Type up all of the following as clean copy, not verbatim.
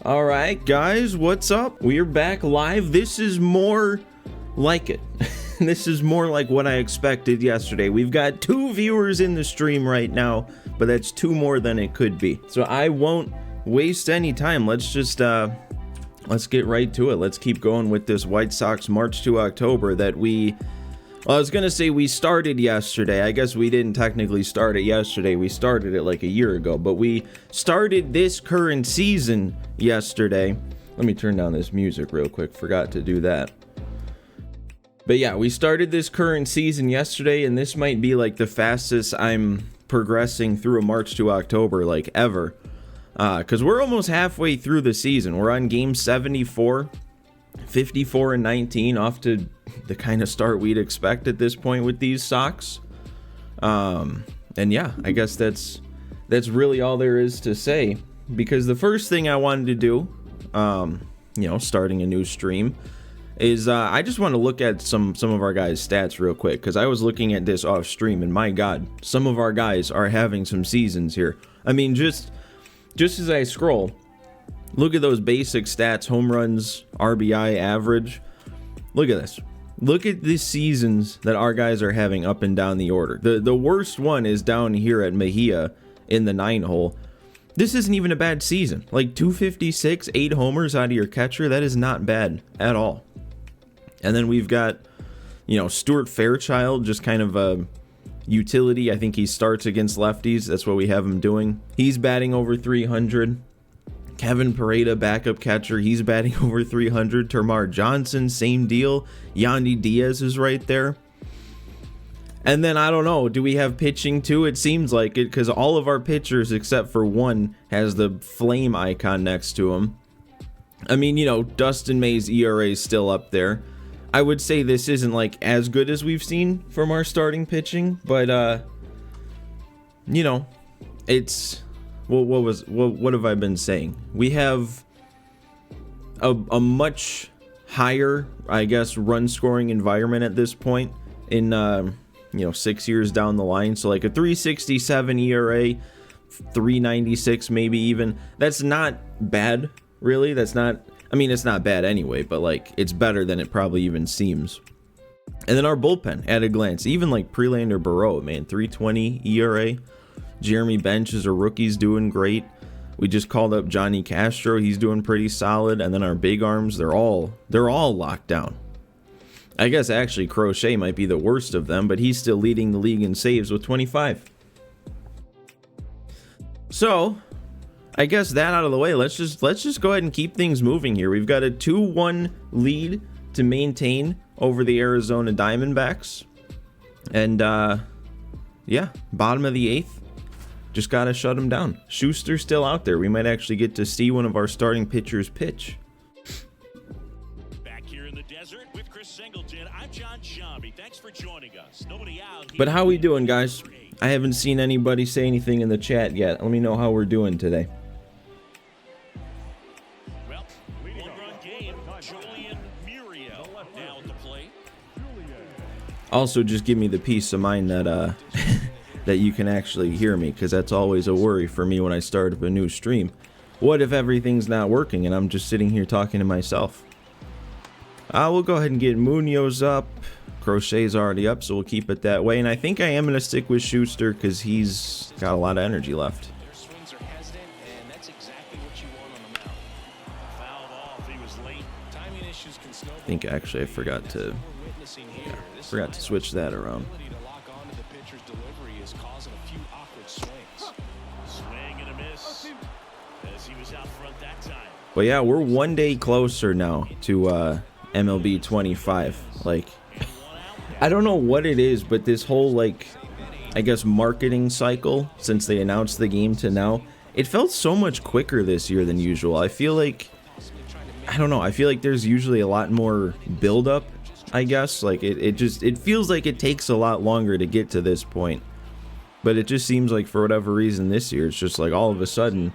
All right, guys, what's up? We're back live. This is more like it. This is more like what I expected yesterday. We've got 2 viewers in the stream right now, but that's 2 more than it could be. So I won't waste any time. Let's just let's get right to it. Let's keep going with this White Sox March to October that I was gonna say we started yesterday. I guess we didn't technically start it yesterday. We started it like a year ago, but we started this current season yesterday. Let me turn down this music real quick. Forgot to do that. But yeah, we started this current season yesterday, and this might be like the fastest I'm progressing through a March to October like ever. Because we're almost halfway through the season. We're on game 74, 54-19, off to the kind of start we'd expect at this point with these Sox. And yeah, I guess that's really all there is to say, because the first thing I wanted to do, starting a new stream, is I just want to look at some of our guys' stats real quick, because I was looking at this off stream, and my God, some of our guys are having some seasons here. I mean, just as I scroll, look at those basic stats: home runs, RBI average. Look at this. Look at the seasons that our guys are having up and down the order. The worst one is down here at Mejia in the 9 hole. This isn't even a bad season. Like 256, 8 homers out of your catcher. That is not bad at all. And then we've got, Stuart Fairchild, just kind of a utility. I think he starts against lefties. That's what we have him doing. He's batting over 300. Kevin Pareda, backup catcher, he's batting over 300. Termar Johnson, same deal. Yandy Diaz is right there. And then, I don't know, do we have pitching too? It seems like it, because all of our pitchers, except for one, has the flame icon next to him. I mean, Dustin May's ERA is still up there. I would say this isn't like as good as we've seen from our starting pitching, but it's... Well, what have I been saying? We have a much higher, I guess, run scoring environment at this point in 6 years down the line. So like a 3.67 ERA, 3.96 maybe even. That's not bad, really. It's not bad anyway, but like it's better than it probably even seems. And then our bullpen at a glance, even like Prelander Barreau, man, 3.20 ERA. Jeremy Bench is a rookie's doing great. We just called up Johnny Castro. He's doing pretty solid. And then our big arms, they're all locked down. I guess actually Crochet might be the worst of them, but he's still leading the league in saves with 25. So, I guess that out of the way, let's just go ahead and keep things moving here. We've got a 2-1 lead to maintain over the Arizona Diamondbacks. And yeah, bottom of the 8th. Just gotta shut him down. Schuster's still out there. We might actually get to see one of our starting pitchers pitch. Back here in the desert with Chris Singleton, I'm John Shambi. Thanks for joining us. Nobody out. But how we doing, guys? I haven't seen anybody say anything in the chat yet. Let me know how we're doing today. Well, one-run game. Julian Muriel now at the plate. Also, just give me the peace of mind that that you can actually hear me, because that's always a worry for me when I start up a new stream. What if everything's not working and I'm just sitting here talking to myself? We'll go ahead and get Munoz up. Crochet's already up, so we'll keep it that way. And I think I am going to stick with Schuster because he's got a lot of energy left. Their swings are hesitant, and that's exactly what you want on the mound. Fouled off. He was late. Timing issues can snowball. I think actually I forgot to switch that around. But yeah, we're one day closer now to MLB 25. Like, I don't know what it is, but this whole, like, I guess marketing cycle since they announced the game to now, it felt so much quicker this year than usual. I feel like, I don't know, I feel like there's usually a lot more build-up, I guess. Like, it feels like it takes a lot longer to get to this point. But it just seems like for whatever reason this year, it's just like all of a sudden,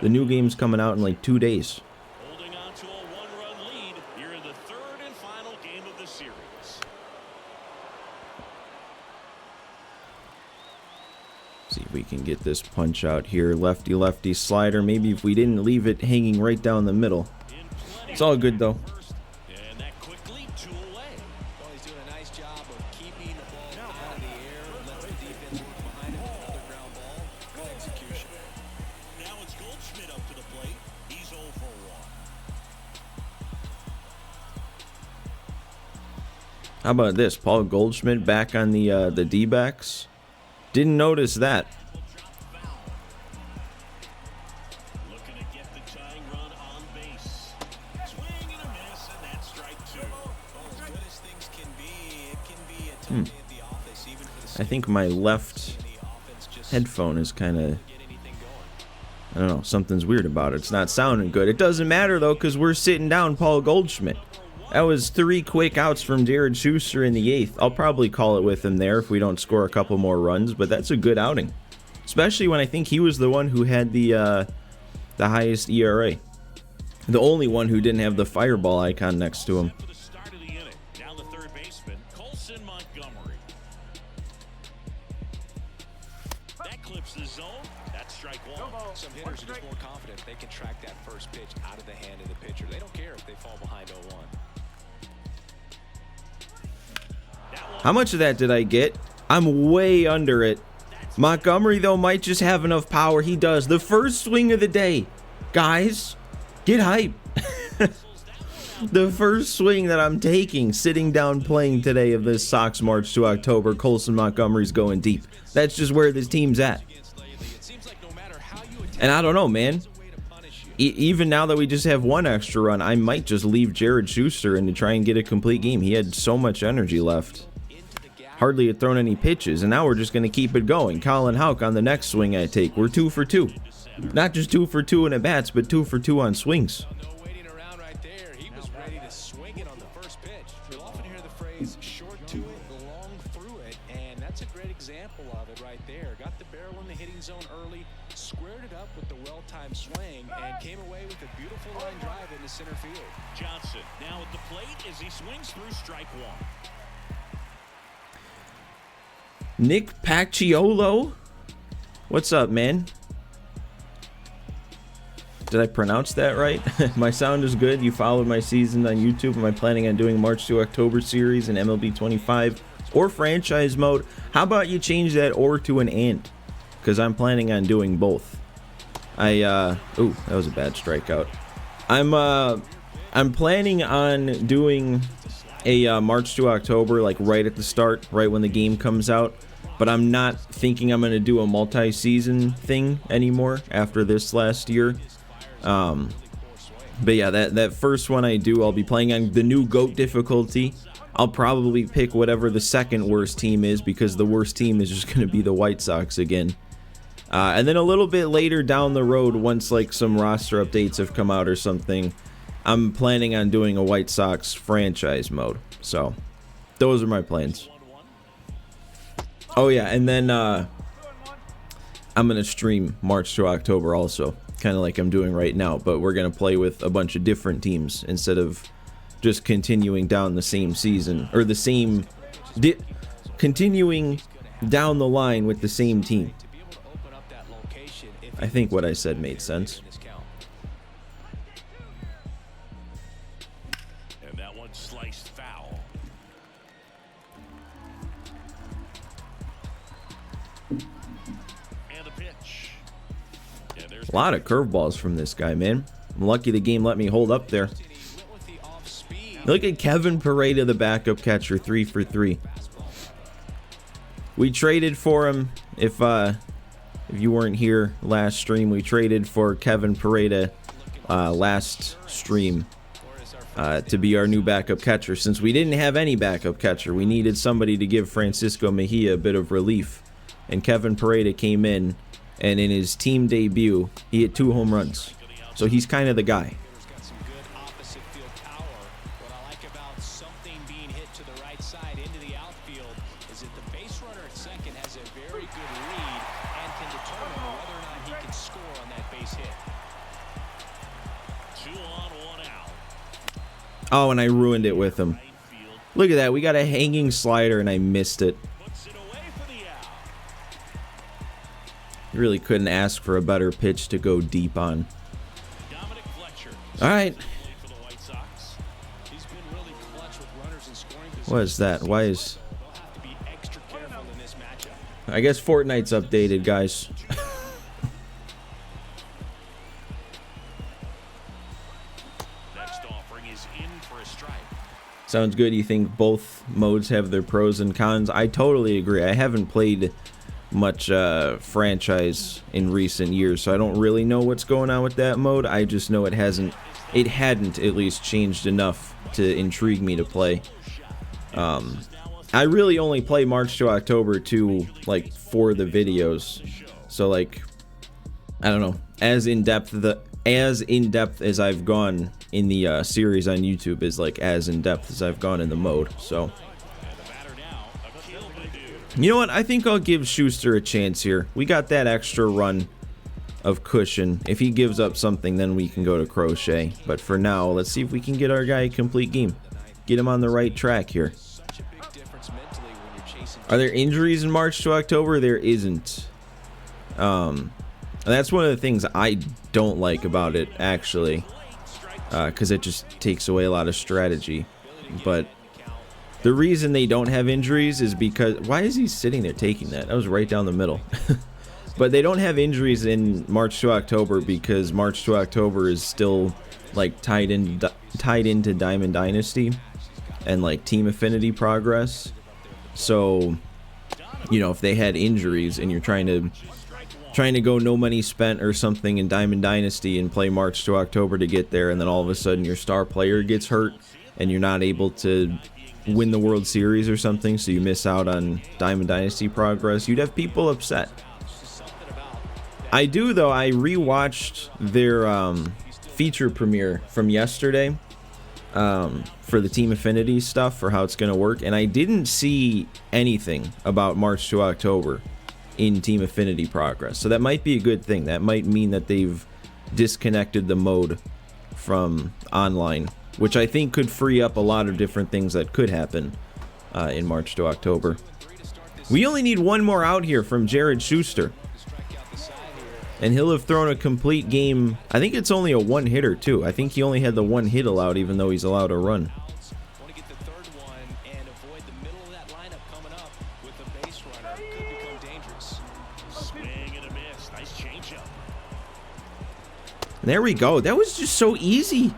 the new game's coming out in like 2 days. Holding on to a one-run lead here in the third and final game of the series. See if we can get this punch out here. Lefty, lefty slider. Maybe if we didn't leave it hanging right down the middle. It's all good, though. And that quickly, 2 away. Well, he's doing a nice job of keeping the ball out of the air, lets the defense work behind him with another ground ball. Good execution. Now it's Goldschmidt up to the plate. He's 0 for 1. How about this? Paul Goldschmidt back on the D-backs. Didn't notice that. Looking to get the tying run on base. Swing and a miss, and that's strike 2. Well, as good as things can be, it can be a tough day at the office, even for the I think my left offense just headphone is kind of, get anything going. I don't know, something's weird about it. It's not sounding good. It doesn't matter, though, because we're sitting down Paul Goldschmidt. That was 3 quick outs from Jared Schuster in the 8th. I'll probably call it with him there if we don't score a couple more runs, but that's a good outing. Especially when I think he was the one who had the highest ERA. The only one who didn't have the fireball icon next to him. For the start of the inning, down the third baseman, Colson Montgomery. That clips the zone. That's strike 1. Some hitters are just more confident they can track that first pitch out of the hand of the pitcher. They don't care if they fall behind 0-1. How much of that did I get? I'm way under it. Montgomery, though, might just have enough power. He does. The first swing of the day. Guys, get hype. The first swing that I'm taking, sitting down playing today of this Sox March to October, Colson Montgomery's going deep. That's just where this team's at. And I don't know, man. Even now that we just have 1 extra run, I might just leave Jared Schuster and to try and get a complete game. He had so much energy left. Hardly had thrown any pitches, and now we're just going to keep it going. Colin Houck on the next swing I take. We're 2 for 2. Not just 2 for 2 in at bats, but 2 for 2 on swings. No waiting around right there. He was ready to swing it on the first pitch. You'll often hear the phrase short to it, long through it, and that's a great example of it right there. Got the barrel in the hitting zone early, squared it up with the well-timed swing, and came away with a beautiful line drive into center field. Johnson now at the plate as he swings through strike 1. Nick Pacciolo? What's up, man? Did I pronounce that right? My sound is good. You followed my season on YouTube. Am I planning on doing March to October series in MLB 25 or franchise mode? How about you change that or to an and? Because I'm planning on doing both. Ooh, that was a bad strikeout. I'm planning on doing a March to October, like right at the start, right when the game comes out. But I'm not thinking I'm going to do a multi-season thing anymore after this last year. But yeah, that first one I do, I'll be playing on the new GOAT difficulty. I'll probably pick whatever the second worst team is, because the worst team is just going to be the White Sox again. And then a little bit later down the road, once like some roster updates have come out or something, I'm planning on doing a White Sox franchise mode. So those are my plans. Oh yeah, and then I'm gonna stream March to October also, kind of like I'm doing right now, but we're gonna play with a bunch of different teams instead of just continuing down the same season, or the same continuing down the line with the same team. I think what I said made sense. And that one sliced foul. And the pitch. And there's A lot of curveballs from this guy, man. I'm lucky the game let me hold up there. Look at Kevin Pareda, the backup catcher, 3 for 3. We traded for him. If you weren't here last stream, we traded for Kevin Pareda last stream to be our new backup catcher. Since we didn't have any backup catcher, we needed somebody to give Francisco Mejia a bit of relief. And Kevin Pareda came in, and in his team debut, he hit 2 home runs. So he's kind of the guy. Oh, and I ruined it with him. Look at that. We got a hanging slider, and I missed it. Really couldn't ask for a better pitch to go deep on. Dominic Fletcher. All right. For the White Sox. He's been really clutch with runners in scoring position. What is that? Why is... They'll have to be extra careful in this matchup. I guess Fortnite's updated, guys. Next offering is in for a strike. Sounds good. You think both modes have their pros and cons? I totally agree. I haven't played much franchise in recent years, so I don't really know what's going on with that mode. I just know it hadn't at least changed enough to intrigue me to play. I really only play March to October to like for the videos, so like I don't know, as in depth as I've gone in the series on YouTube is like as in depth as I've gone in the mode. So you know what, I think I'll give Schuster a chance here. We got that extra run of cushion. If he gives up something, then we can go to Crochet, but for now let's see if we can get our guy a complete game, get him on the right track here. Are there injuries in March to October? There isn't. That's one of the things I don't like about it, actually, because it just takes away a lot of strategy. But the reason they don't have injuries is because... Why is he sitting there taking that? That was right down the middle. But they don't have injuries in March to October because March to October is still like tied into Diamond Dynasty and like Team Affinity progress. So, you know, if they had injuries and you're trying to go no money spent or something in Diamond Dynasty and play March to October to get there, and then all of a sudden your star player gets hurt and you're not able to win the World Series or something, so you miss out on Diamond Dynasty progress, you'd have people upset. I do, though. I rewatched their feature premiere from yesterday for the Team Affinity stuff, for how it's going to work, and I didn't see anything about March to October in Team Affinity progress, so that might be a good thing. That might mean that they've disconnected the mode from online, which I think could free up a lot of different things that could happen in March to October. We only need one more out here from Jared Schuster, and he'll have thrown a complete game. I think it's only a one-hitter, too. I think he only had the one hit allowed, even though he's allowed a run. Want to get the third one and avoid the middle of that lineup coming up with a base runner. Could become dangerous. Swing and a miss. Nice changeup. There we go. That was just so easy.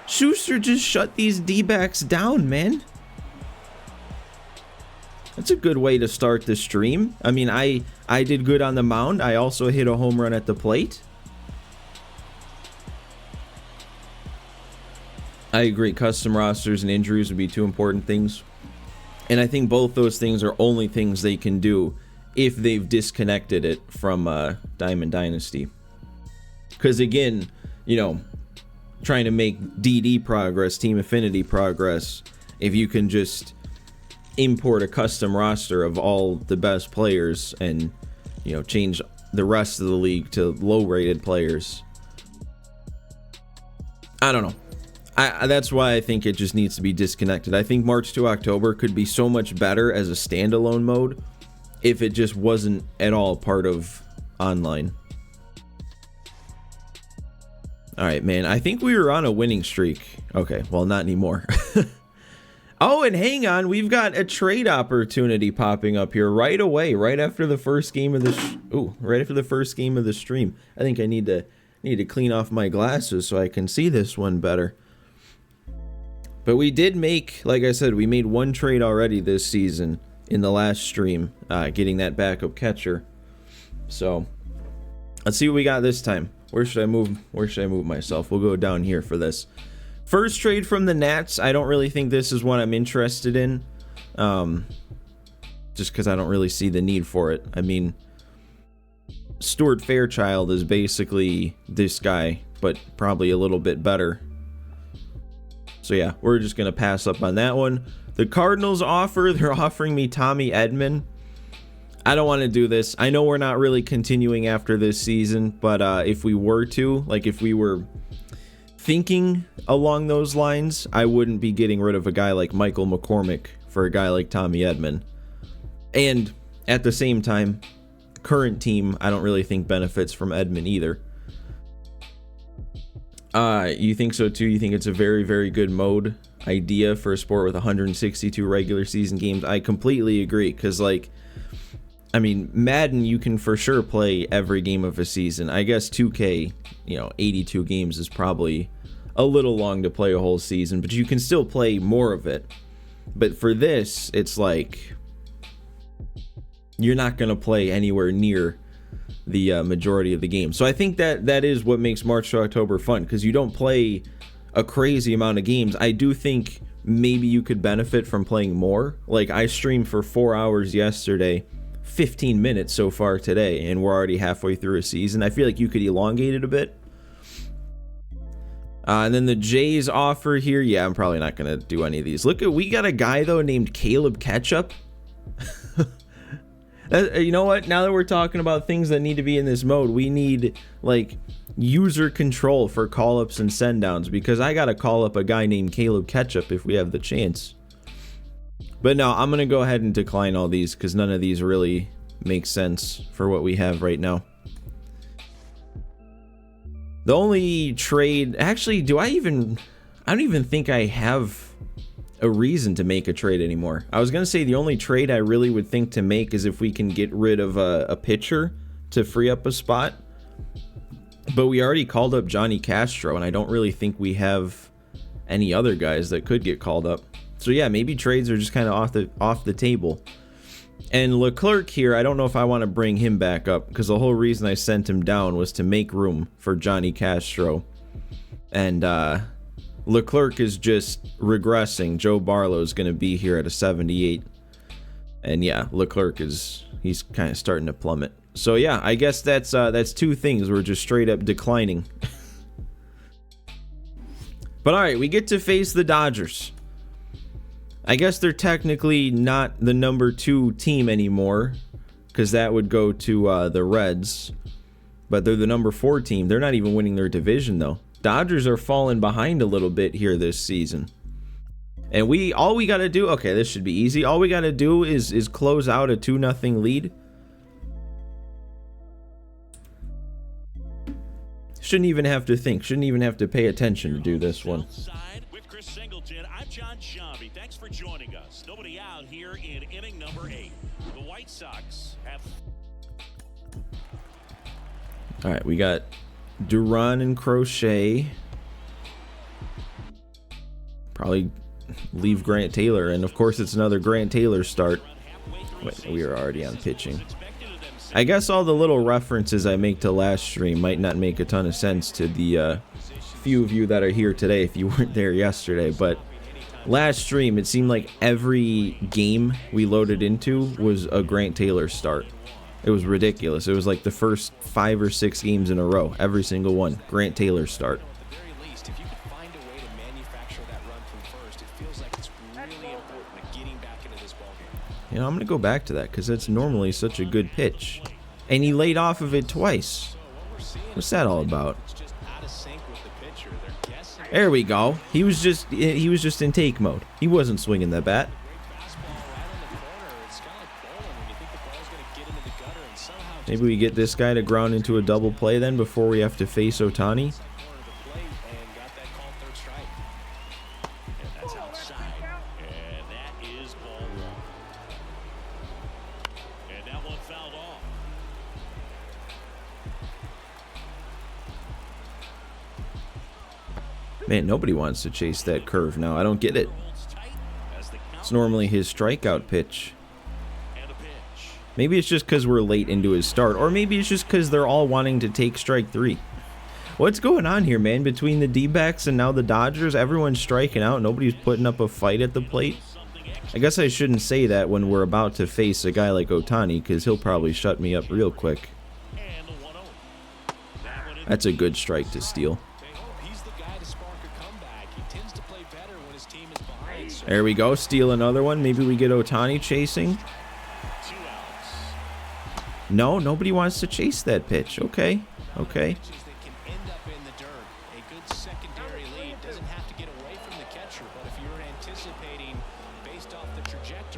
Schuster just shut these D-backs down, man. That's a good way to start the stream. I mean, I did good on the mound. I also hit a home run at the plate. I agree. Custom rosters and injuries would be two important things. And I think both those things are only things they can do if they've disconnected it from Diamond Dynasty. Because again, you know, trying to make DD progress, Team Affinity progress, if you can just import a custom roster of all the best players and, you know, change the rest of the league to low-rated players. I don't know. That's why I think it just needs to be disconnected. I think March to October could be so much better as a standalone mode if it just wasn't at all part of online. All right, man. I think we were on a winning streak. Okay, well, not anymore. Oh, and hang on, we've got a trade opportunity popping up here right away, right after the first game of the stream. I think I need to clean off my glasses so I can see this one better. But we did make, like I said, we made one trade already this season in the last stream, getting that backup catcher. So let's see what we got this time. Where should I move myself? We'll go down here for this. First trade from the Nats. I don't really think this is one I'm interested in. Just because I don't really see the need for it. I mean, Stuart Fairchild is basically this guy, but probably a little bit better. So yeah, we're just going to pass up on that one. The Cardinals offer, they're offering me Tommy Edman. I don't want to do this. I know we're not really continuing after this season, but if we were to, like if we were thinking along those lines, I wouldn't be getting rid of a guy like Michael McCormick for a guy like Tommy Edman. And at the same time, current team, I don't really think benefits from Edman either. You think so too? You think it's a very, very good mode idea for a sport with 162 regular season games? I completely agree, because like, I mean, Madden, you can for sure play every game of a season. I guess 2K, 82 games is probably a little long to play a whole season, but you can still play more of it. But for this, it's like, you're not going to play anywhere near the majority of the game. So I think that is what makes March to October fun, because you don't play a crazy amount of games. I do think maybe you could benefit from playing more. Like, I streamed for 4 hours yesterday, 15 minutes so far today, and we're already halfway through a season. I feel like you could elongate it a bit. And then the Jays offer here. Yeah, I'm probably not going to do any of these. Look, we got a guy, though, named Caleb Ketchup. You know what? Now that we're talking about things that need to be in this mode, we need, like, user control for call-ups and send-downs, because I got to call up a guy named Caleb Ketchup if we have the chance. But no, I'm going to go ahead and decline all these, because none of these really make sense for what we have right now. The only trade... Actually, I don't even think I have a reason to make a trade anymore. I was going to say the only trade I really would think to make is if we can get rid of a pitcher to free up a spot. But we already called up Johnny Castro, and I don't really think we have any other guys that could get called up. So yeah, maybe trades are just kind of off the table. And Leclerc here, I don't know if I want to bring him back up, because the whole reason I sent him down was to make room for Johnny Castro. And Leclerc is just regressing. Joe Barlow's going to be here at a 78. And yeah, Leclerc he's kind of starting to plummet. So yeah, I guess that's two things we're just straight up declining. But alright, we get to face the Dodgers. I guess they're technically not the number 2 team anymore, because that would go to the Reds. But they're the number 4 team. They're not even winning their division, though. Dodgers are falling behind a little bit here this season. And all we got to do... Okay, this should be easy. All we got to do is close out a 2-0 lead. Shouldn't even have to think. Shouldn't even have to pay attention to do this one. I'm John Shabby. Thanks for joining us. Nobody out here in inning number 8. The White Sox have... All right, we got Duran and Crochet. Probably leave Grant Taylor, and of course it's another Grant Taylor start. Wait, we are already on pitching. I guess all the little references I make to last stream might not make a ton of sense to the few of you that are here today if you weren't there yesterday, but last stream it seemed like every game we loaded into was a Grant Taylor start. It was ridiculous. It was like the first 5 or 6 games in a row, every single one, Grant Taylor start. You know, I'm going to go back to that because that's normally such a good pitch. And he laid off of it twice. What's that all about? There we go. He was just in take mode. He wasn't swinging that bat. Maybe we get this guy to ground into a double play then before we have to face Ohtani. Man, nobody wants to chase that curve now. I don't get it. It's normally his strikeout pitch. Maybe it's just because we're late into his start. Or maybe it's just because they're all wanting to take strike 3. What's going on here, man? Between the D-backs and now the Dodgers, everyone's striking out. Nobody's putting up a fight at the plate. I guess I shouldn't say that when we're about to face a guy like Ohtani, because he'll probably shut me up real quick. That's a good strike to steal. There we go. Steal another one. Maybe we get Ohtani chasing. No, nobody wants to chase that pitch. Okay. Okay.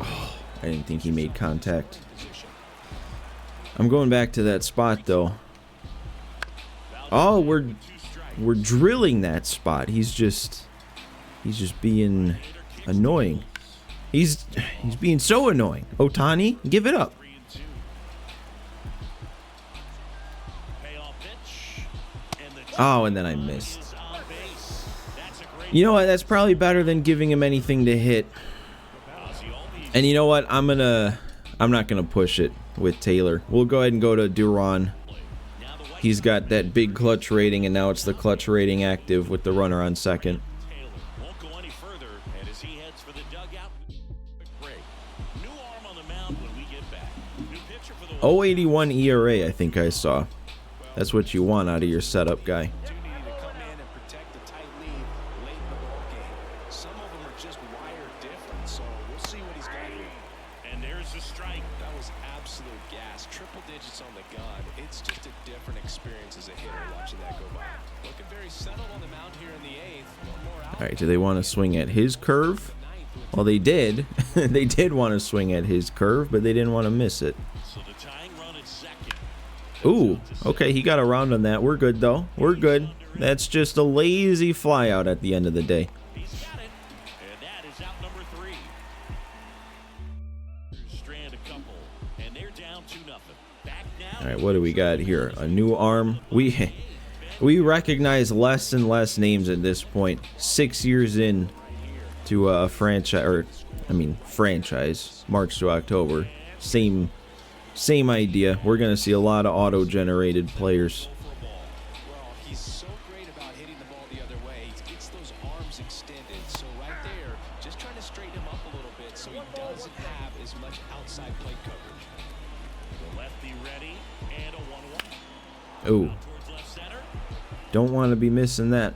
Oh, I didn't think he made contact. I'm going back to that spot though. Oh, we're drilling that spot. He's just being annoying. He's being so annoying. Ohtani, give it up. Oh, and then I missed. You know what? That's probably better than giving him anything to hit. And you know what? I'm not gonna push it with Taylor. We'll go ahead and go to Duran. He's got that big clutch rating, and now it's the clutch rating active with the runner on second. 0.81 ERA, I think I saw. That's what you want out of your setup guy. Alright, do they want to swing at his curve? Well, they did. They did want to swing at his curve, but they didn't want to miss it. Ooh, okay, he got around on that. We're good, though. We're good. That's just a lazy fly out at the end of the day. Alright, what do we got here? A new arm. We recognize less and less names at this point. 6 years in to a franchise, franchise, March to October. Same idea. We're gonna see a lot of auto-generated players. Well, he's so great about hitting the ball the other way. He gets those arms extended. So right there, just trying to straighten him up a little bit so he doesn't have as much outside plate coverage. The lefty ready and a 1-1. Ooh. Don't want to be missing that.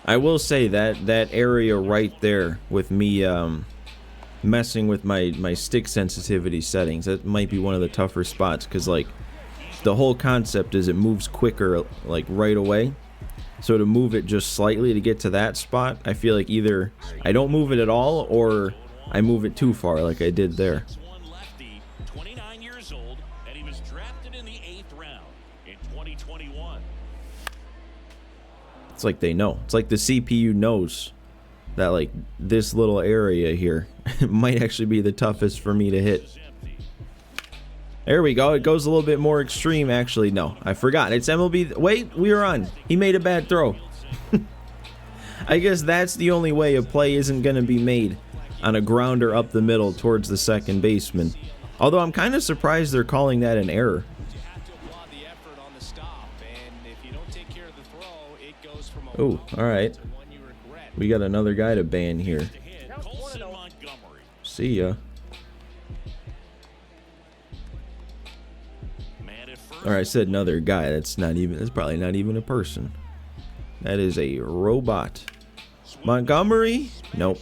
I will say that area right there with me messing with my stick sensitivity settings, that might be one of the tougher spots, because like the whole concept is it moves quicker like right away. So to move it just slightly to get to that spot, I feel like either I don't move it at all or I move it too far like I did there. It's like they know. It's like the CPU knows that like this little area here might actually be the toughest for me to hit. There we go. It goes a little bit more extreme. Actually, no, I forgot. It's MLB. Wait, we were on. He made a bad throw. I guess that's the only way a play isn't going to be made, on a grounder up the middle towards the second baseman. Although I'm kind of surprised they're calling that an error. Oh, alright. We got another guy to ban here. See ya. Alright, I said another guy. That's probably not even a person. That is a robot. Montgomery? Nope.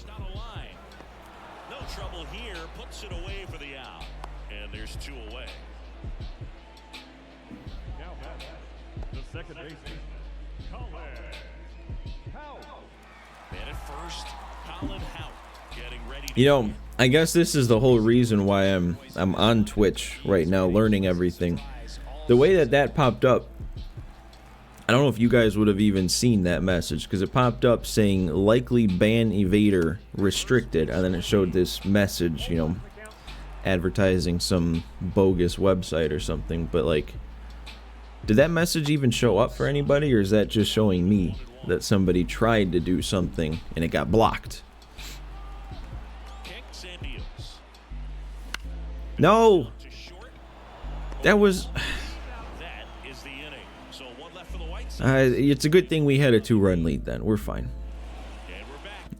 No trouble here. Puts it away for the out. And there's 2 away. Now the second baseman. You know, I guess this is the whole reason why I'm on Twitch right now, learning everything. The way that popped up, I don't know if you guys would have even seen that message, because it popped up saying likely ban evader restricted, and then it showed this message, you know, advertising some bogus website or something. But like, did that message even show up for anybody, or is that just showing me that somebody tried to do something and it got blocked? No! That was... it's a good thing we had a 2-run lead then. We're fine.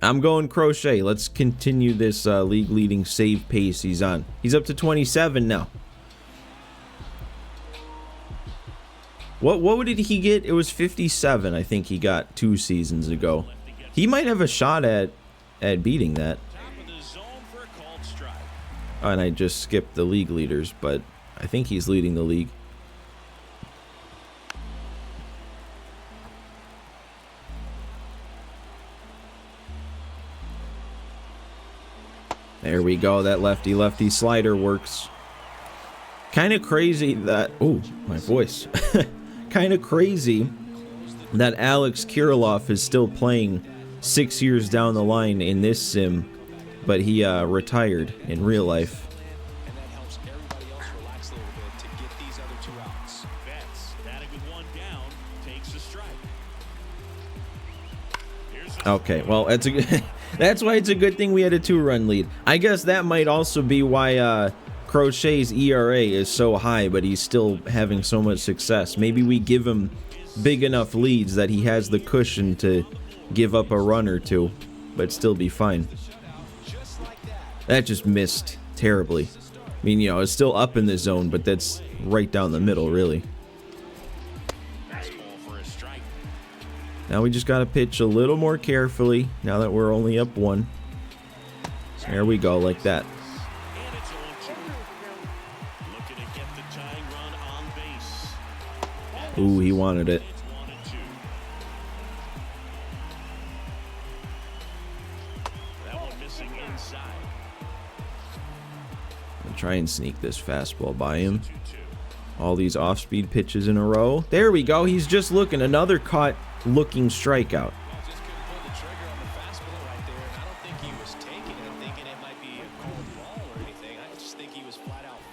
I'm going Crochet. Let's continue this league-leading save pace he's on. He's up to 27 now. What did he get? It was 57, I think he got 2 seasons ago. He might have a shot at beating that. Oh, and I just skipped the league leaders, but I think he's leading the league. There we go. That lefty-lefty slider works. Kind of crazy that, oh, my voice. Kind of crazy that Alex Kirilloff is still playing 6 years down the line in this sim, but he retired in real life. And that helps everybody else relax a little bit to get these other 2 outs. Betts batting with 1 down, takes a strike. Okay, well, that's that's why it's a good thing we had a 2-run lead. I guess that might also be why Crochet's ERA is so high, but he's still having so much success. Maybe we give him big enough leads that he has the cushion to give up a run or 2, but still be fine. That just missed terribly. I mean, you know, it's still up in the zone, but that's right down the middle, really. Now we just got to pitch a little more carefully now that we're only up 1. There we go, like that. Ooh, he wanted it. I'll try and sneak this fastball by him. All these off-speed pitches in a row. There we go. He's just looking. Another caught looking strikeout.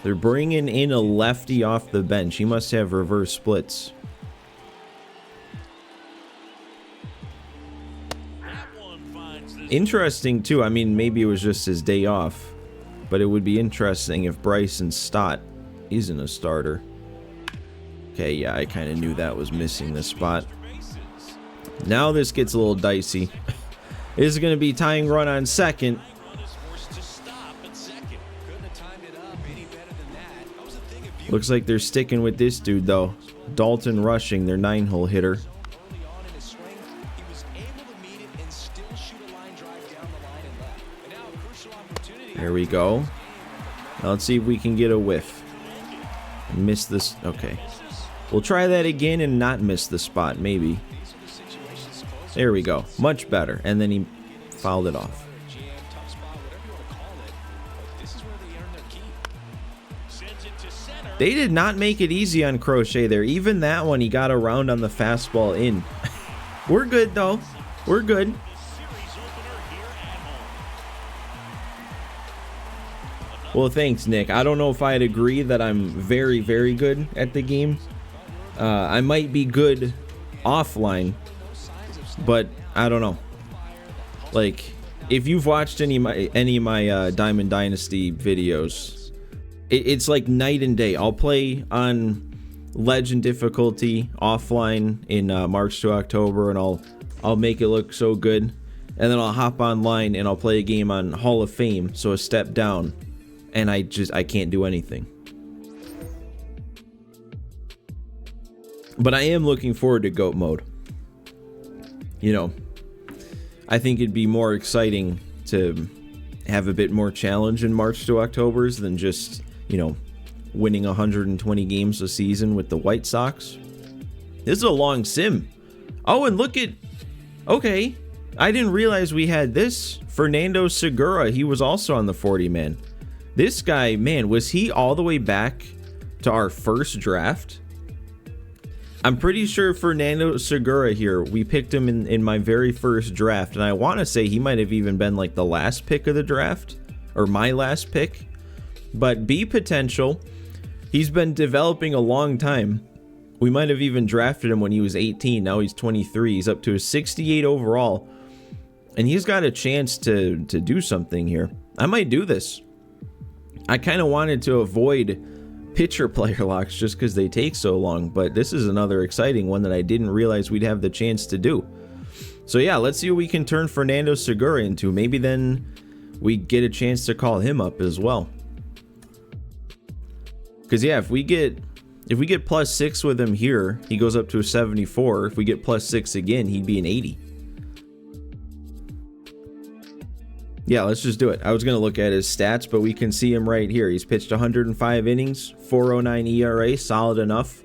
They're bringing in a lefty off the bench. He must have reverse splits. Interesting, too. I mean, maybe it was just his day off. But it would be interesting if Bryson Stott isn't a starter. Okay, yeah, I kind of knew that was missing the spot. Now this gets a little dicey. This is going to be tying run on second. Looks like they're sticking with this dude, though. Dalton Rushing, their 9-hole hitter. There we go. Now let's see if we can get a whiff. Miss this. Okay. We'll try that again and not miss the spot, maybe. There we go. Much better. And then he fouled it off. They did not make it easy on Crochet there. Even that one, he got around on the fastball in. We're good, though. We're good. Well, thanks, Nick. I don't know if I'd agree that I'm very, very good at the game. I might be good offline, but I don't know. Like, if you've watched any of my Diamond Dynasty videos, it's like night and day. I'll play on Legend difficulty offline in March to October, and I'll make it look so good, and then I'll hop online and I'll play a game on Hall of Fame, so a step down, and I can't do anything. But I am looking forward to GOAT mode. You know, I think it'd be more exciting to have a bit more challenge in March to October's than just, you know, winning 120 games a season with the White Sox. This is a long sim. Oh, and look at... Okay, I didn't realize we had this. Fernando Segura, he was also on the 40-man. This guy, man, was he all the way back to our first draft? I'm pretty sure Fernando Segura here, we picked him in my very first draft, and I want to say he might have even been like the last pick of the draft, or my last pick. But B potential, he's been developing a long time. We might have even drafted him when he was 18, now he's 23, he's up to a 68 overall, and he's got a chance to do something here. I might do this. I kind of wanted to avoid pitcher player locks just because they take so long, but this is another exciting one that I didn't realize we'd have the chance to do. So yeah, let's see what we can turn Fernando Segura into. Maybe then we get a chance to call him up as well. Because yeah, if we get +6 with him here, he goes up to a 74. If we get +6 again, he'd be an 80. Yeah, let's just do it. I was going to look at his stats, but we can see him right here. He's pitched 105 innings, 4.09 ERA, solid enough.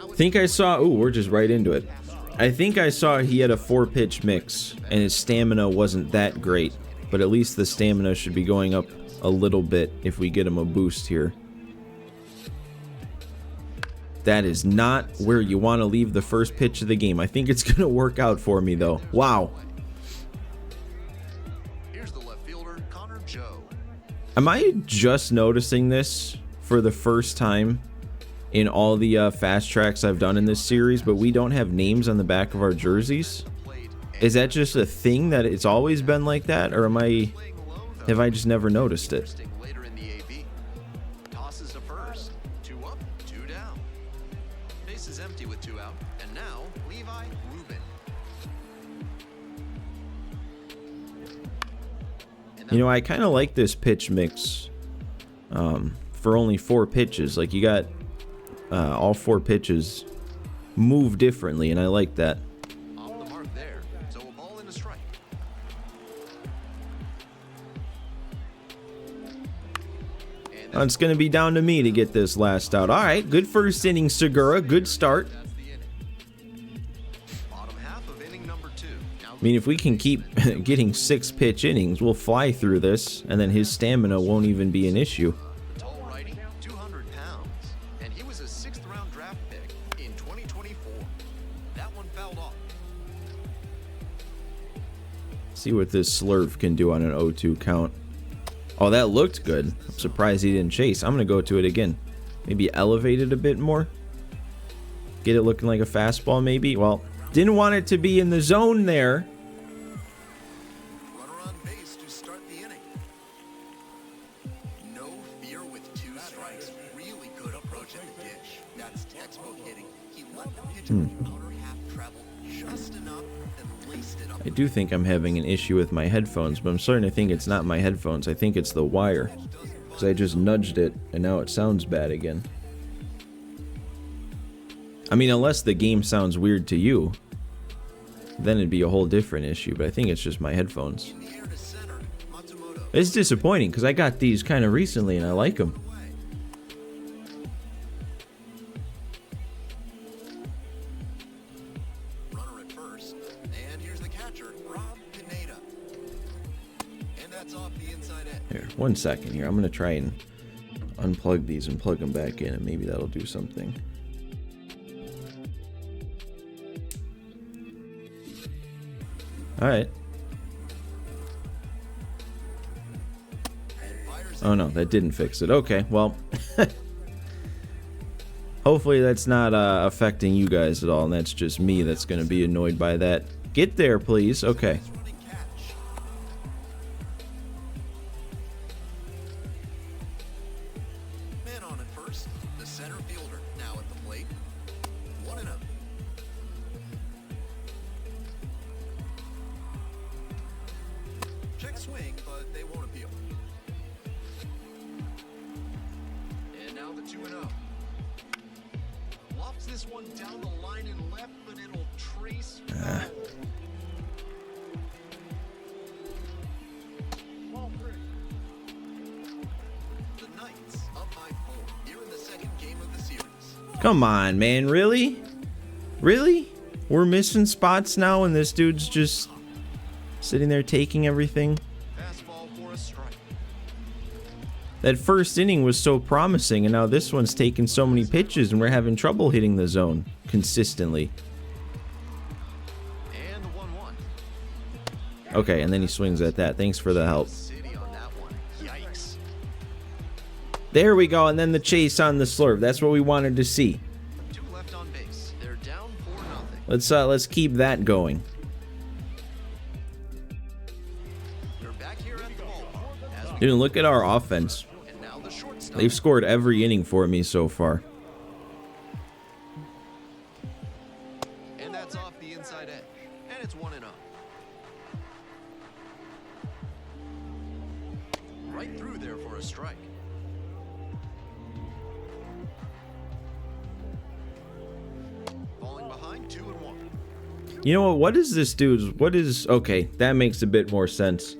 I think I saw... Ooh, we're just right into it. I think I saw he had a 4-pitch mix, and his stamina wasn't that great. But at least the stamina should be going up a little bit if we get him a boost here. That is not where you want to leave the first pitch of the game. I think it's going to work out for me, though. Wow. Here's the left fielder, Connor Joe. Am I just noticing this for the first time in all the fast tracks I've done in this series, but we don't have names on the back of our jerseys? Is that just a thing that it's always been like that, or have I just never noticed it? Later in the AV. Tosses to first. 2 up, 2 down. Base is empty with 2 out. And now, Levi Rubin. You know, I kind of like this pitch mix for only 4 pitches. Like, you got all 4 pitches move differently, and I like that. Off the mark there. So a ball and a strike. It's going to be down to me to get this last out. All right, good first inning, Segura. Good start. That's the inning. Bottom half of inning number 2. Now I mean, if we can keep getting 6 pitch innings, we'll fly through this, and then his stamina won't even be an issue. the tall righty, 200 pounds. And he was a 6th round draft pick in 2024. That one fouled off. See what this slurve can do on an 0-2 count. Oh, that looked good. I'm surprised he didn't chase. I'm going to go to it again. Maybe elevate it a bit more. Get it looking like a fastball, maybe. Well, didn't want it to be in the zone there. Runner on base to start the inning. No fear with 2 strikes. Really good approach at the dish. That's textbook hitting. He let the pitch in the outer half travel just enough and laced it up. I do think I'm having an issue with my headphones, but I'm starting to think it's not my headphones. I think it's the wire. Because I just nudged it, and now it sounds bad again. I mean, unless the game sounds weird to you, then it'd be a whole different issue, but I think it's just my headphones. In the air to center. Matsumoto. It's disappointing, because I got these kind of recently, and I like them. Runner at first. And here's the catcher, Rob Pineda. And that's off the inside edge. Here, 1 second here. I'm going to try and unplug these and plug them back in, and maybe that'll do something. Alright. Oh no, that didn't fix it. Okay, well. Hopefully that's not affecting you guys at all, and that's just me that's going to be annoyed by that. Get there, please. Okay. Running catch. Man on at first. The center fielder now at the plate. 1-0. Check swing, but they won't appeal. And now the 2-0. Lofts this one down the line and left, but it'll trace. The Knights up by 4 here in the second game of the series. Come on, man. Really? Really? We're missing spots now, and this dude's just sitting there taking everything? Fastball for a strike. That first inning was so promising, and now this one's taken so many pitches, and we're having trouble hitting the zone consistently. And the 1-1. Okay, and then he swings at that. Thanks for the help. City on that one. Yikes. There we go, and then the chase on the slurve. That's what we wanted to see. 2 left on base. They're down 4-0. Let's keep that going. They're back here at the ballpark. As we Dude, look at our offense. and now the shortstop. They've scored every inning for me so far. And that's off the inside edge. And it's 1-0. Right through there for a strike. Falling behind 2-1. You know what is this dude's, okay, that makes a bit more sense.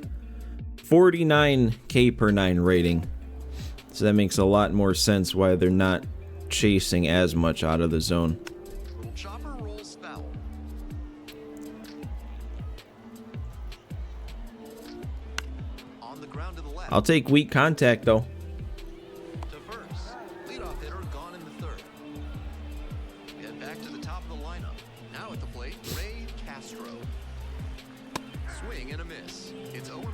49K per 9 rating. So that makes a lot more sense why they're not chasing as much out of the zone. Little chopper rolls foul. On the ground to the left. I'll take weak contact though. To first. Leadoff hitter gone in the third. Swing and a miss. It's 0-1.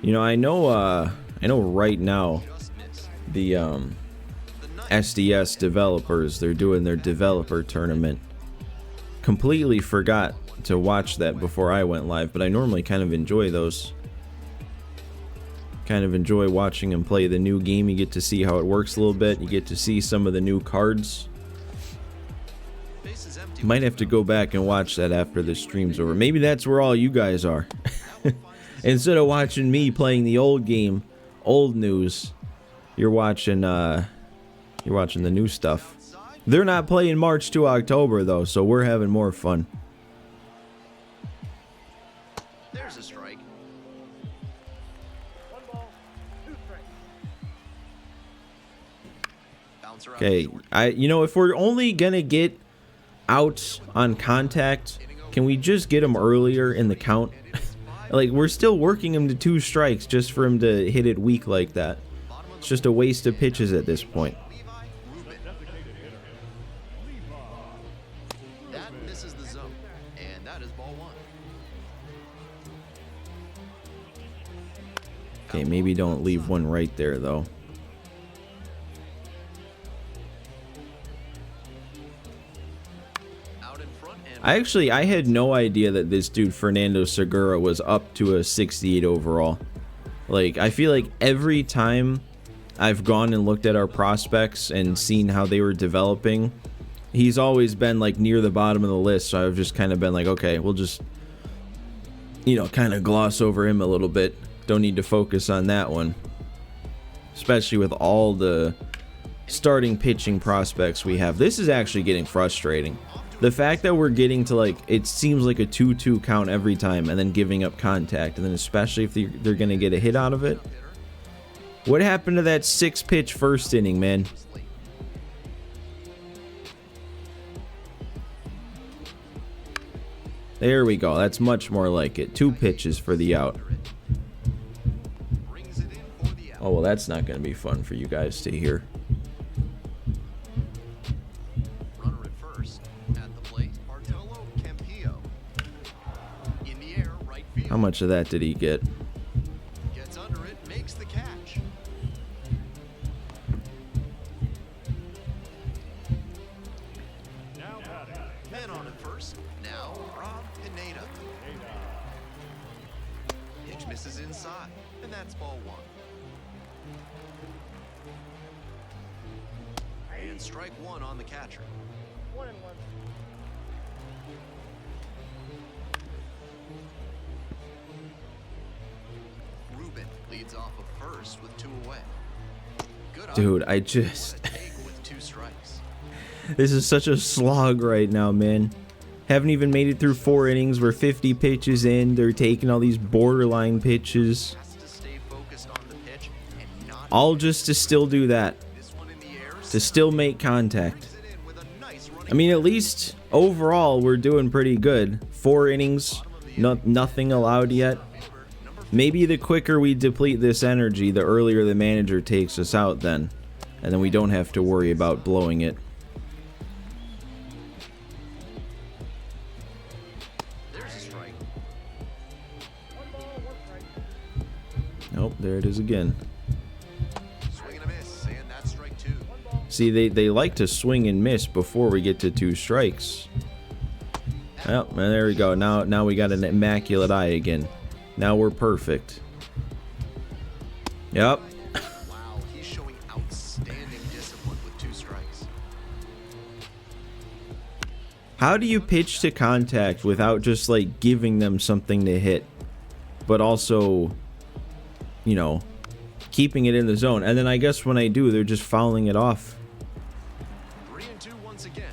You know, I know right now Just missed. the The ninth. SDS developers, they're doing their developer tournament. Completely forgot to watch that before I went live, but I normally kind of enjoy those. Kind of enjoy watching them play the new game. You get to see how it works a little bit. You get to see some of the new cards. Base is empty. Might have to go back and watch that after the stream's over. Maybe that's where all you guys are. Instead of watching me playing the old game, old news, you're watching the new stuff. They're not playing March to October though, so we're having more fun. There's a strike. Bouncer out Okay, short. you know, if we're only gonna get outs on contact, can we just get them earlier in the count? Like, we're still working him to 2 strikes just for him to hit it weak like that. It's just a waste of pitches at this point. Levi Rubin. That misses the zone, and that is ball 1. Okay, maybe don't leave one right there though. Out in front and I had no idea that this dude Fernando Segura was up to a 68 overall. Like, I feel like every time I've gone and looked at our prospects and seen how they were developing, he's always been like near the bottom of the list. So I've just kind of been like, okay, we'll just, you know, kind of gloss over him a little bit. Don't need to focus on that one. Especially with all the starting pitching prospects we have. This is actually getting frustrating. The fact that we're getting to, like, it seems like a 2-2 count every time and then giving up contact, and then especially if they're going to get a hit out of it. What happened to that 6-pitch first inning, man? There we go. That's much more like it. 2 pitches for the out. brings it in for the out. Oh, well, that's not going to be fun for you guys to hear. Runner at first. At the plate, Bartolo Campillo. In the air, right field. How much of that did he get? Gets under it, makes the catch. Man on at first. Now, Rob Pineda. Pitch misses inside, and that's ball 1. And strike 1 on the catcher. 1-1. Rubin leads off of first with 2 away. Good Dude, eye I just... take with 2 strikes. This is such a slog right now, man. Haven't even made it through 4 innings. We're 50 pitches in. They're taking all these borderline pitches. Has to stay focused on the pitch and not All just to still do that. this one in the air. To still make contact. Brings it in with a nice running I mean, at least overall, we're doing pretty good. 4 innings, nothing allowed yet. Maybe the quicker we deplete this energy, the earlier the manager takes us out then. And then we don't have to worry about blowing it. There's a strike. 1 ball, 1 strike. Nope, there it is again. Swing and a miss, and that's strike 2. See, they like to swing and miss before we get to 2 strikes. Well, and there we go. Now we got an immaculate eye again. Now we're perfect. Yep. Wow, he's showing outstanding discipline with 2 strikes. How do you pitch to contact without just like giving them something to hit, but also, you know, keeping it in the zone? And then I guess when I do, they're just fouling it off. 3-2 once again.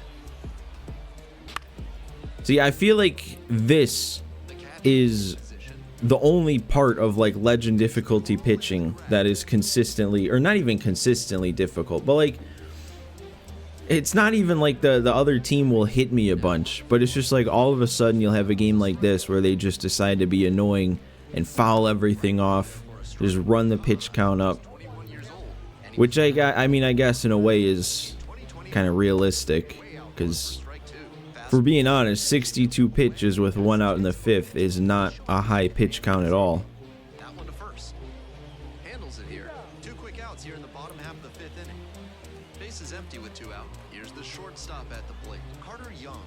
See, I feel like this The catcher is in position. the only part of like legend difficulty pitching that is consistently, or not even consistently difficult, but like it's not even like the other team will hit me a bunch, but it's just like all of a sudden you'll have a game like this where they just decide to be annoying and foul everything off, just run the pitch count up, 21 years old. And which I mean I guess in a way is kind of realistic, because strike 2. For being honest, 62 pitches with 1 out in the 5th is not a high pitch count at all. That one to first. Handles it here. 2 quick outs here in the bottom half of the 5th inning. Base is empty with 2 out. Here's the shortstop at the plate, Carter Young.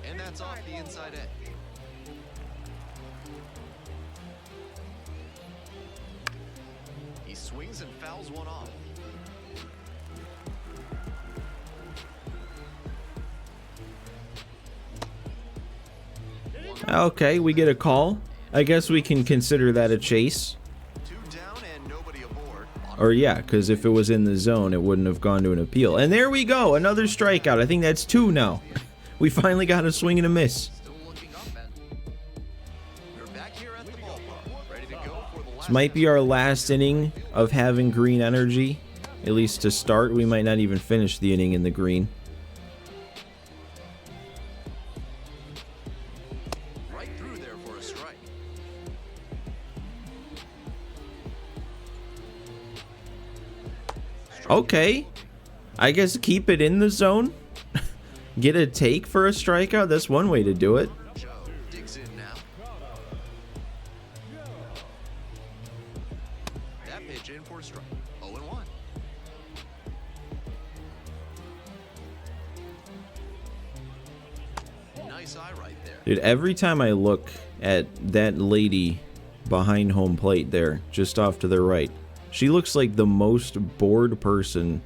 And that's off the inside edge. He swings and fouls one off. Okay, we get a call. I guess we can consider that a chase. 2 down and nobody aboard. Or yeah, because if it was in the zone, it wouldn't have gone to an appeal. And there we go, another strikeout. I think that's 2 now. We finally got a swing and a miss. Still looking up and we're back here at the ballpark. Ready to go for the last. This might be our last inning of having green energy. At least to start. We might not even finish the inning in the green. Right through there for a strike. Okay. I guess keep it in the zone. Get a take for a strikeout. That's one way to do it. Joe digs in now. That pitch in for a strike. 0-1. Nice eye right there. Dude, every time I look at that lady behind home plate there, just off to the right, she looks like the most bored person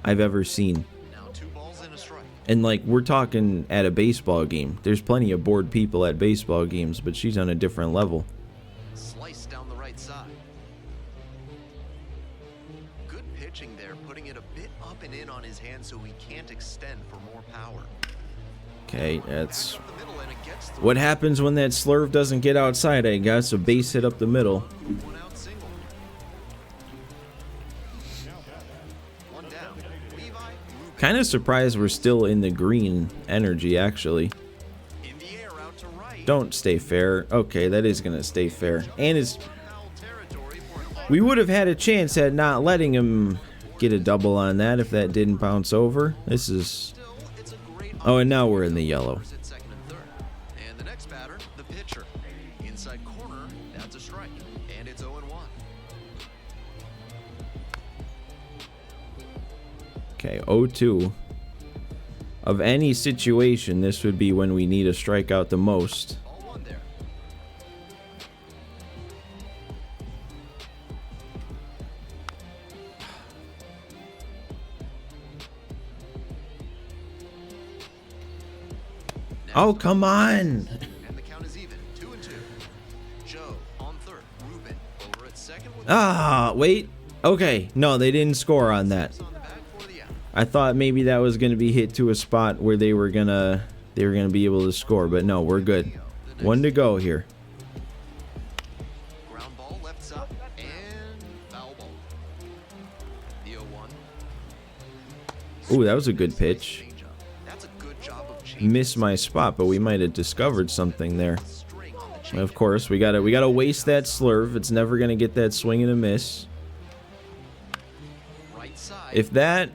I've ever seen. Now 2 balls and a strike. And like, we're talking at a baseball game. There's plenty of bored people at baseball games, but she's on a different level. Slice down the right side. Good pitching there, putting it a bit up and in on his hand so he can't extend for more power. Okay, that's Up the middle and it gets through. what happens when that slurve doesn't get outside, I guess. A base hit up the middle. 1 out single. 1 down. Levi moving Kind of surprised we're still in the green energy, actually. in the air out to right. Don't stay fair. Okay, that is going to stay fair. And it's, Foul territory for an we would have had a chance at not letting him get a double on that if that didn't bounce over. This is... still, it's a great Oh, and now we're in the yellow. at second and third. And the next batter, the pitcher. Inside corner, that's a strike. And it's 0-1. Okay, 0-2. Of any situation, this would be when we need a strikeout the most. Ball 1 there. Oh, come on! And the count is even. 2-2. Joe on third. Ruben over at second with Ah, wait. Okay, no, they didn't score on that. on the back for the out. I thought maybe that was going to be hit to a spot where they were gonna be able to score, but no, we're good. 1 to go here. Ground ball left side. And foul ball. The 0-1. Ooh, that was a good pitch. Changeup. That's a good job of changing Missed my spot, but we might have discovered something there. the string on the And change. of course, we gotta waste that slurve. It's never gonna get that swing and a miss. Right side. If that...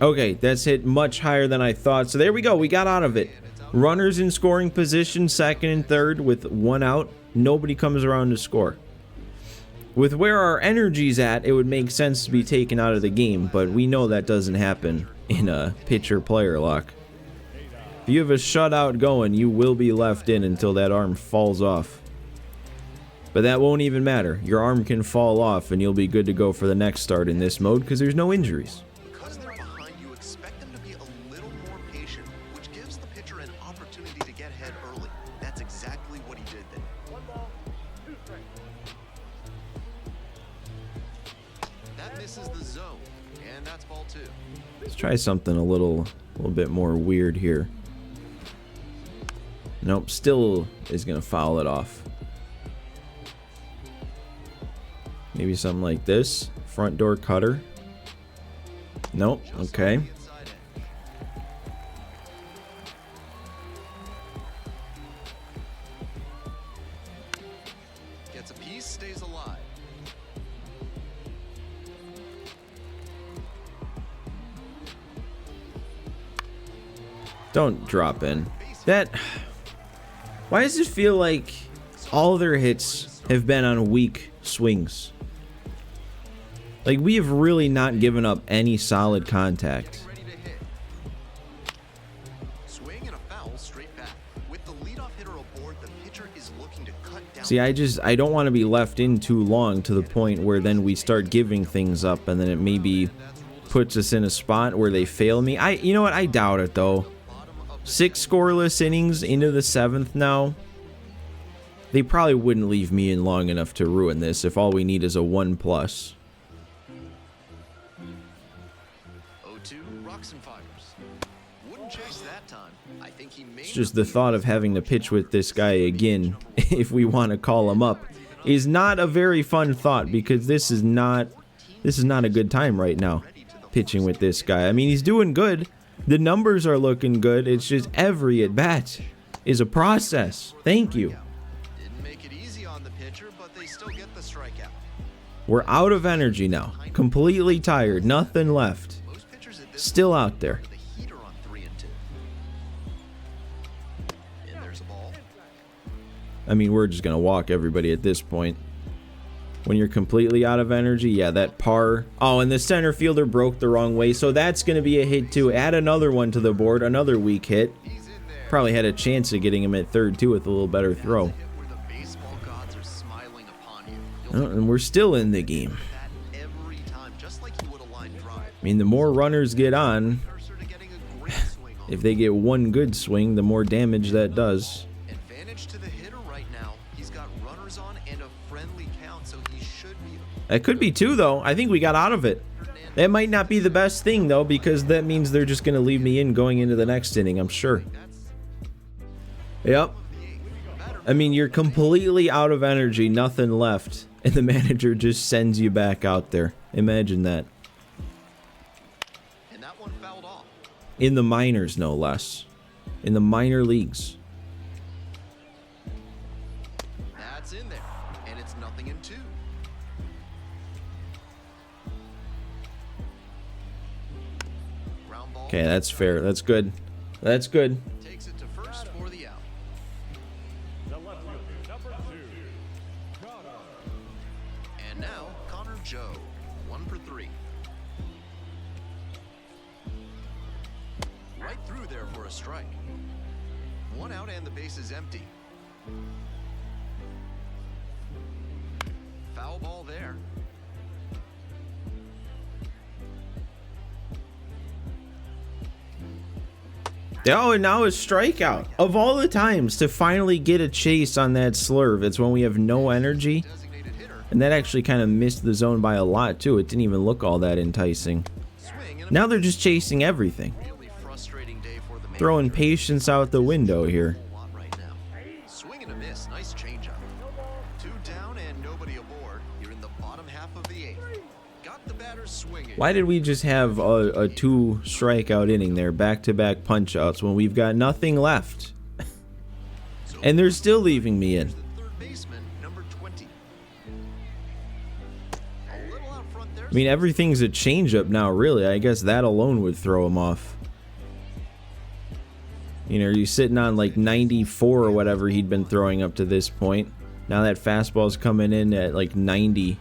Okay, that's hit much higher than I thought. So there we go. We got out of it. Runners in scoring position, second and third with 1 out. Nobody comes around to score. With where our energy's at, it would make sense to be taken out of the game, but we know that doesn't happen in a pitcher-player lock. If you have a shutout going, you will be left in until that arm falls off. But that won't even matter. Your arm can fall off and you'll be good to go for the next start in this mode because there's no injuries. Because they're behind, you expect them to be a little more patient, which gives the pitcher an opportunity to get ahead early. That's exactly what he did there. 1 ball, 2 strikes. That misses the zone, and that's ball 2. Let's try something a little bit more weird here. Nope, still is gonna foul it off. Maybe something like this. Front door cutter. Nope, okay. Inside edge. Gets a piece, stays alive. Don't drop in. That... Why does it feel like all their hits have been on weak swings? Like, we have really not given up any solid contact. Ready to hit. Swing and a foul straight back. With the leadoff hitter aboard, the pitcher is looking to cut down. See, I don't want to be left in too long to the point where then we start giving things up and then it maybe puts us in a spot where they fail me. You know what? I doubt it, though. 6 scoreless innings into the 7th now. They probably wouldn't leave me in long enough to ruin this if all we need is a 1+. 0-2, rocks and fires. Wouldn't chase that time. I think he made It's just the thought of having to pitch with this guy again, if we want to call him up, is not a very fun thought, because this is not a good time right now, pitching with this guy. I mean, he's doing good. The numbers are looking good. It's just every at-bat is a process. Thank you. Didn't make it easy on the pitcher, but they still get the strikeout. We're out of energy now. Completely tired. Nothing left. Most pitchers at this Still out there. with a heater on 3 and 2. And there's a ball. I mean, we're just going to walk everybody at this point. When you're completely out of energy, yeah, that par. Oh, and the center fielder broke the wrong way, so that's going to be a hit too. Add another one to the board, another weak hit. He's in there. Probably had a chance of getting him at third too with a little better throw. Hit where the baseball gods are smiling upon you. Oh, and we're still in the game. That every time, just like you would a line drive. I mean, the more runners get on, Cursor to getting a great swing on. if they get one good swing, the more damage that does. Advantage to the hitter right now. He's got runners on and a friendly count, so he should be. That could be two, though. I think we got out of it. That might not be the best thing, though, because that means they're just going to leave me in going into the next inning, I'm sure. Yep. I mean, you're completely out of energy, nothing left, and the manager just sends you back out there. Imagine that. And that one fouled off. In the minors, no less. In the minor leagues. That's in there, and it's 0-2. Ground ball. Okay, that's fair. That's good. That's good. Takes it to first for the out. And now Connor Joe, 1 for 3. Right through there for a strike. 1 out and the base is empty. Foul ball there. Oh, and now a strikeout. Of all the times to finally get a chase on that slurve, it's when we have no energy. Designated hitter. And that actually kind of missed the zone by a lot, too. It didn't even look all that enticing. Swing and a Now they're just chasing everything. really frustrating day for the man. Throwing patience out the window here. A lot right now. Swing and a miss. Nice changeup. 2 down and nobody aboard. You're in the bottom half of the 8th. Got the batter swinging. Why did we just have a 2 strikeout inning there, back-to-back punch-outs, when we've got nothing left? And they're still leaving me in. The third baseman, number 20. A little out front there. I mean, everything's a changeup now, really. I guess that alone would throw him off. You know, you're sitting on like 94 or whatever he'd been throwing up to this point. Now that fastball's coming in at like 90.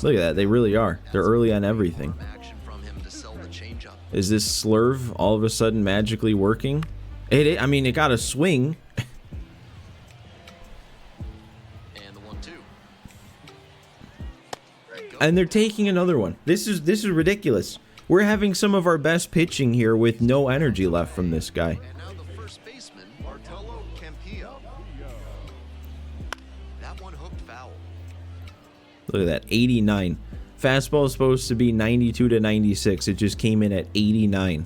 Look at that, they really are. They're early on everything. Action from him to sell the changeup. Is this slurve all of a sudden magically working? I mean, it got a swing. And the 1-2. And they're taking another one. This is ridiculous. We're having some of our best pitching here with no energy left from this guy. And now the first baseman, Bartolo Campillo. That one hooked foul. Look at that, 89. Fastball is supposed to be 92 to 96. It just came in at 89.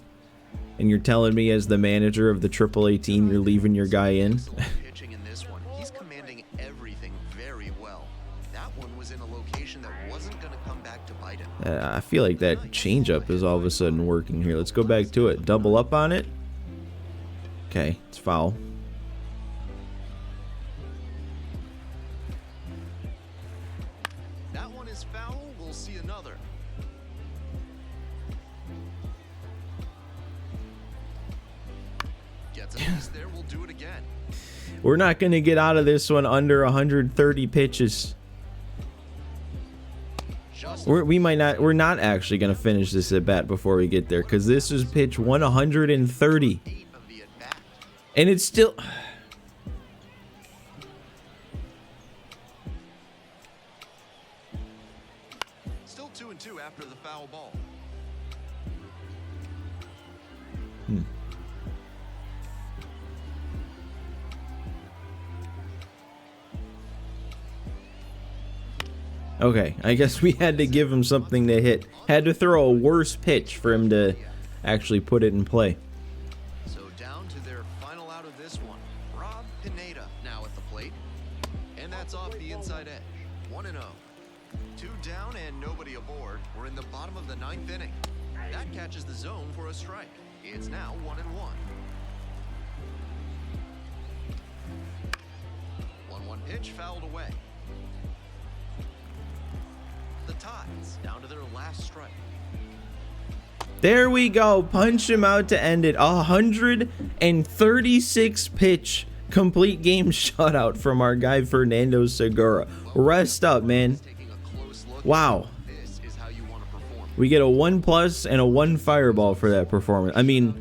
And you're telling me as the manager of the AAA team, you're leaving your guy in? Pitching in this one. He's commanding everything very well. That one was in a location that wasn't going to come back to bite him. I feel like that changeup is all of a sudden working here. Let's go back to it. Double up on it. Okay, it's foul. That one is foul. We'll see another. That's a piece there. We'll do it again. We're not going to get out of this one under 130 pitches. We're not actually going to finish this at bat before we get there, because this is pitch 130. And it's still... Still 2-2 after the foul ball. Okay, I guess we had to give him something to hit. Had to throw a worse pitch for him to actually put it in play. So down to their final out of this one. Rob Pineda now at the plate. And that's off the inside edge. 1-0. 2 down and nobody aboard. We're in the bottom of the 9th inning. That catches the zone for a strike. It's now 1-1. 1-1 pitch fouled away. The Tides down to their last strike. There we go. Punch him out to end it. 136 pitch complete game shutout from our guy Fernando Segura. Rest up, man. Wow. This is how you want to perform. We get a 1+ and a 1 fireball for that performance. I mean,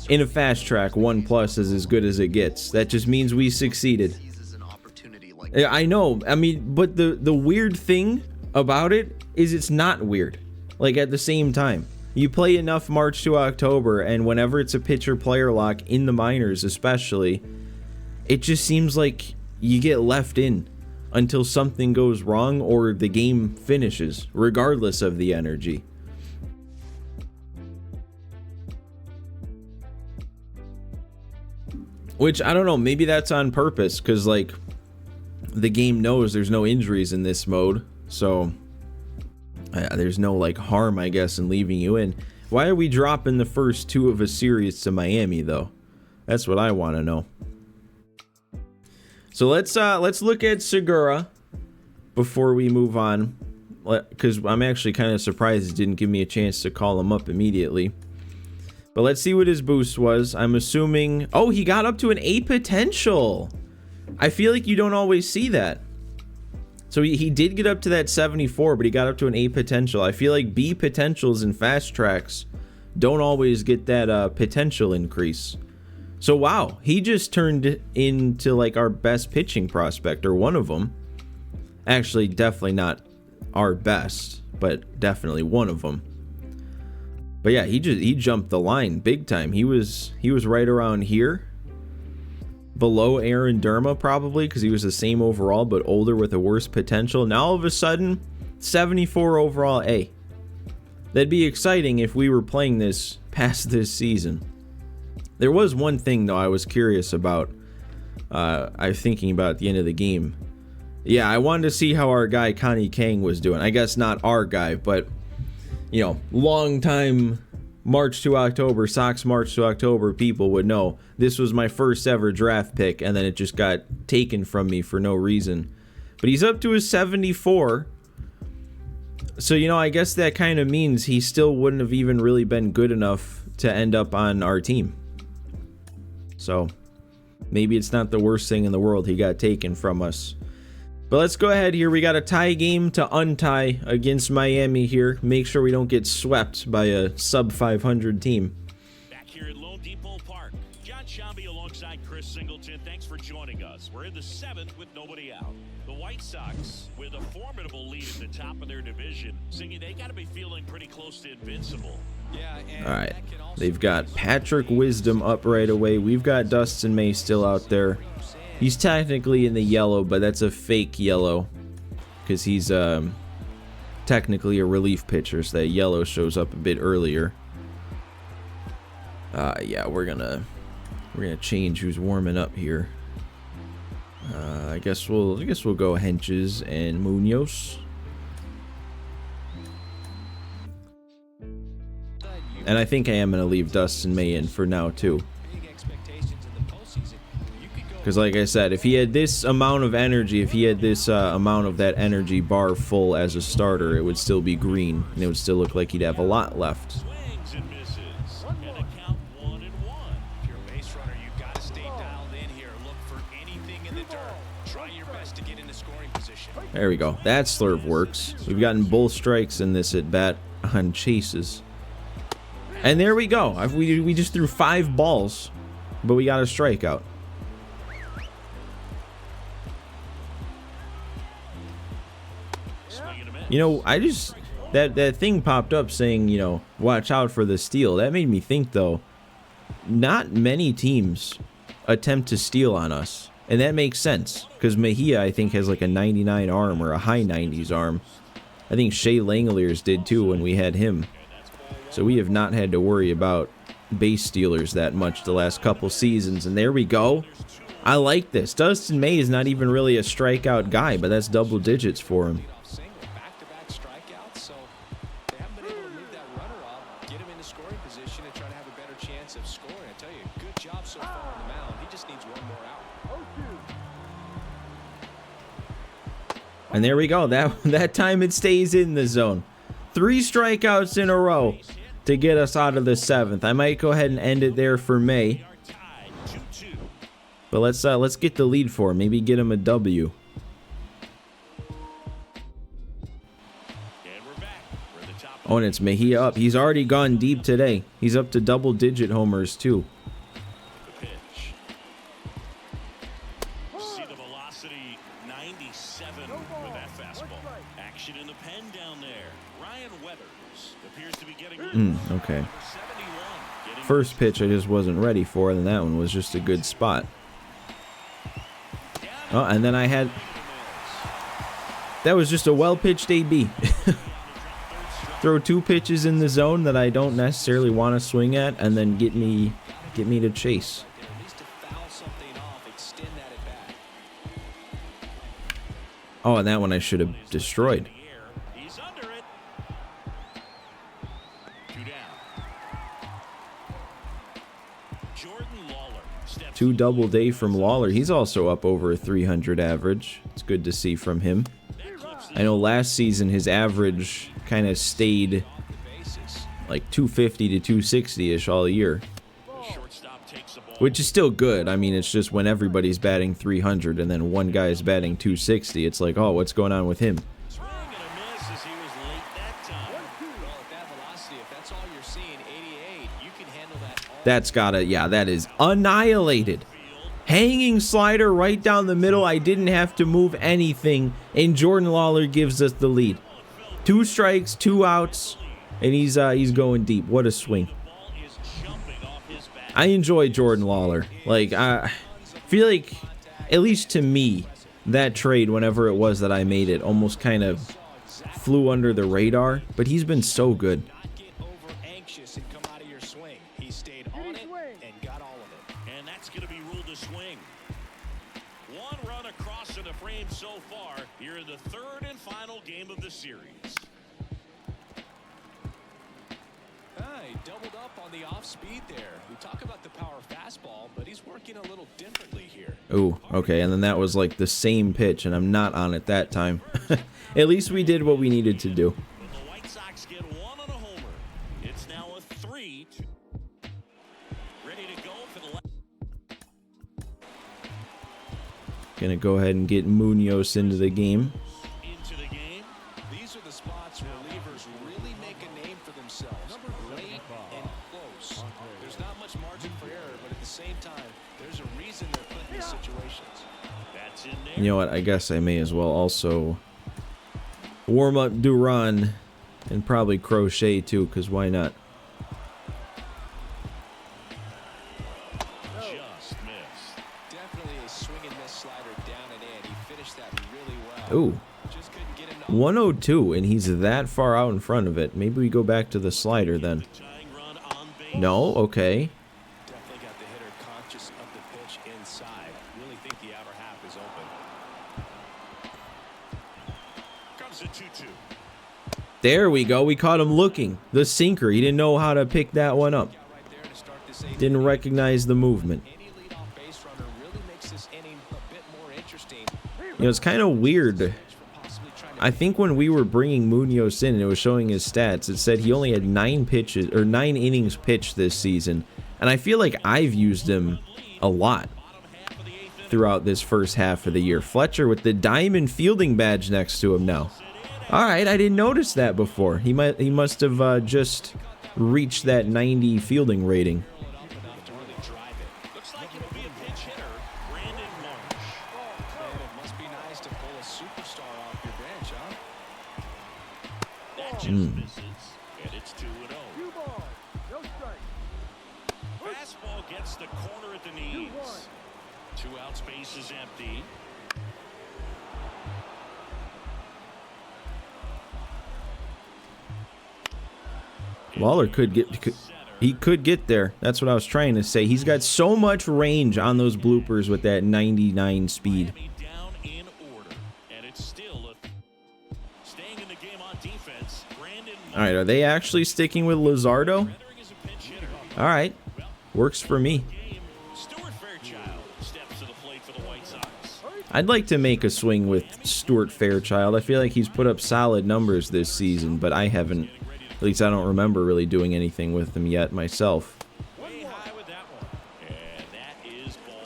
in a fast track, 1+ is as good as it gets. That just means we succeeded. Seizes an opportunity like Yeah, I know. I mean, but the weird thing about it is it's not weird. Like, at the same time, you play enough March to October, and whenever it's a pitcher player lock in the minors especially, it just seems like you get left in until something goes wrong or the game finishes, regardless of the energy. Which, I don't know, maybe that's on purpose, because, like, the game knows there's no injuries in this mode, so there's no, like, harm, I guess, in leaving you in. Why are we dropping the first 2 of a series to Miami, though? That's what I want to know. So let's look at Segura before we move on, because I'm actually kind of surprised it didn't give me a chance to call him up immediately. But let's see what his boost was. I'm assuming... Oh, he got up to an A potential. I feel like you don't always see that. So he did get up to that 74, but he got up to an A potential. I feel like B potentials in fast tracks don't always get that potential increase. So wow, he just turned into like our best pitching prospect, or one of them. Actually, definitely not our best, but definitely one of them. But yeah, he jumped the line big time. He was right around here, below Aaron Derma probably, because he was the same overall but older with a worse potential. Now all of a sudden, 74 overall A. That'd be exciting if we were playing this past this season. There was one thing though I was curious about. I was thinking about at the end of the game. Yeah, I wanted to see how our guy Connie Kang was doing. I guess not our guy, but you know, long time March to October, Sox March to October people would know this was my first ever draft pick, and then it just got taken from me for no reason. But he's up to his 74. So, you know, I guess that kind of means he still wouldn't have even really been good enough to end up on our team. So, maybe it's not the worst thing in the world he got taken from us. But let's go ahead here. We got a tie game to untie against Miami here. Make sure we don't get swept by a sub 500 team. Back here at Lone Depot Park, John Shambi alongside Chris Singleton. Thanks for joining us. We're in the 7th with nobody out. The White Sox, with a formidable lead at the top of their division, singing they got to be feeling pretty close to invincible. Yeah, and All right. They've got Patrick Wisdom up right away. We've got Dustin May still out there. He's technically in the yellow, but that's a fake yellow because he's technically a relief pitcher, so that yellow shows up a bit earlier. Yeah, we're gonna change who's warming up here. I guess we'll go Henches and Munoz. And I think I am gonna leave Dustin May in for now too. Because like I said, if he had this amount of energy, if he had this amount of that energy bar full as a starter, it would still be green, and it would still look like he'd have a lot left. Swings and misses. And a count 1-1. If you're a base runner, you got Try your best to get into scoring position. There we go. That slurve works. We've gotten both strikes in this at bat on chases. And there we go. We just threw 5 balls, but we got a strikeout. You know, I just that thing popped up saying, you know, watch out for the steal. That made me think though, not many teams attempt to steal on us. And that makes sense because Mejia, I think, has like a 99 arm or a high 90s arm. I think Shea Langoliers did too when we had him. So we have not had to worry about base stealers that much the last couple seasons. And there we go. I like this. Dustin May is not even really a strikeout guy, but that's double digits for him. Back-to-back strikeouts, so they haven't been able to move that runner up, get him into scoring position, and try to have a better chance of scoring. I tell you, good job so far on the mound. He just needs one more out. And there we go. That time it stays in the zone. 3 strikeouts in a row to get us out of the 7th. I might go ahead and end it there for May. But let's get the lead for him. Maybe get him a W. Oh, and it's Mejia up. He's already gone deep today. He's up to double-digit homers too. See the velocity 97 with that fastball. Action in the pen down there. Ryan Weathers appears to be getting Okay. First pitch I just wasn't ready for, and that one was just a good spot. Oh, and then I had... That was just a well-pitched AB. Throw 2 pitches in the zone that I don't necessarily want to swing at, and then get me to chase. Oh, and that one I should have destroyed. He's under it. 2 down. Jordan Lawler steps 2 double day from Lawler. He's also up over a 300 average. It's good to see from him. I know last season his average kind of stayed like 250 to 260-ish all year. Which is still good. I mean, it's just when everybody's batting 300 and then one guy is batting 260, it's like, oh, what's going on with him? swing and a miss as he was late that time. Well, at that velocity, if that's all you're seeing, 88, you can handle that all. That's gotta, yeah, that is annihilated. Hanging slider right down the middle. I didn't have to move anything, and Jordan Lawler gives us the lead. 2 strikes, 2 outs, and he's going deep. What a swing. Ball is jumping off his bat. I enjoy Jordan Lawler. Like, I feel like, at least to me, that trade, whenever it was that I made it, almost kind of flew under the radar, but he's been so good. Not get over anxious and come out of your swing. He stayed on it and got all of it. And that's going to be ruled a swing. 1 run across in the frame so far here in the 3rd and final game of the series. He doubled up on the off speed there. We talk about the power fastball, but he's working a little differently here. Ooh, okay, and then that was like the same pitch, and I'm not on it that time. At least we did what we needed to do. But the White Sox get 1 on a homer. It's now a 3. Ready to go for the left. Gonna go ahead and get Munoz into the game. Into the game. These are the spots where relievers really make a name for themselves. Late and close. There's not much margin for error, but at the same time, there's a reason they're put in these situations. That's in there. You know what? I guess I may as well also warm up Duran and probably Crochet too, because why not? Just missed. Definitely a swing and miss slider down and in. He finished that really well. Ooh, Just couldn't get him to 102, and he's that far out in front of it. Maybe we go back to the slider then. Tying run on base. No? Okay. Definitely got the hitter conscious of the pitch inside. Really think the outer half is open. Comes the 2-2. There we go. We caught him looking. The sinker. He didn't know how to pick that one up. Right there to start this 8th Didn't inning. recognize the movement. Any leadoff base runner really makes this inning a bit more interesting. You know, it's kind of weird. Possibly trying to I think when we were bringing Munoz in and it was showing his stats, it said he only had 9 pitches or 9 innings pitched this season. And I feel like I've used him a lot. Bottom half of the 8th throughout this first half of the year. Fletcher with the diamond fielding badge next to him now. All right, I didn't notice that before. He must have just reached that 90 fielding rating. Looks like it'll be a pinch hitter, Brandon Marsh. Man, it must be nice to pull a superstar off your bench, huh? That just misses, and it's 2-0. Two balls, no strike. Fastball gets the corner at the knees. 2 outs, base is empty. Lawler could get there. That's what I was trying to say. He's got so much range on those bloopers with that 99 speed. Miami down in order, and it's still staying in the game on defense. Brandon All right, are they actually sticking with Luzardo? Marsh is a pinch hitter. All right, works for me. Game. Stuart Fairchild steps to the plate for the White Sox. I'd like to make a swing with Stuart Fairchild. I feel like he's put up solid numbers this season, but I haven't, at least I don't remember really doing anything with him yet myself. Way high with that one, and that is ball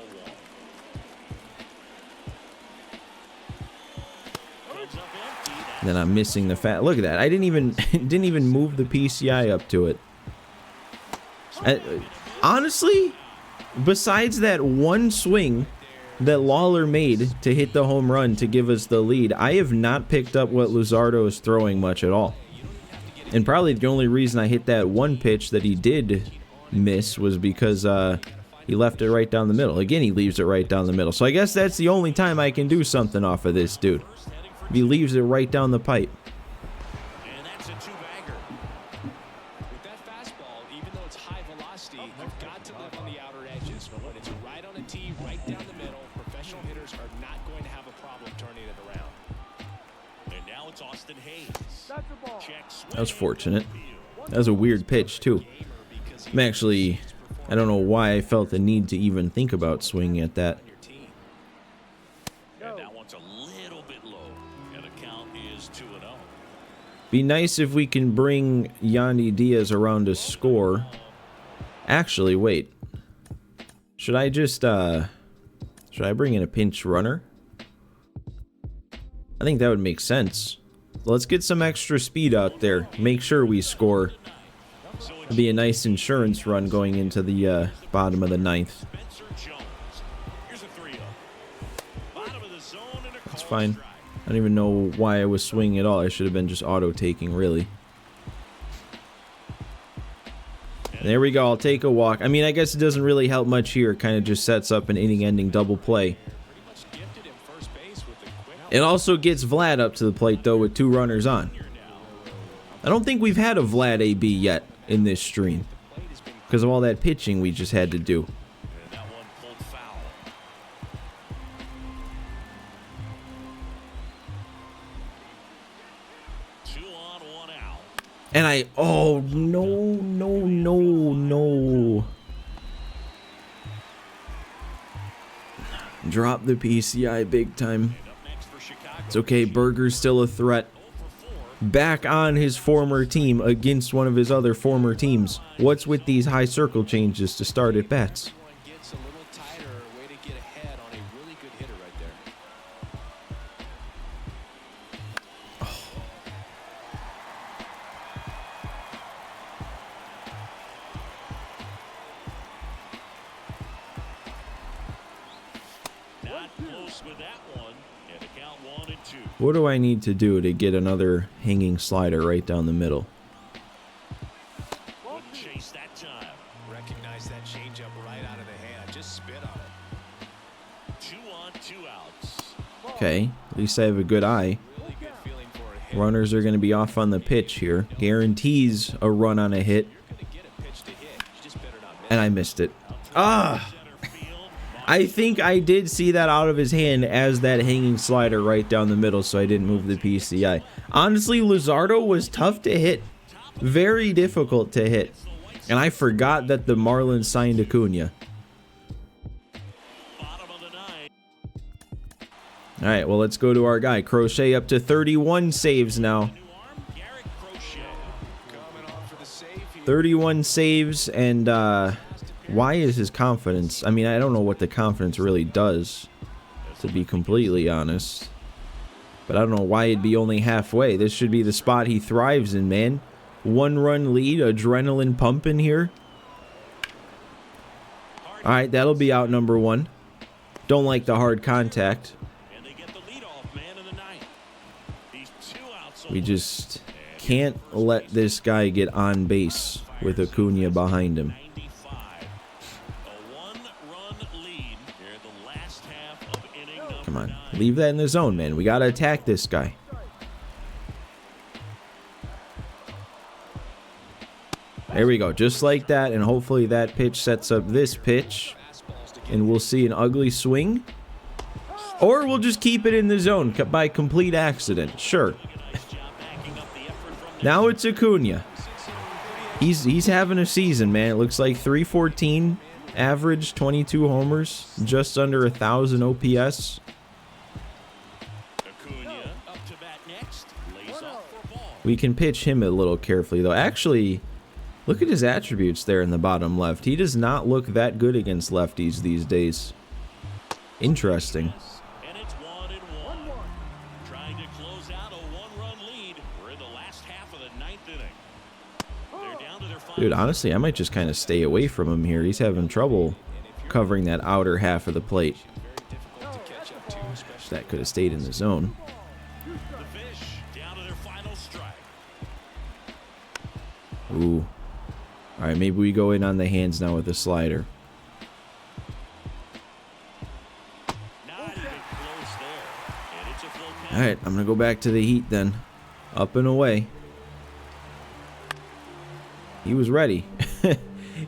one. Comes up empty. Then I'm missing the fat. Look at that. I didn't even move the PCI up to it. Honestly, besides that one swing that Lawler made to hit the home run to give us the lead, I have not picked up what Luzardo is throwing much at all. And probably the only reason I hit that one pitch that he did miss was because he left it right down the middle. Again, he leaves it right down the middle. So I guess that's the only time I can do something off of this dude. He leaves it right down the pipe. And that's a 2-bagger. With that fastball, even though it's high velocity, you've got to live on the outer edges. But when it's right on a tee, right down the middle, professional hitters are not going to have a problem turning it around. And now it's Austin Hayes. That's a ball. Check swing. That was fortunate. That was a weird pitch, too. I'm actually, I don't know why I felt the need to even think about swinging at that. And that one's a little bit low. And the count is 2-0. Be nice if we can bring Yandy Diaz around to score. Actually, wait. Should I just, should I bring in a pinch runner? I think that would make sense. Let's get some extra speed out there. Make sure we score. It'll be a nice insurance run going into the bottom of the ninth. Spencer Jones. Here's a 3-0. Bottom of the zone and a That's call fine. strike. I don't even know why I was swinging at all. I should have been just auto-taking, really. And there we go. I'll take a walk. I mean, I guess it doesn't really help much here. It kind of just sets up an inning-ending double play. Gifted him first base with the quick. It also gets Vlad up to the plate, though, with 2 runners on. I don't think we've had a Vlad AB yet in this stream because of all that pitching we just had to do. And that one pulled foul. Two on, 1 out. And oh, no. Drop the PCI big time. Up next for Chicago. It's okay, Berger's still a threat. Back on his former team against one of his other former teams. What's with these high circle changes to start at bats? One gets a little tighter, way to get ahead on a really good hitter right there. Not close with that one. And the count 1-2. What do I need to do to get another hanging slider right down the middle? Wouldn't chase that time. Recognize that changeup right out of the hand. Just spit on it. 2 on, 2 outs. Okay, at least I have a good eye. Really good feeling for a hit. Runners are going to be off on the pitch here. Guarantees a run on a hit. You're gonna get a pitch to hit. You just better not miss. And I missed it. Ah! Center field. I think I did see that out of his hand as that hanging slider right down the middle, so I didn't move the PCI. Honestly, Luzardo was tough to hit. Very difficult to hit. And I forgot that the Marlins signed Acuna. Bottom of the 9. All right, well, let's go to our guy. Crochet up to 31 saves now. New arm, Garrett Crochet. Coming on for the save here. 31 saves and Why is his confidence? I mean, I don't know what the confidence really does, to be completely honest. But I don't know why it'd be only halfway. This should be the spot he thrives in, man. 1-run lead, adrenaline pumping here. All right, that'll be out number 1. Don't like the hard contact. We just can't let this guy get on base with Acuna behind him. Come on, leave that in the zone, man. We gotta attack this guy. There we go, just like that, and hopefully that pitch sets up this pitch, and we'll see an ugly swing, or we'll just keep it in the zone by complete accident. Sure. Now it's Acuna. He's having a season, man. It looks like 314 average, 22 homers, just under 1,000 OPS. We can pitch him a little carefully, though. Actually, look at his attributes there in the bottom left. He does not look that good against lefties these days. Interesting. And it's 1-1. Trying to close out a 1-run lead. We're in the last half of the 9th inning. They're down to their final. Dude, honestly, I might just kind of stay away from him here. He's having trouble covering that outer half of the plate. That could have stayed in the zone. The fish down to their final strike. Ooh. All right, maybe we go in on the hands now with the slider. Not even close there. And it's a full count. All right, I'm going to go back to the heat then. Up and away. He was ready.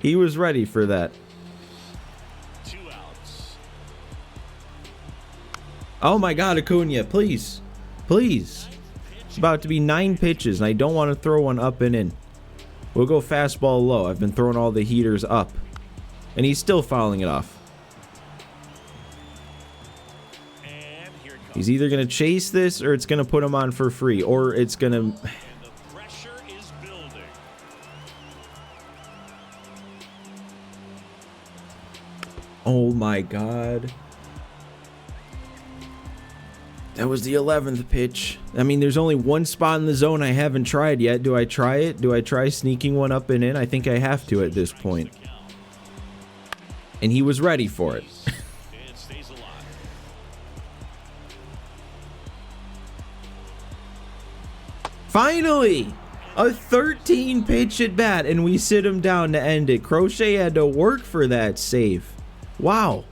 He was ready for that. 2 outs. Oh my God, Acuna, please. Please. It's about to be 9 pitches, and I don't want to throw one up and in. We'll go fastball low. I've been throwing all the heaters up. And he's still fouling it off. And here it comes. He's either going to chase this, or it's going to put him on for free. Or it's going to... And the pressure is building. Oh my God. That was the 11th pitch. I mean, there's only one spot in the zone I haven't tried yet. Do I try it? Do I try sneaking one up and in? I think I have to at this point. And he was ready for it. It stays alive. Finally! A 13 pitch at bat, and we sit him down to end it. Crochet had to work for that save. Wow.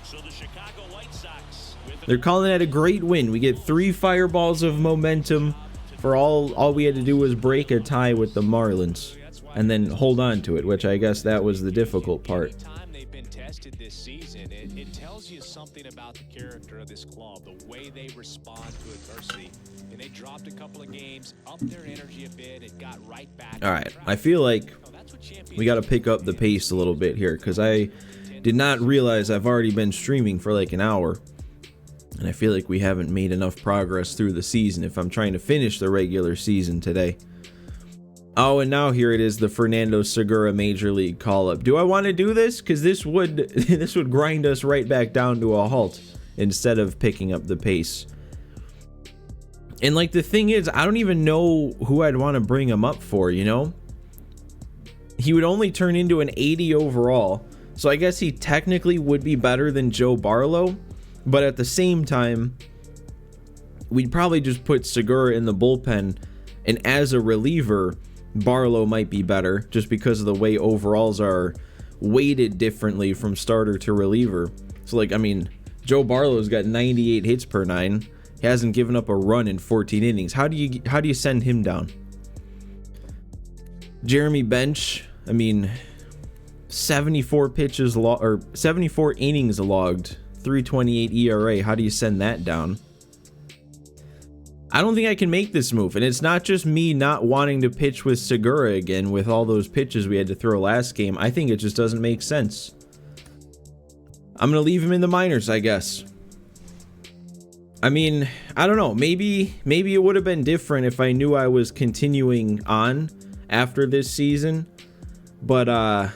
So the Chicago White Sox with They're calling that a great win. We get 3 fireballs of momentum. For all we had to do was break a tie with the Marlins and then hold on to it, which I guess that was the difficult part. Time they've been tested this season, it tells you something about the character of this club, the way they respond to adversity. And they dropped a couple of games, upped their energy a bit, and got right back. All right, I feel like we got to pick up the pace a little bit here, because I did not realize I've already been streaming for like an hour. And I feel like we haven't made enough progress through the season if I'm trying to finish the regular season today. Oh, and now here it is, the Fernando Segura Major League call-up. Do I want to do this? Because this would grind us right back down to a halt instead of picking up the pace. And like the thing is, I don't even know who I'd want to bring him up for, you know? He would only turn into an 80 overall. So I guess he technically would be better than Joe Barlow. But at the same time, we'd probably just put Segura in the bullpen. And as a reliever, Barlow might be better just because of the way overalls are weighted differently from starter to reliever. So like, I mean, Joe Barlow's got 98 hits per 9. He hasn't given up a run in 14 innings. How do you send him down? Jeremy Bench, I mean, 74 innings logged, 3.28 ERA. How do you send that down? I don't think I can make this move, and it's not just me not wanting to pitch with Segura again with all those pitches we had to throw last game. I think it just doesn't make sense. I'm gonna leave him in the minors, I guess. I mean, I don't know. Maybe it would have been different if I knew I was continuing on after this season. But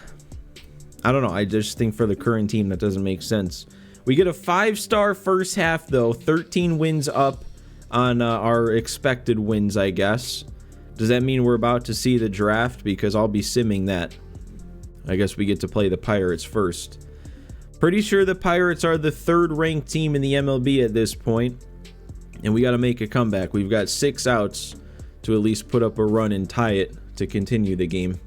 I don't know. I just think for the current team, that doesn't make sense. We get a 5-star first half, though. 13 wins up on our expected wins, I guess. Does that mean we're about to see the draft? Because I'll be simming that. I guess we get to play the Pirates first. Pretty sure the Pirates are the 3rd ranked team in the MLB at this point. And we got to make a comeback. We've got 6 outs to at least put up a run and tie it to continue the game.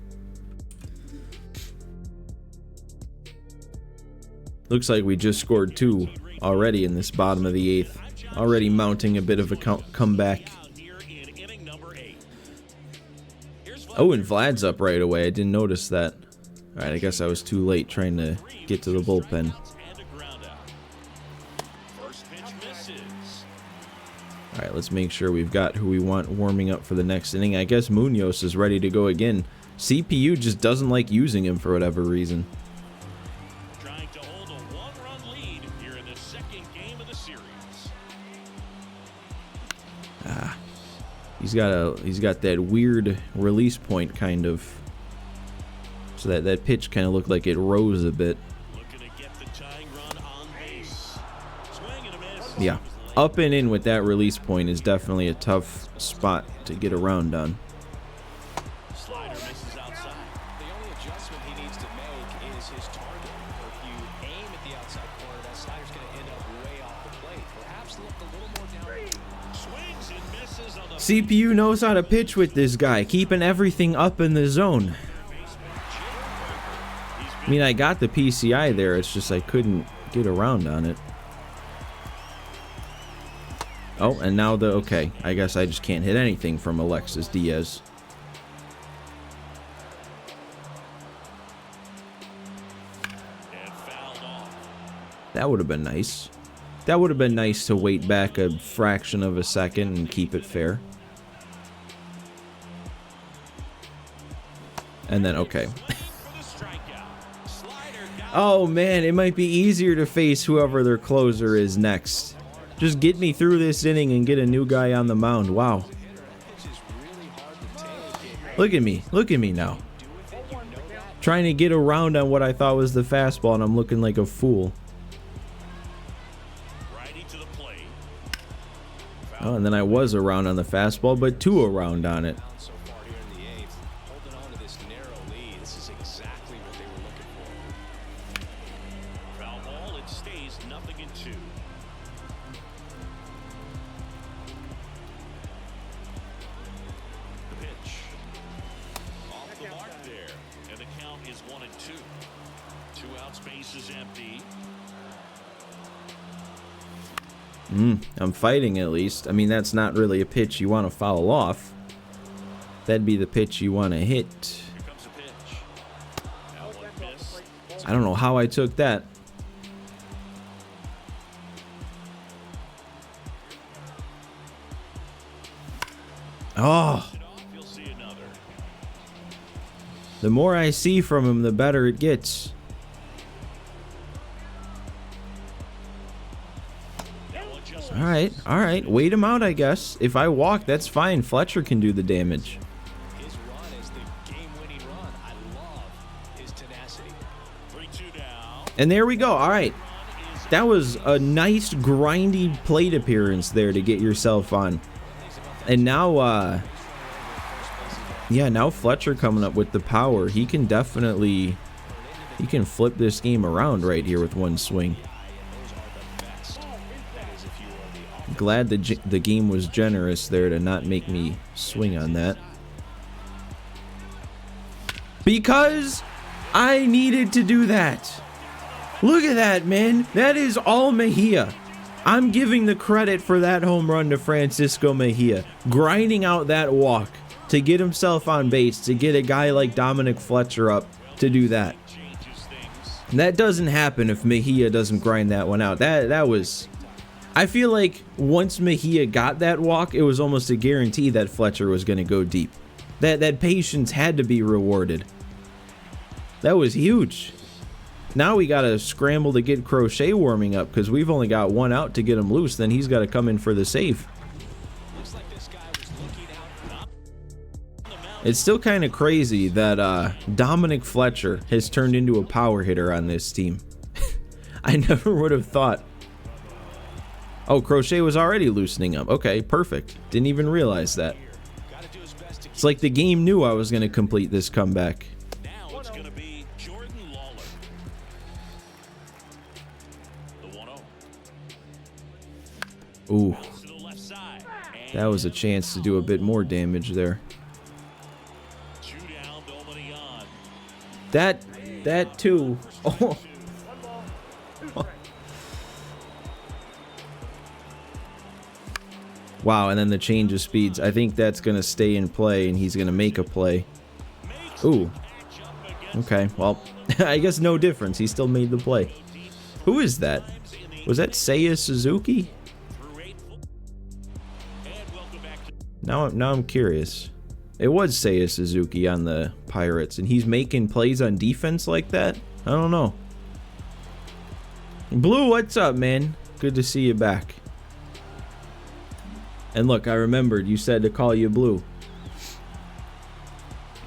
Looks like we just scored 2 already in this bottom of the 8th. Already mounting a bit of a comeback. Oh, and Vlad's up right away. I didn't notice that. Alright, I guess I was too late trying to get to the bullpen. Alright, let's make sure we've got who we want warming up for the next inning. I guess Munoz is ready to go again. CPU just doesn't like using him for whatever reason. Trying to hold a 1-run lead here in the 2nd game of the series. He's got that weird release point kind of. So that pitch kind of looked like it rose a bit. Looking to get the tying run on base. Swing and a miss. Yeah, up and in with that release point is definitely a tough spot to get around on. Slider misses outside. The only adjustment he needs to make is his target. If you aim at the outside corner, that slider's going to end up way off the plate. Perhaps look a little more down. Swings and misses on the CPU knows how to pitch with this guy, keeping everything up in the zone. I mean, I got the PCI there, it's just I couldn't get around on it. Oh, and now okay, I guess I just can't hit anything from Alexis Diaz. and fouled off. That would have been nice. That would have been nice to wait back a fraction of a second and keep it fair. And then, okay. Oh man, it might be easier to face whoever their closer is next. Just get me through this inning and get a new guy on the mound. Wow. Look at me now. Trying to get around on what I thought was the fastball, and I'm looking like a fool. Righty to the plate. Oh, and then I was around on the fastball, but 2 around on it. So far here in the 8th, holding on to this narrow lead. This is exactly what they were looking for. Foul ball, it stays 0-2. The pitch. Off the mark there. And the count is 1-2. 2 outs, base is empty. I'm fighting at least. I mean, that's not really a pitch you want to foul off. That'd be the pitch you want to hit. Here comes the pitch. That one missed. I don't know how I took that. Oh, You'll see another. the more I see from him, the better it gets. All right, wait him out, I guess. If I walk, that's fine. Fletcher can do the damage. His run is the game-winning run. I love his tenacity. 3-2 down. And there we go. All right. That was a nice grindy plate appearance there to get yourself on. And now, yeah, now Fletcher coming up with the power. He can definitely, he can flip this game around right here with one swing. Glad the game was generous there to not make me swing on that. Because I needed to do that. Look at that, man. That is all Mejia. I'm giving the credit for that home run to Francisco Mejia. Grinding out that walk to get himself on base, to get a guy like Dominic Fletcher up to do that. And that doesn't happen if Mejia doesn't grind that one out. That was... I feel like once Mejia got that walk, it was almost a guarantee that Fletcher was going to go deep. That patience had to be rewarded. That was huge. Now we got to scramble to get Crochet warming up because we've only got 1 out to get him loose. Then he's got to come in for the save. Looks like this guy was looking out. It's still kind of crazy that Dominic Fletcher has turned into a power hitter on this team. I never would have thought. Oh, Crochet was already loosening up. Okay, perfect. Didn't even realize that. It's like the game knew I was going to complete this comeback. Now it's going to be Jordan Lawler. The 1-0. Ooh, To the left side. that was a chance to do a bit more damage there. 2 down, nobody on. That too. Oh. Wow, and then the change of speeds. I think that's going to stay in play, and he's going to make a play. Ooh. Okay, well, I guess no difference. He still made the play. Who is that? Was that Seiya Suzuki? Now I'm curious. It was Seiya Suzuki on the Pirates, and he's making plays on defense like that? I don't know. Blue, what's up, man? Good to see you back. And look, I remembered you said to call you Blue.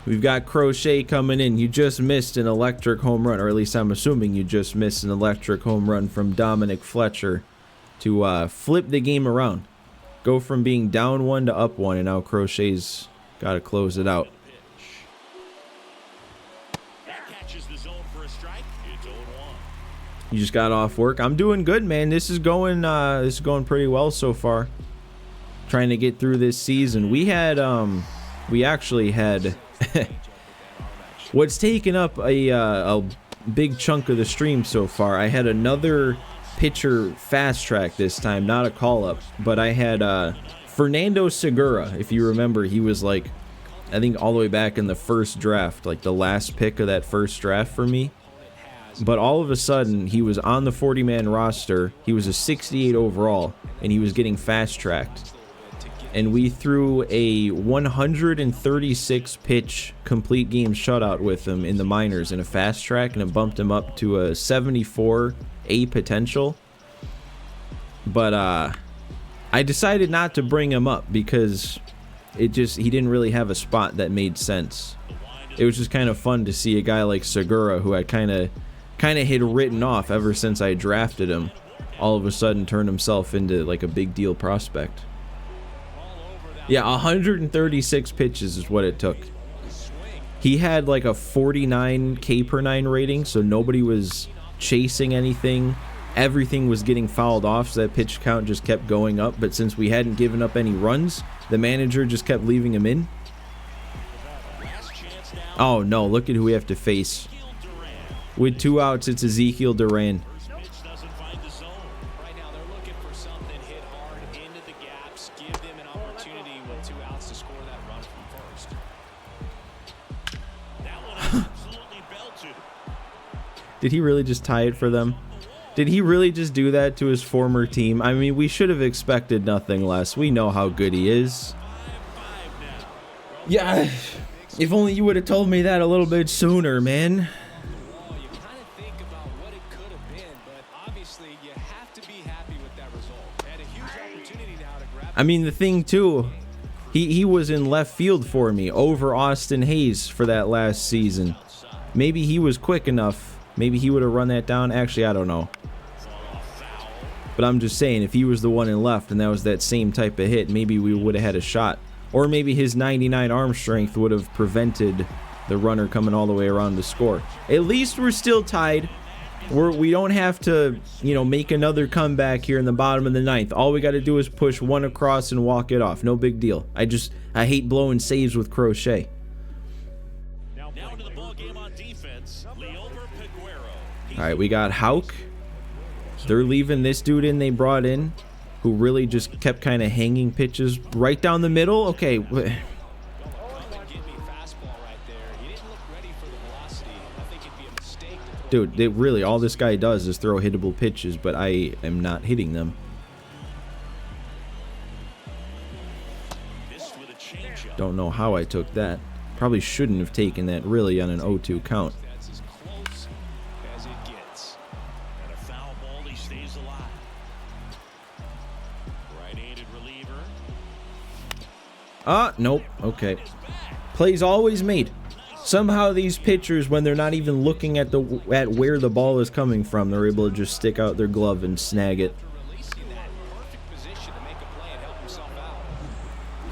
We've got Crochet coming in. You just missed an electric home run, or at least I'm assuming you just missed an electric home run from Dominic Fletcher to flip the game around. Go from being down 1 to up 1, and now Crochet's got to close it out. That catches the zone for a strike. It's 0-1. You just got off work. I'm doing good, man. This is going pretty well so far. Trying to get through this season. We actually had what's taken up a big chunk of the stream so far. I had another pitcher fast track this time, not a call up, but I had Fernando Segura. If you remember, he was like, I think all the way back in the first draft, like the last pick of that first draft for me. But all of a sudden, he was on the 40-man roster. He was a 68 overall, and he was getting fast tracked. And we threw a 136 pitch complete game shutout with him in the minors in a fast track, and it bumped him up to a 74 A potential. But I decided not to bring him up because he didn't really have a spot that made sense. It was just kind of fun to see a guy like Segura, who I kind of had written off ever since I drafted him, all of a sudden turn himself into like a big deal prospect. Yeah, 136 pitches is what it took. He had like a 49 K/9 rating, so nobody was chasing anything. Everything was getting fouled off, so that pitch count just kept going up. But since we hadn't given up any runs, the manager just kept leaving him in. Oh no, look at who we have to face. With 2 outs, it's Ezekiel Duran. Did he really just tie it for them? Did he really just do that to his former team? I mean, we should have expected nothing less. We know how good he is. Yeah, if only you would have told me that a little bit sooner, man. Well, you kind of think about what it could have been, but obviously you have to be happy with that result. Had a huge opportunity now to grab. I mean, the thing too, he was in left field for me over Austin Hayes for that last season. Maybe he was quick enough. Maybe he would have run that down. Actually, I don't know. But I'm just saying, if he was the one in left and that was that same type of hit, maybe we would have had a shot. Or maybe his 99 arm strength would have prevented the runner coming all the way around to score. At least we're still tied. We don't have to, make another comeback here in the bottom of the 9th. All we got to do is push one across and walk it off. No big deal. I hate blowing saves with Crochet. Now to the ball game on defense. All right, we got Hauk. They're leaving this dude in they brought in, who really just kept kind of hanging pitches right down the middle. Okay. Dude, really, all this guy does is throw hittable pitches, but I am not hitting them. Don't know how I took that. Probably shouldn't have taken that really on an 0-2 count. That's as close as it gets. And a foul ball, he stays alive. Right-handed reliever. Nope. Okay. Plays always made. Somehow these pitchers, when they're not even looking at where the ball is coming from, they're able to just stick out their glove and snag it. Releasing that perfect position to make a play and help himself out.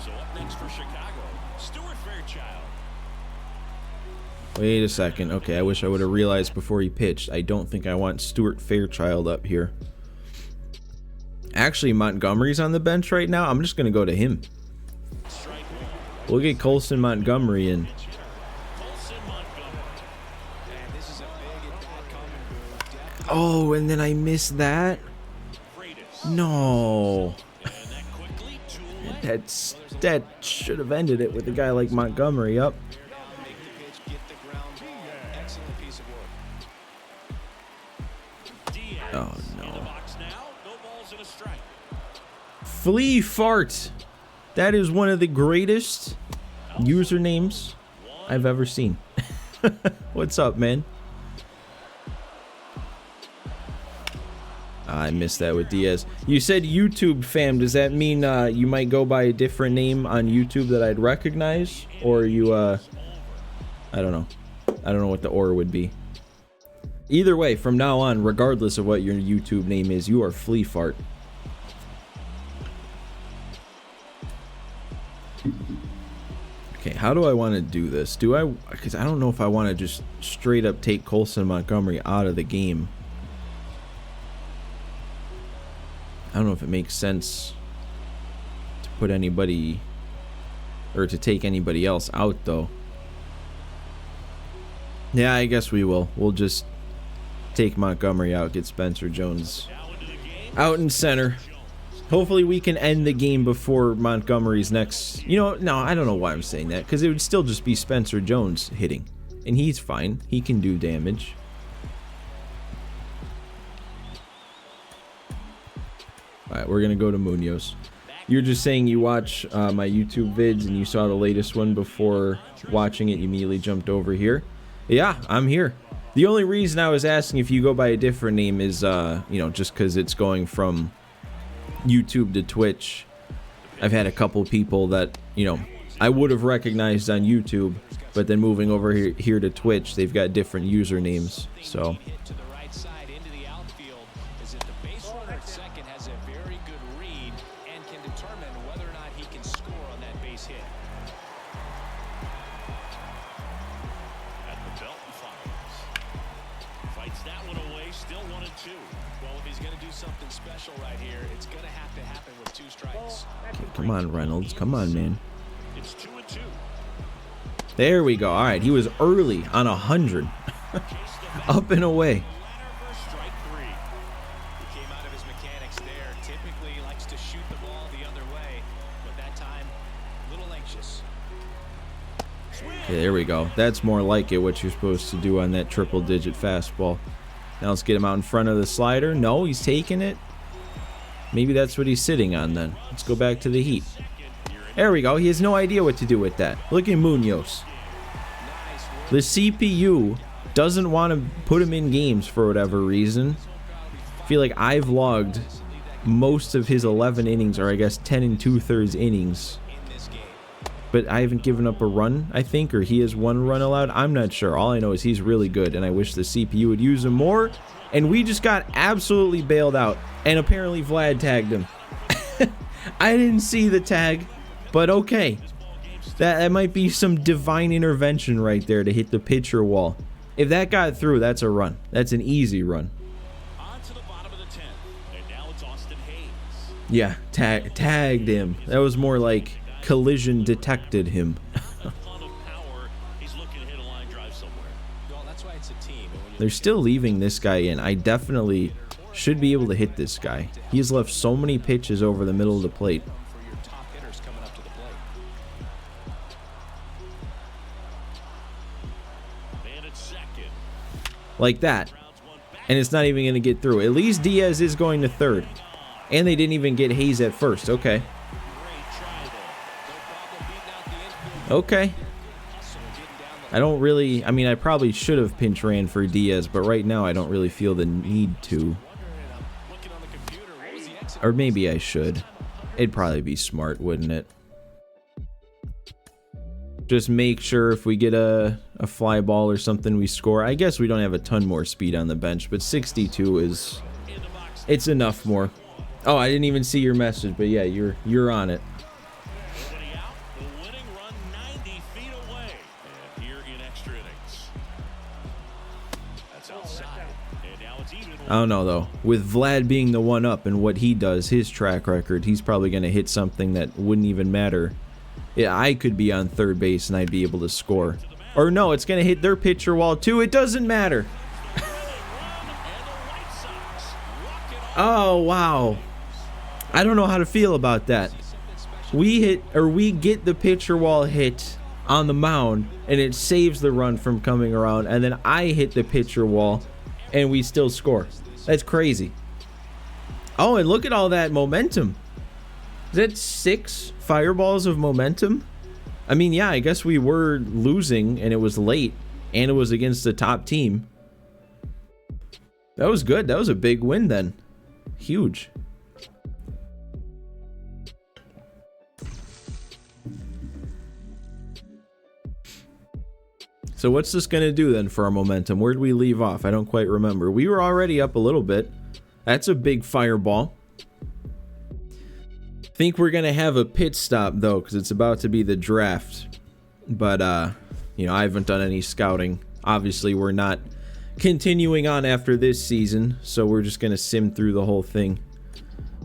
So up next for Chicago, Stuart Fairchild. Wait a second. Okay, I wish I would have realized before he pitched. I don't think I want Stuart Fairchild up here. Actually, Montgomery's on the bench right now. I'm just going to go to him. We'll get Colson Montgomery in. Oh, and then I missed that? No. That should have ended it with a guy like Montgomery up. Oh, no. Flea Fart. That is one of the greatest usernames I've ever seen. What's up, man? I missed that with Diaz. You said YouTube fam. Does that mean you might go by a different name on YouTube that I'd recognize? Or you, I don't know. I don't know what the or would be. Either way, from now on, regardless of what your YouTube name is, you are Flea Fart. Okay, how do I want to do this? Because I don't know if I want to just straight up take Colson Montgomery out of the game. I don't know if it makes sense to put anybody or to take anybody else out though. Yeah, I guess we will. We'll just take Montgomery out, get Spencer Jones out in center. Hopefully we can end the game before Montgomery's next. You know, no, I don't know why I'm saying that, because it would still just be Spencer Jones hitting. And he's fine. He can do damage. Alright, we're going to go to Munoz. You're just saying you watch my YouTube vids and you saw the latest one before watching it. You immediately jumped over here. Yeah, I'm here. The only reason I was asking if you go by a different name is, you know, just because it's going from YouTube to Twitch. I've had a couple people that, you know, I would have recognized on YouTube, but then moving over here to Twitch, they've got different usernames. So To the right side into the outfield is that the base runner at second has a very good read and can determine whether or not he can score on that base hit. At the belt and fires. Fights that one away, still 1-2. Well, if he's going to do something special right here, it's going to have to happen with two strikes. okay, come on, Reynolds. Come on, man. It's 2-2. There we go. All right, he was early on 100. Up and away. Ladder for strike 3. He came out of his mechanics there. Typically, he likes to shoot the ball the other way, but that time, a little anxious. Okay, there we go. That's more like it, what you're supposed to do on that triple-digit fastball. Now let's get him out in front of the slider. No, he's taking it. Maybe that's what he's sitting on then. Let's go back to the heat. There we go. He has no idea what to do with that. Look at Munoz. The CPU doesn't want to put him in games for whatever reason. I feel like I've logged most of his 11 innings, or I guess 10 2/3 innings. But I haven't given up a run, I think, or he has one run allowed. I'm not sure. All I know is he's really good, and I wish the CPU would use him more. And we just got absolutely bailed out. And apparently Vlad tagged him. I didn't see the tag, but okay. That might be some divine intervention right there to hit the pitcher wall. If that got through, that's a run. That's an easy run. On to the bottom of the 10th. And now it's Austin Hayes. Yeah, tagged him. That was more like collision detected him. A ton of power. He's looking to hit a line drive somewhere. Well, that's why it's a team. And when you They're still leaving this guy in. I definitely should be able to hit this guy. He's left so many pitches over the middle of the plate. for your top hitters coming up to the plate. Man at second. Like that. Rounds one back. And it's not even going to get through. At least Diaz is going to third. And they didn't even get Hayes at first. Okay. Great try there. No problem beating out the infield. Okay. Hustle and getting down the I don't really... I mean, I probably should have pinch ran for Diaz, but right now I don't really feel the need to. wonder, and I'm looking on the computer. What was the exit? Or maybe I should. It'd probably be smart, wouldn't it? Just make sure if we get a fly ball or something, we score. I guess we don't have a ton more speed on the bench, but 62 is, it's enough more. Oh, I didn't even see your message, but yeah, you're on it. Nobody out. The winning run 90 feet away. And here in extra innings. That's outside. And now it's even. I don't know though. With Vlad being the one up and what he does, his track record, he's probably gonna hit something that wouldn't even matter. Yeah, I could be on third base and I'd be able to score. Or no, it's gonna hit their pitcher wall too. It doesn't matter. Oh wow. I don't know how to feel about that. We get the pitcher wall hit on the mound and it saves the run from coming around, and then I hit the pitcher wall and we still score. That's crazy. Oh, and look at all that momentum. Is that 6 fireballs of momentum? I mean, yeah, I guess we were losing and it was late and it was against the top team. That was good. That was a big win then. Huge. So what's this going to do then for our momentum? Where did we leave off? I don't quite remember. We were already up a little bit. That's a big fireball. Think we're going to have a pit stop though, because it's about to be the draft. But, you know, I haven't done any scouting. Obviously, we're not continuing on after this season, so we're just going to sim through the whole thing.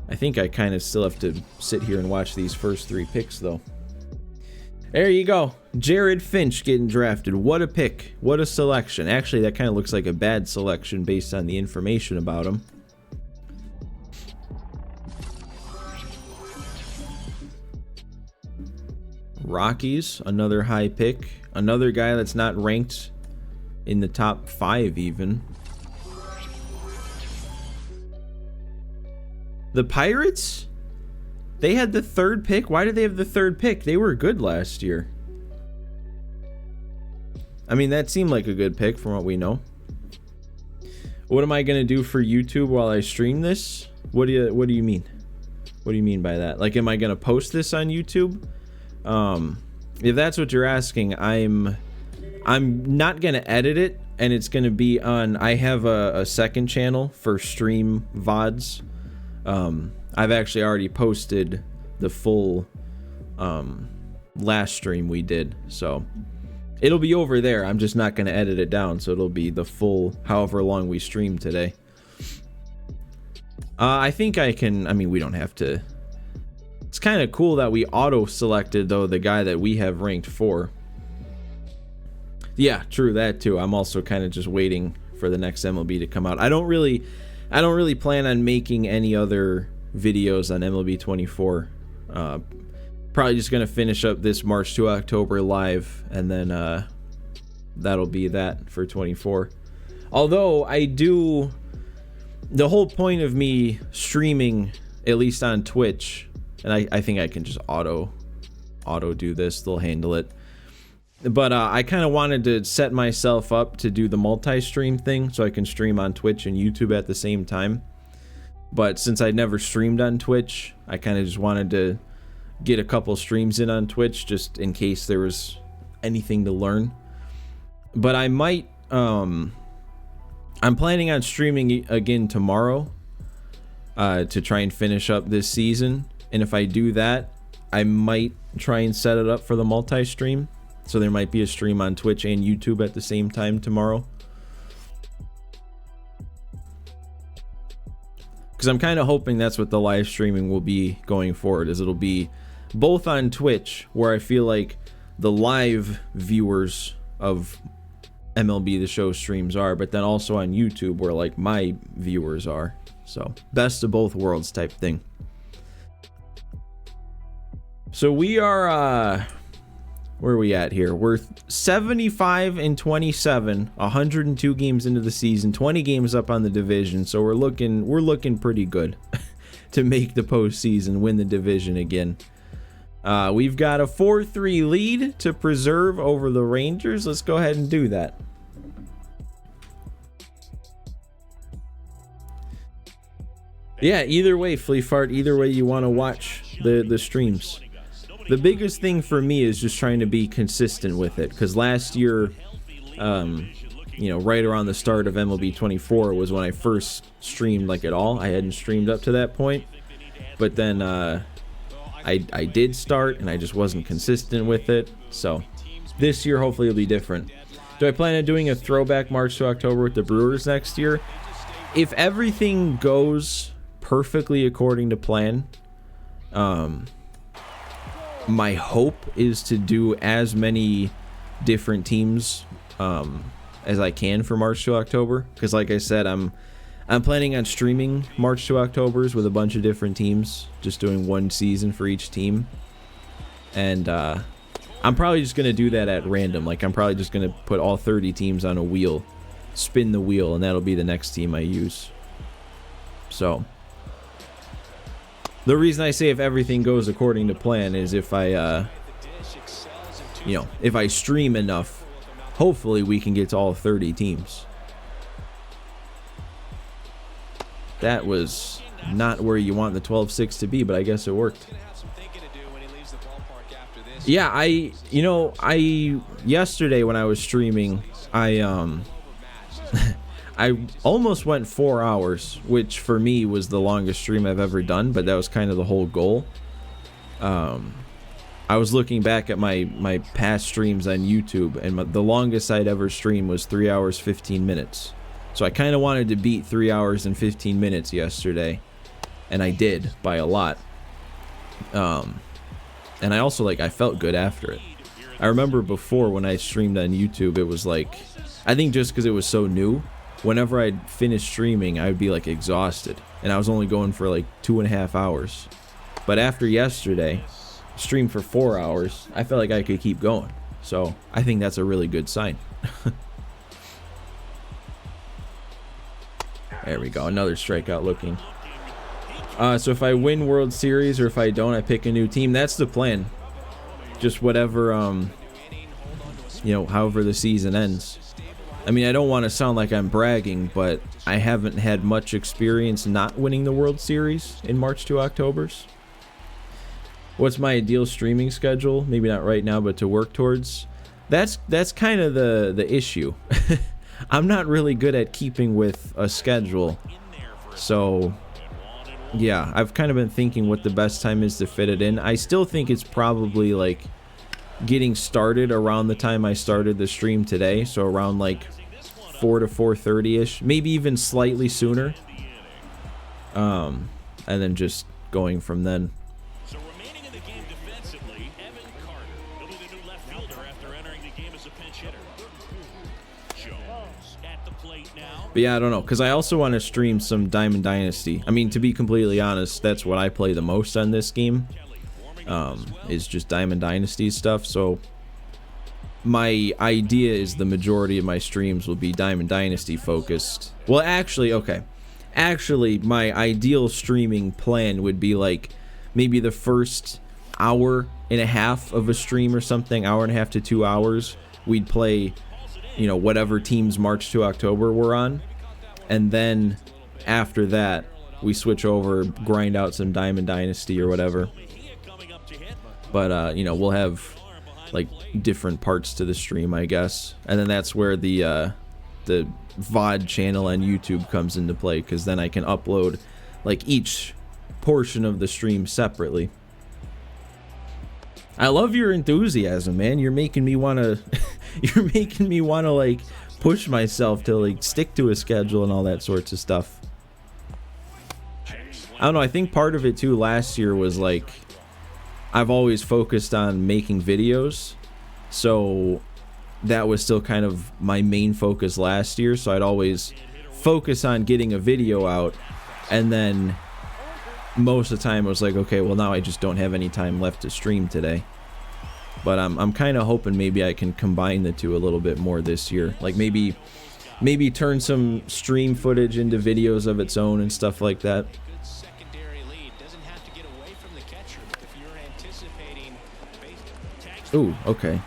I think I kind of still have to sit here and watch these first 3 picks though. There you go. Jared Finch getting drafted. What a pick. What a selection. Actually, that kind of looks like a bad selection based on the information about him. Rockies, another high pick. Another guy that's not ranked in the top 5 even. The Pirates? They had the 3rd pick. Why did they have the 3rd pick? They were good last year. I mean, that seemed like a good pick from what we know. What am I gonna do for YouTube while I stream this? What do you mean? What do you mean by that? Like, am I gonna post this on YouTube? If that's what you're asking, I'm not gonna edit it, and it's gonna be on. I have a second channel for stream VODs. I've actually already posted the full last stream we did, so it'll be over there. I'm just not going to edit it down, so it'll be the full however long we stream today. I think I can. I mean, we don't have to. It's kind of cool that we auto selected though the guy that we have ranked 4. Yeah, true that too. I'm also kind of just waiting for the next MLB to come out. I don't really plan on making any other videos on MLB 24. Probably just gonna finish up this March to October live, and then that'll be that for 24. Although the whole point of me streaming, at least on Twitch, and I think I can just auto do this. They'll handle it. But I kind of wanted to set myself up to do the multi-stream thing so I can stream on Twitch and YouTube at the same time. But since I'd never streamed on Twitch, I kind of just wanted to get a couple streams in on Twitch just in case there was anything to learn. But I might, I'm planning on streaming again tomorrow to try and finish up this season. And if I do that, I might try and set it up for the multi-stream. So there might be a stream on Twitch and YouTube at the same time tomorrow. Because I'm kind of hoping that's what the live streaming will be going forward, is it'll be both on Twitch, where I feel like the live viewers of MLB The Show streams are, but then also on YouTube where like my viewers are. So best of both worlds type thing. So we are where are we at here? We're 75-27, 102 games into the season, 20 games up on the division. So we're looking pretty good to make the postseason, win the division again. We've got a 4-3 lead to preserve over the Rangers. Let's go ahead and do that. Yeah, either way, Flea Fart, either way you want to watch the streams. the biggest thing for me is just trying to be consistent with it, because last year, you know, right around the start of MLB 24 was when I first streamed like at all. I hadn't streamed up to that point, but then I did start and I just wasn't consistent with it. So this year hopefully it'll be different. Do I plan on doing a throwback March to October with the Brewers next year? If everything goes perfectly according to plan, my hope is to do as many different teams as I can for March to October, because like I said, I'm planning on streaming March to Octobers with a bunch of different teams, just doing one season for each team. And I'm probably just gonna do that at random. Like, I'm probably just gonna put all 30 teams on a wheel, spin the wheel, and that'll be the next team I use. So the reason I say if everything goes according to plan is if I you know, if I stream enough, hopefully we can get to all 30 teams. That was not where you want the 12-6 to be, but I guess it worked. Yeah, yesterday when I was streaming, I almost went 4 hours, which for me was the longest stream I've ever done, but that was kind of the whole goal. I was looking back at my past streams on YouTube, and the longest I'd ever streamed was 3 hours 15 minutes. So I kind of wanted to beat 3 hours and 15 minutes yesterday, and I did by a lot. And I also, like, I felt good after it. I remember before when I streamed on YouTube, it was like, I think just because it was so new, whenever I'd finish streaming, I would be like exhausted, and I was only going for like 2.5 hours. But after yesterday, streamed for 4 hours, I felt like I could keep going. So I think that's a really good sign. There we go, another strikeout looking. So if I win World Series or if I don't, I pick a new team. That's the plan. Just whatever, you know, however the season ends. I mean, I don't want to sound like I'm bragging, but I haven't had much experience not winning the World Series in March to Octobers. What's my ideal streaming schedule? Maybe not right now, but to work towards. That's kind of the issue. I'm not really good at keeping with a schedule. So yeah, I've kind of been thinking what the best time is to fit it in. I still think it's probably like getting started around the time I started the stream today, so around like 4 to 4:30ish, maybe even slightly sooner. And then just going from then. So remaining in the game defensively, Evan Carter. He'll be the new left fielder after entering the game as a pinch hitter. Jones at the plate now. But yeah, I don't know, because I also want to stream some Diamond Dynasty. I mean, to be completely honest, that's what I play the most on this game. Is just Diamond Dynasty stuff. So my idea is the majority of my streams will be Diamond Dynasty focused. Well, actually, okay. Actually, my ideal streaming plan would be like maybe the first hour and a half of a stream or something, hour and a half to 2 hours, we'd play, you know, whatever teams March to October we're on. And then after that, we switch over, grind out some Diamond Dynasty or whatever. But, you know, we'll have like different parts to the stream, I guess. And then that's where the VOD channel on YouTube comes into play, because then I can upload like each portion of the stream separately. I love your enthusiasm, man. You're making me want to you're making me want to like push myself to like stick to a schedule and all that sorts of stuff. I don't know, I think part of it too last year was like I've always focused on making videos, so that was still kind of my main focus last year. So I'd always focus on getting a video out, and then most of the time it was like, okay, well now I just don't have any time left to stream today. But I'm kind of hoping maybe I can combine the two a little bit more this year. Like maybe turn some stream footage into videos of its own and stuff like that. Ooh, okay.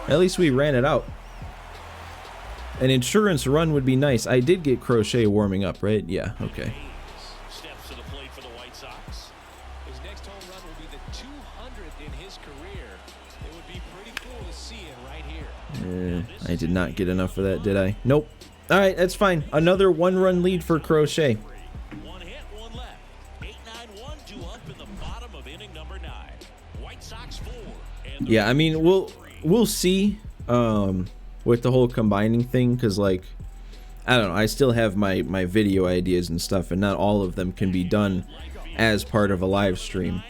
At least we ran it out. An insurance run would be nice. I did get Crochet warming up, right? Yeah, okay. Steps to the plate for the White Sox. His next home run will be the 200th in his career. It would be pretty cool to see it right here. I did not get enough of that, did I? Nope. All right, that's fine. Another one-run lead for Crochet. One hit, one left. 8-9-1, 2 up in the bottom of inning number 9. White Sox 4. Yeah, I mean, we'll see with the whole combining thing, because, like, I don't know, I still have my video ideas and stuff, and not all of them can be done as part of a live stream.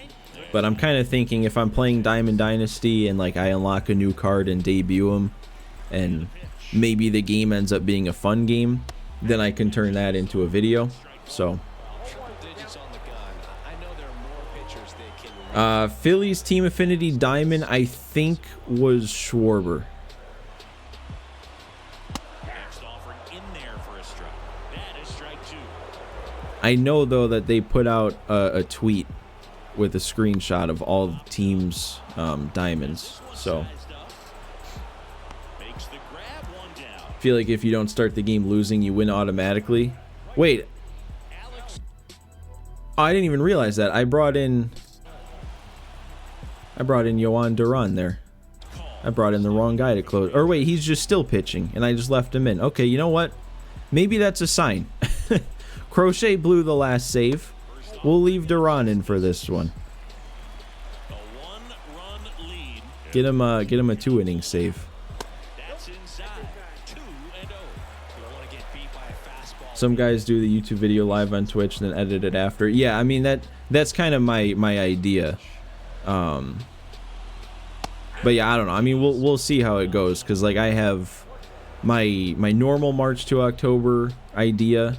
But I'm kind of thinking if I'm playing Diamond Dynasty and, like, I unlock a new card and debut them, and maybe the game ends up being a fun game, then I can turn that into a video. So Phillies team affinity diamond, I think, was Schwarber. Next offering in there for a strike. That is strike 2. I know, though, that they put out a tweet with a screenshot of all the teams' diamonds. So Makes the grab, one down. I feel like if you don't start the game losing, you win automatically. Wait, Alex oh, I didn't even realize that. I brought in Yohan Duran there. I brought in the wrong guy to close. Or wait, he's just still pitching, and I just left him in. Okay, you know what? Maybe that's a sign. Crochet blew the last save. We'll leave Duran in for this one. a 1-run lead. Get him a 2-inning save. That's inside. 2-0. You don't want to get beat by a fastball. Some guys do the YouTube video live on Twitch and then edit it after. Yeah, I mean that's kind of my idea. But yeah, I don't know. I mean, we'll see how it goes, because like I have my normal March to October idea.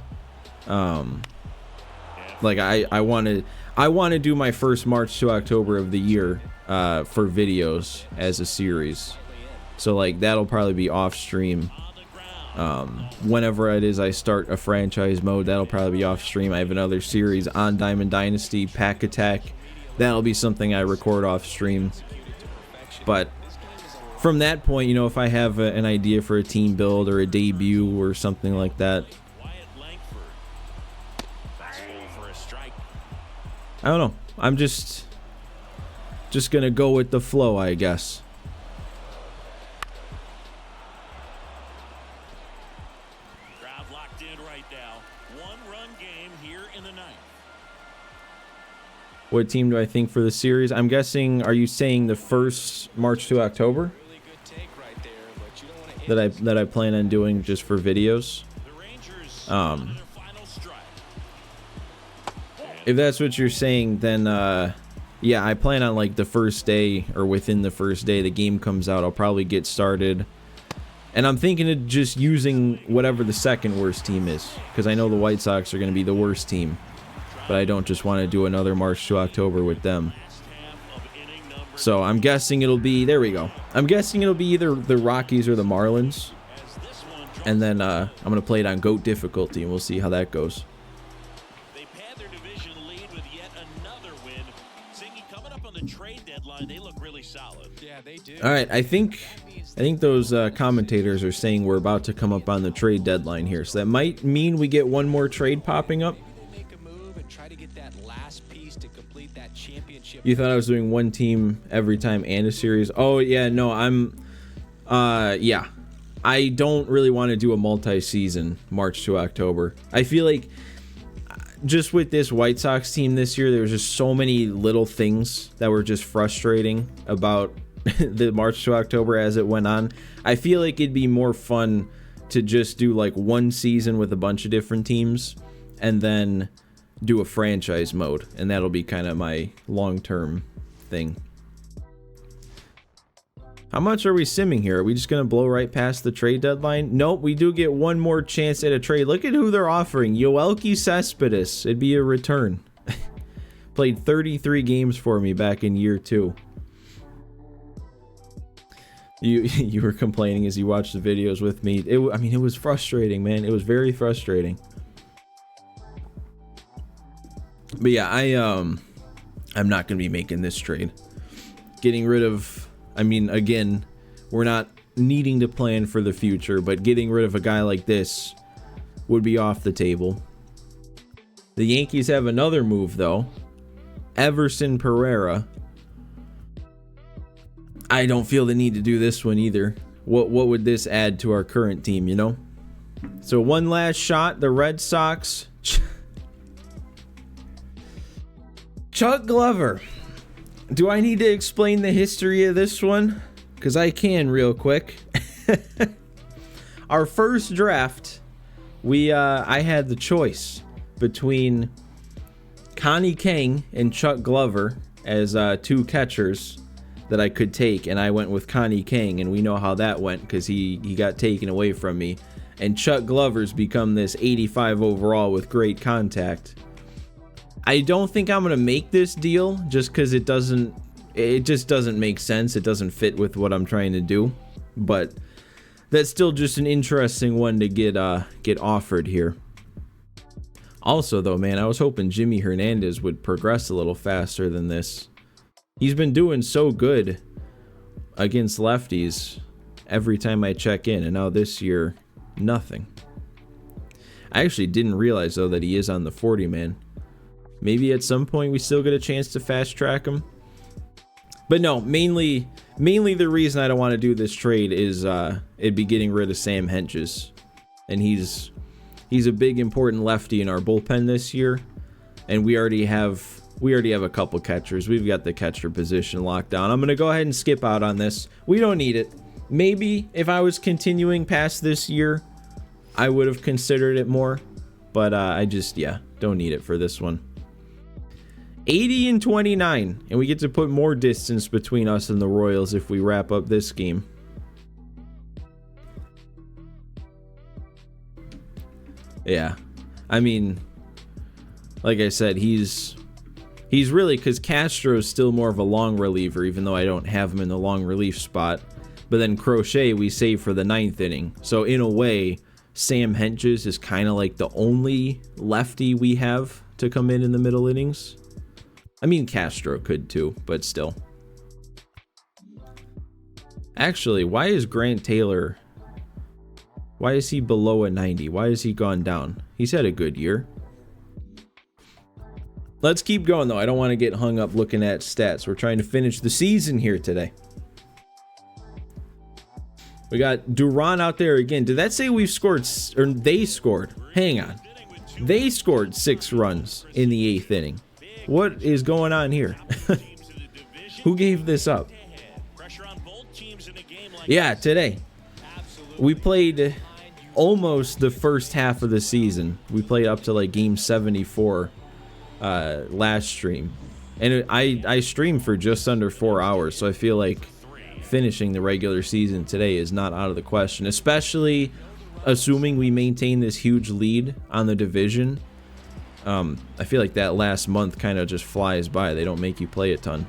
Like I want to do my first March to October of the year for videos as a series. So like that'll probably be off stream. Whenever it is I start a franchise mode, that'll probably be off stream. I have another series on Diamond Dynasty, Pack Attack. That'll be something I record off stream. But from that point, you know, if I have an idea for a team build or a debut or something like that, Wyatt Langford. Fastball for a strike. I don't know. I'm just gonna go with the flow, I guess. Crowd locked in right now. 1-run game here in the 9th. What team do I think for the series? I'm guessing, are you saying the first March to October Really good take right there, but you don't want to that I plan on doing just for videos? The Rangers on their final strike. If that's what you're saying, then yeah, I plan on like the first day or within the first day the game comes out, I'll probably get started. And I'm thinking of just using whatever the second worst team is, because I know the White Sox are going to be the worst team. But I don't just want to do another March to October with them. So I'm guessing it'll be, there we go. I'm guessing it'll be either the Rockies or the Marlins. And then I'm going to play it on GOAT difficulty, and we'll see how that goes. They pad their division lead with yet another win. Singy, coming up on the trade deadline, they look really solid. Yeah, they do. All right, I think those commentators are saying we're about to come up on the trade deadline here. So that might mean we get one more trade popping up. Make a move and try to get that last piece to complete that championship. You thought I was doing one team every time and a series? Oh, yeah, no, yeah. I don't really want to do a multi-season March to October. I feel like just with this White Sox team this year, there was just so many little things that were just frustrating about the March to October as it went on. I feel like it'd be more fun to just do like one season with a bunch of different teams and then do a franchise mode, and that'll be kind of my long-term thing. How much are we simming here? Are we just going to blow right past the trade deadline? Nope, we do get one more chance at a trade. Look at who they're offering. Yoelqui Cespedes. It'd be a return. Played 33 games for me back in year 2. You were complaining as you watched the videos with me. I mean, it was frustrating, man. It was very frustrating. But yeah, I'm not going to be making this trade. Getting rid of, I mean, again, we're not needing to plan for the future, but getting rid of a guy like this would be off the table. The Yankees have another move, though. Everson Pereira. I don't feel the need to do this one either. What would this add to our current team, you know? So one last shot, the Red Sox. Chuck Glover. Do I need to explain the history of this one? Because I can real quick. Our first draft, I had the choice between Connie Kang and Chuck Glover as two catchers that I could take, and I went with Connie Kang, and we know how that went because he got taken away from me. And Chuck Glover's become this 85 overall with great contact. I don't think I'm gonna make this deal just because it just doesn't make sense. It doesn't fit with what I'm trying to do, but that's still just an interesting one to get offered here. Also though, man, I was hoping Jimmy Hernandez would progress a little faster than this. He's been doing so good against lefties every time I check in, and now this year, nothing. I actually didn't realize though that he is on the 40 man. Maybe at some point we still get a chance to fast track him. But no, mainly the reason I don't want to do this trade is it'd be getting rid of Sam Hentges. And he's a big important lefty in our bullpen this year, and we already have a couple catchers. We've got the catcher position locked down. I'm going to go ahead and skip out on this. We don't need it. Maybe if I was continuing past this year, I would have considered it more, but I just don't need it for this one. 80 and 29, and we get to put more distance between us and the Royals if we wrap up this game. Yeah, I mean, like I said, he's really, because Castro's still more of a long reliever, even though I don't have him in the long relief spot. But then Crochet we save for the 9th inning. So in a way, Sam Hentges is kind of like the only lefty we have to come in the middle innings. I mean, Castro could too, but still. Actually, why is Grant Taylor... Why is he below a 90? Why has he gone down? He's had a good year. Let's keep going, though. I don't want to get hung up looking at stats. We're trying to finish the season here today. We got Duran out there again. Did that say we've scored... Or they scored? Hang on. They scored 6 runs in the 8th inning. What is going on here? Who gave this up? Yeah, today. We played almost the first half of the season. We played up to like game 74 last stream. And I streamed for just under 4 hours, so I feel like finishing the regular season today is not out of the question, especially assuming we maintain this huge lead on the division. I feel like that last month kind of just flies by. They don't make you play a ton.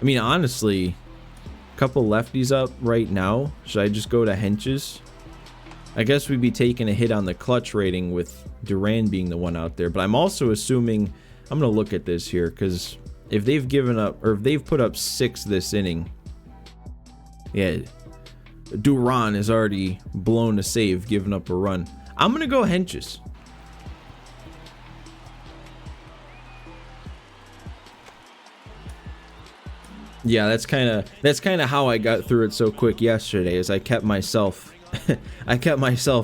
I mean, honestly, a couple lefties up right now. Should I just go to Hentges? I guess we'd be taking a hit on the clutch rating with Duran being the one out there. But I'm also assuming, I'm going to look at this here, because if they've given up, or if they've put up 6 this inning, yeah, Duran has already blown a save, given up a run. I'm going to go Hentges. Yeah, that's kind of how I got through it so quick yesterday, is I kept myself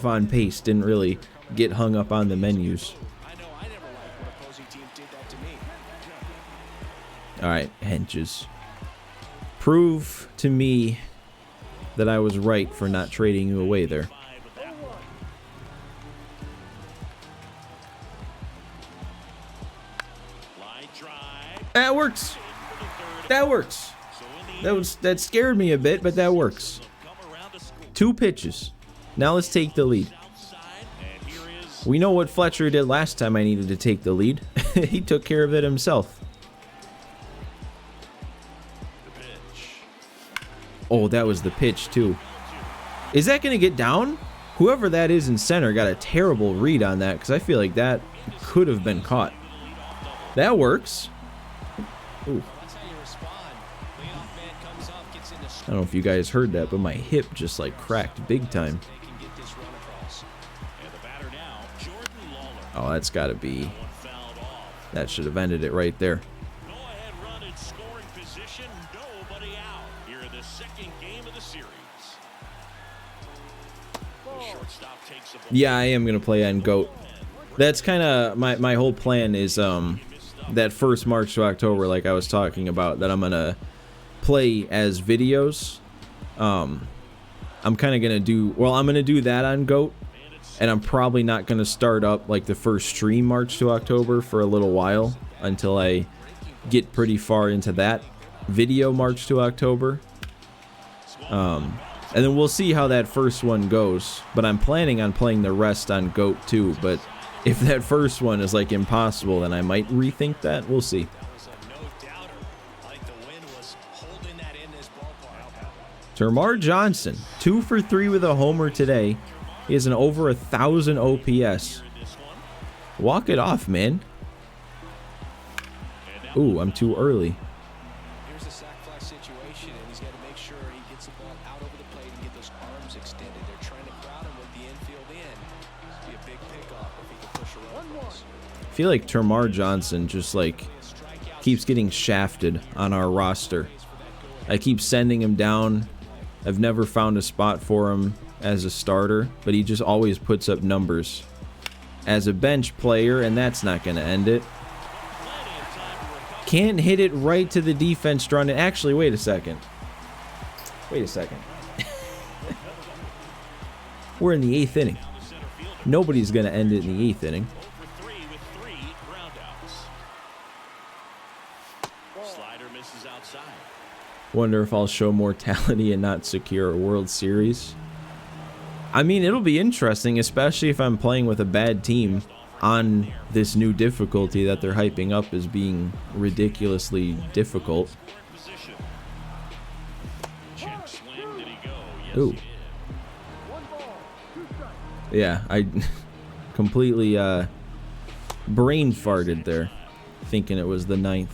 on pace, didn't really get hung up on the menus. All right, Hentges. Prove to me that I was right for not trading you away there. That works. That works. That scared me a bit, but that works. 2 pitches. Now let's take the lead. We know what Fletcher did last time I needed to take the lead. He took care of it himself. Oh, that was the pitch too. Is that going to get down? Whoever that is in center got a terrible read on that, because I feel like that could have been caught. That works. Ooh. I don't know if you guys heard that, but my hip just like cracked big time. Oh, that's got to be. One fouled off. That should have ended it right there. Go ahead run in scoring position. Nobody out here in the second game of the series. The shortstop takes a ball. Yeah, I am going to play on GOAT. That's kind of my whole plan is that first March to October, like I was talking about, that I'm going to play as videos. I'm kind of going to do, well, I'm going to do that on GOAT. And I'm probably not going to start up like the first stream March to October for a little while until I get pretty far into that video March to October. And then we'll see how that first one goes. But I'm planning on playing the rest on GOAT too. But if that first one is like impossible, then I might rethink that. We'll see. Termarr Johnson, 2 for 3 with a homer today. He has an over 1,000 OPS. Walk it off, man. Ooh, I'm too early. Here's a sac fly situation, and he's got to make sure he gets the ball out over the plate and get those arms extended. They're trying to crowd him with the infield in. It'd be a big pickoff if he can push around. I feel like Termarr Johnson just like keeps getting shafted on our roster. I keep sending him down. I've never found a spot for him as a starter, but he just always puts up numbers as a bench player, and that's not going to end it. Can't hit it right to the defense run. Actually, wait a second. We're in the 8th inning. Nobody's going to end it in the 8th inning. Wonder if I'll show mortality and not secure a World Series. I mean, it'll be interesting, especially if I'm playing with a bad team on this new difficulty that they're hyping up as being ridiculously difficult. Ooh. Yeah, I completely brain farted there, thinking it was the 9th.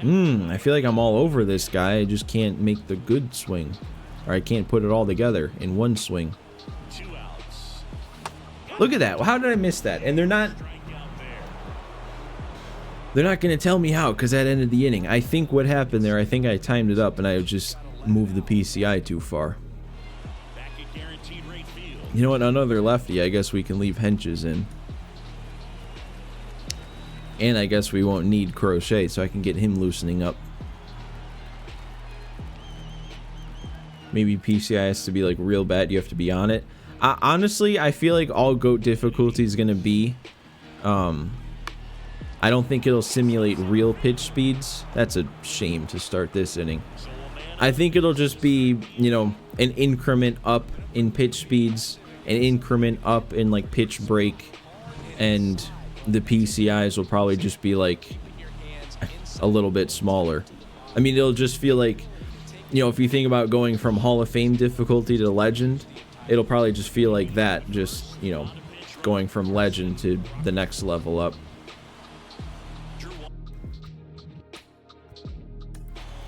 I feel like I'm all over this guy. I just can't make the good swing. Or I can't put it all together in one swing. Look at that. How did I miss that? And they're not going to tell me how, because that ended the inning. I think what happened there, I think I timed it up and I just moved the PCI too far. You know what? Another lefty. I guess we can leave Henches in. And I guess we won't need Crochet, so I can get him loosening up. Maybe PCI has to be like real bad. You have to be on it. Honestly, I feel like all GOAT difficulty is going to be... I don't think it'll simulate real pitch speeds. That's a shame to start this inning. I think it'll just be, you know, an increment up in pitch speeds, an increment up in like pitch break, and the PCIs will probably just be like a little bit smaller. I mean, it'll just feel like, you know, if you think about going from Hall of Fame difficulty to Legend, it'll probably just feel like that, just, you know, going from Legend to the next level up.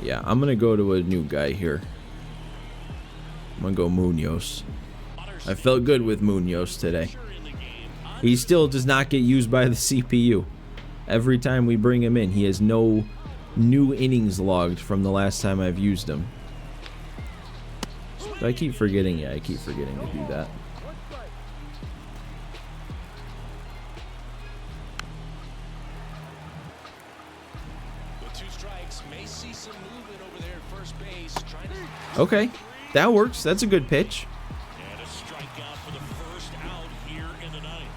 Yeah, I'm going to go to a new guy here. I'm going to go Munoz. I felt good with Munoz today. He still does not get used by the CPU. Every time we bring him in, he has no new innings logged from the last time I've used him. So I keep forgetting, yeah, I keep forgetting to do that. Okay, that works. That's a good pitch. And a strikeout for the first out here in the ninth.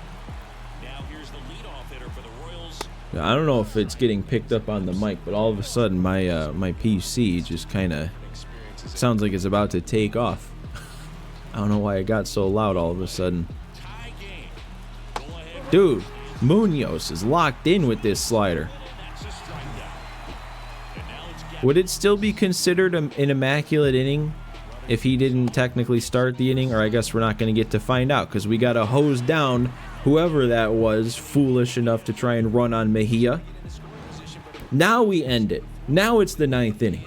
Now here's the leadoff hitter for the Royals. I don't know if it's getting picked up on the mic, but all of a sudden my my PC just kind of sounds like it's about to take off. I don't know why it got so loud all of a sudden. Dude, Munoz is locked in with this slider. Would it still be considered an immaculate inning if he didn't technically start the inning, or I guess we're not going to get to find out because we got to hose down whoever that was foolish enough to try and run on Mejia. Now we end it. Now it's the 9th inning.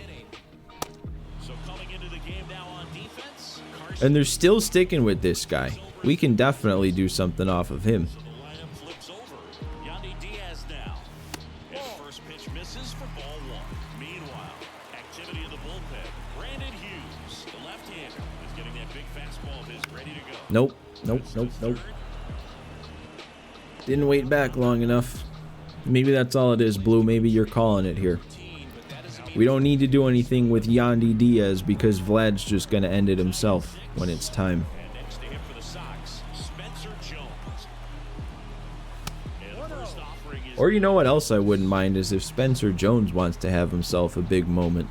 And they're still sticking with this guy. We can definitely do something off of him. Nope. Didn't wait back long enough. Maybe that's all it is, Blue. Maybe you're calling it here. We don't need to do anything with Yandy Diaz because Vlad's just going to end it himself when it's time. Or you know what else I wouldn't mind is if Spencer Jones wants to have himself a big moment.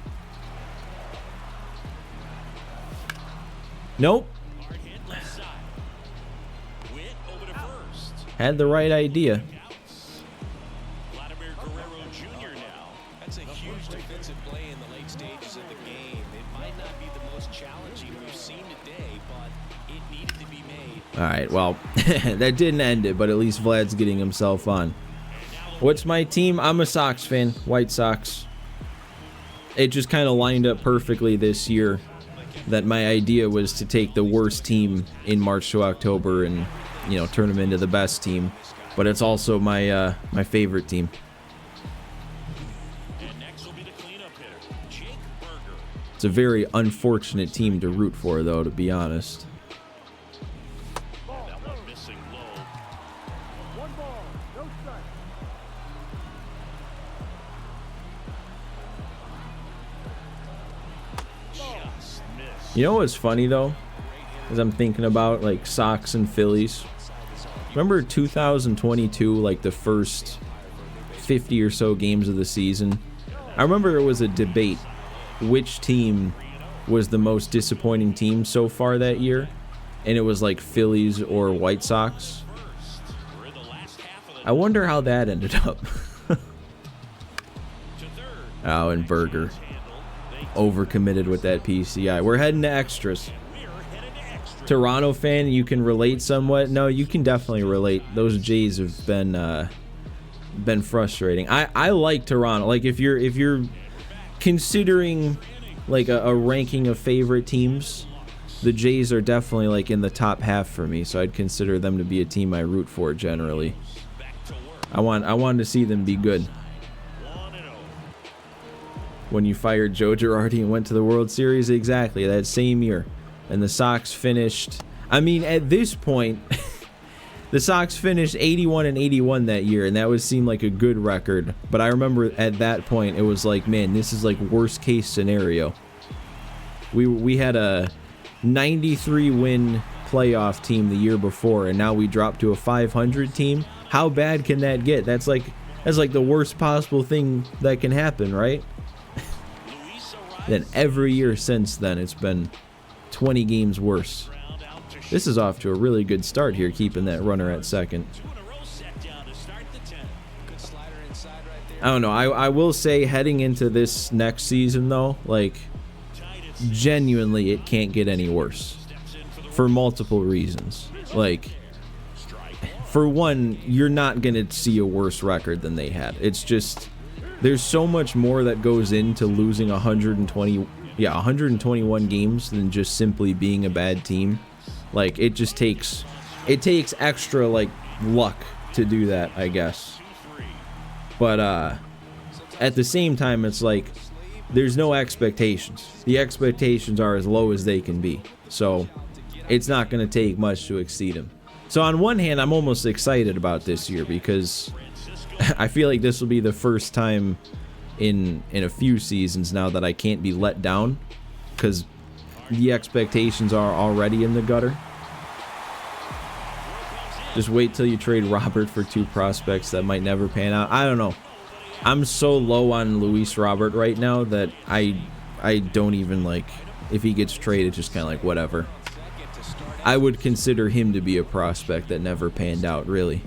Nope. Had the right idea. That's a huge defensive play in the late stages of the game. It might not be the most challenging we've seen today, but it needed to be made. All right, well, that didn't end it, but at least Vlad's getting himself on. What's my team? I'm a Sox fan. White Sox. It just kind of lined up perfectly this year that my idea was to take the worst team in March to October and, you know, turn them into the best team. But it's also my my favorite team. It's a very unfortunate team to root for, though, to be honest. One ball, no strike. You know what's funny, though? As I'm thinking about, like, Sox and Phillies. Remember 2022, like, the first 50 or so games of the season? I remember there was a debate which team was the most disappointing team so far that year, and it was like Phillies or White Sox. I wonder how that ended up. Oh, and Berger overcommitted with that PCI. We're heading to extras. Toronto fan, you can relate somewhat. No, you can definitely relate. Those Jays have been frustrating. I like Toronto. Like if you're considering like a ranking of favorite teams, the Jays are definitely like in the top half for me, so I'd consider them to be a team I root for generally. I wanted to see them be good. When you fired Joe Girardi and went to the World Series, exactly that same year, and the Sox finished, I mean, at this point the Sox finished 81-81 that year, and that would seem like a good record. But I remember at that point, it was like, man, this is like worst case scenario. We had a 93-win playoff team the year before, and now we dropped to a 500 team. How bad can that get? That's like the worst possible thing that can happen, right? Then every year since then, it's been 20 games worse. This is off to a really good start here, keeping that runner at second. I don't know. I will say, heading into this next season, though, like, genuinely, it can't get any worse. For multiple reasons. Like, for one, you're not going to see a worse record than they had. It's just, there's so much more that goes into losing 121 games than just simply being a bad team. Like, it takes extra, like, luck to do that, I guess. But at the same time, it's like there's no expectations. The expectations are as low as they can be, so it's not going to take much to exceed them. So on one hand, I'm almost excited about this year because I feel like this will be the first time in a few seasons now that I can't be let down, because the expectations are already in the gutter. Just wait till you trade Robert for two prospects that might never pan out. I don't know. I'm so low on Luis Robert right now that I don't even, like, if he gets traded, just kind of like whatever. I would consider him to be a prospect that never panned out, really.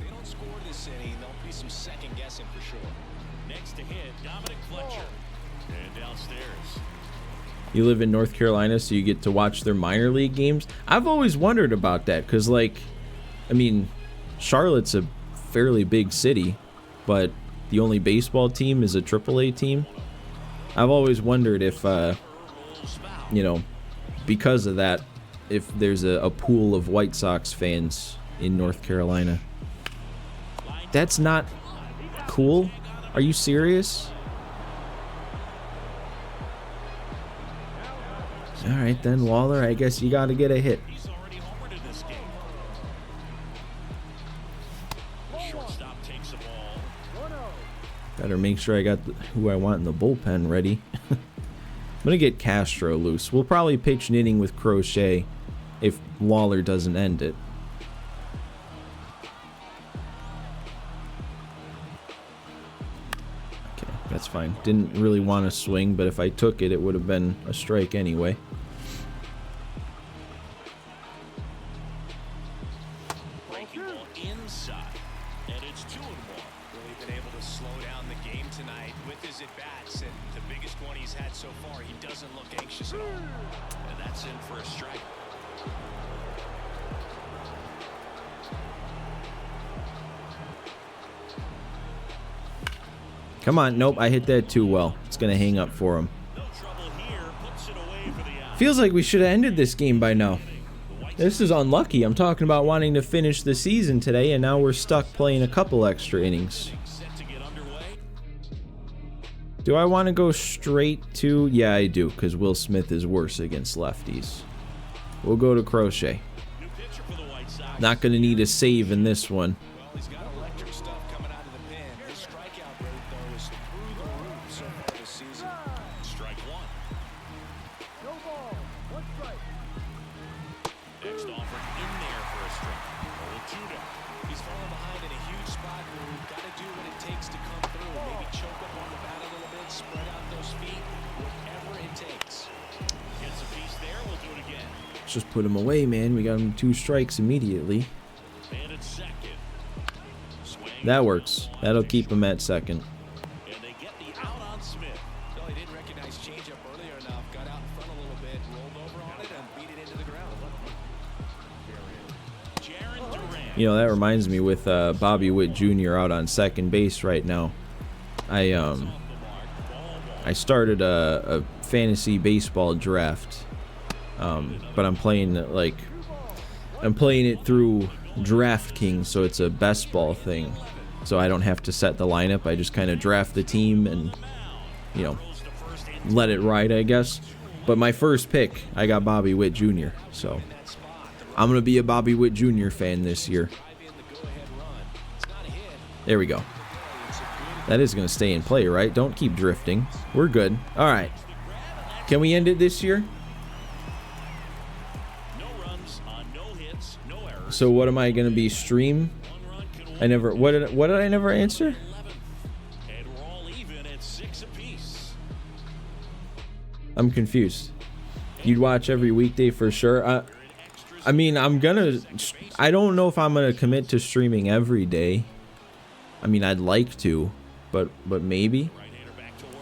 You live in North Carolina, so you get to watch their minor league games. I've always wondered about that because, like, I mean, Charlotte's a fairly big city, but the only baseball team is a AAA team. I've always wondered if, you know, because of that, if there's a pool of White Sox fans in North Carolina. That's not cool. Are you serious? All right, then, Waller, I guess you got to get a hit. He's already homered in this game. Shortstop takes the ball. 1-0. Better make sure I got who I want in the bullpen ready. I'm going to get Castro loose. We'll probably pitch an inning with Crochet if Waller doesn't end it. Okay, that's fine. Didn't really want to swing, but if I took it, it would have been a strike anyway. Breaking ball inside. And it's 2-1. Really been able to slow down the game tonight with his at-bats, and the biggest one he's had so far, he doesn't look anxious at all. And that's in for a strike. Come on. Nope, I hit that too well. It's going to hang up for him. No trouble here. Puts it away for the out. Feels like we should have ended this game by now. This is unlucky. I'm talking about wanting to finish the season today, and now we're stuck playing a couple extra innings. Set to get underway. Do I want to go straight to... Yeah, I do, because Will Smith is worse against lefties. We'll go to Crochet. New pitcher for the White Sox. Not going to need a save in this one. Well, he's got electric stuff coming out of the pen. His strikeout rate, though, is through the roof so far this season. Strike one. No ball. 1 strike. Next offer in there for a strike. 0-2 down. He's falling behind in a huge spot where we've got to do what it takes to come through. Maybe choke up on the bat a little bit, spread out those feet, whatever it takes. Gets a piece there. We'll do it again. Let's just put him away, man. We got him 2 strikes immediately. And it's second. Swing. That works. That'll keep him at second. And they get the out on Smith. Well, he didn't recognize changeup earlier enough, got out in front a little bit, rolled over on it, and beat it into the ground. Jaron Duran. You know, that reminds me with Bobby Witt Jr. out on second base right now. I started a fantasy baseball draft, but I'm playing it through DraftKings, so it's a best ball thing. So I don't have to set the lineup. I just kind of draft the team and, you know, let it ride, I guess. But my first pick, I got Bobby Witt Jr. So I'm gonna be a Bobby Witt Jr. fan this year. There we go. That is going to stay in play, right? Don't keep drifting. We're good. All right. Can we end it this year? No runs on no hits, no errors. So what am I going to be? Stream? I never... What did I never answer? 11. And we're all even at 6 apiece. I'm confused. You'd watch every weekday for sure. I mean, I'm going to... I don't know if I'm going to commit to streaming every day. I mean, I'd like to, but maybe. Right-hander back to work.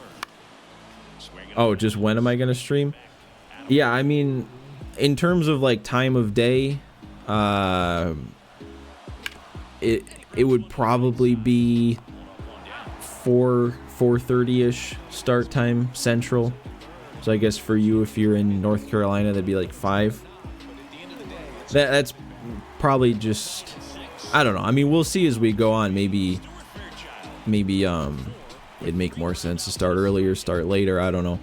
Swinging Oh, just when am I going to stream? Yeah, I mean, in terms of like time of day, it would probably be 4:30ish start time Central. So I guess for you, if you're in North Carolina, that'd be like 5. That's probably just, I don't know. I mean, we'll see as we go on. Maybe it'd make more sense to start earlier, start later. I don't know.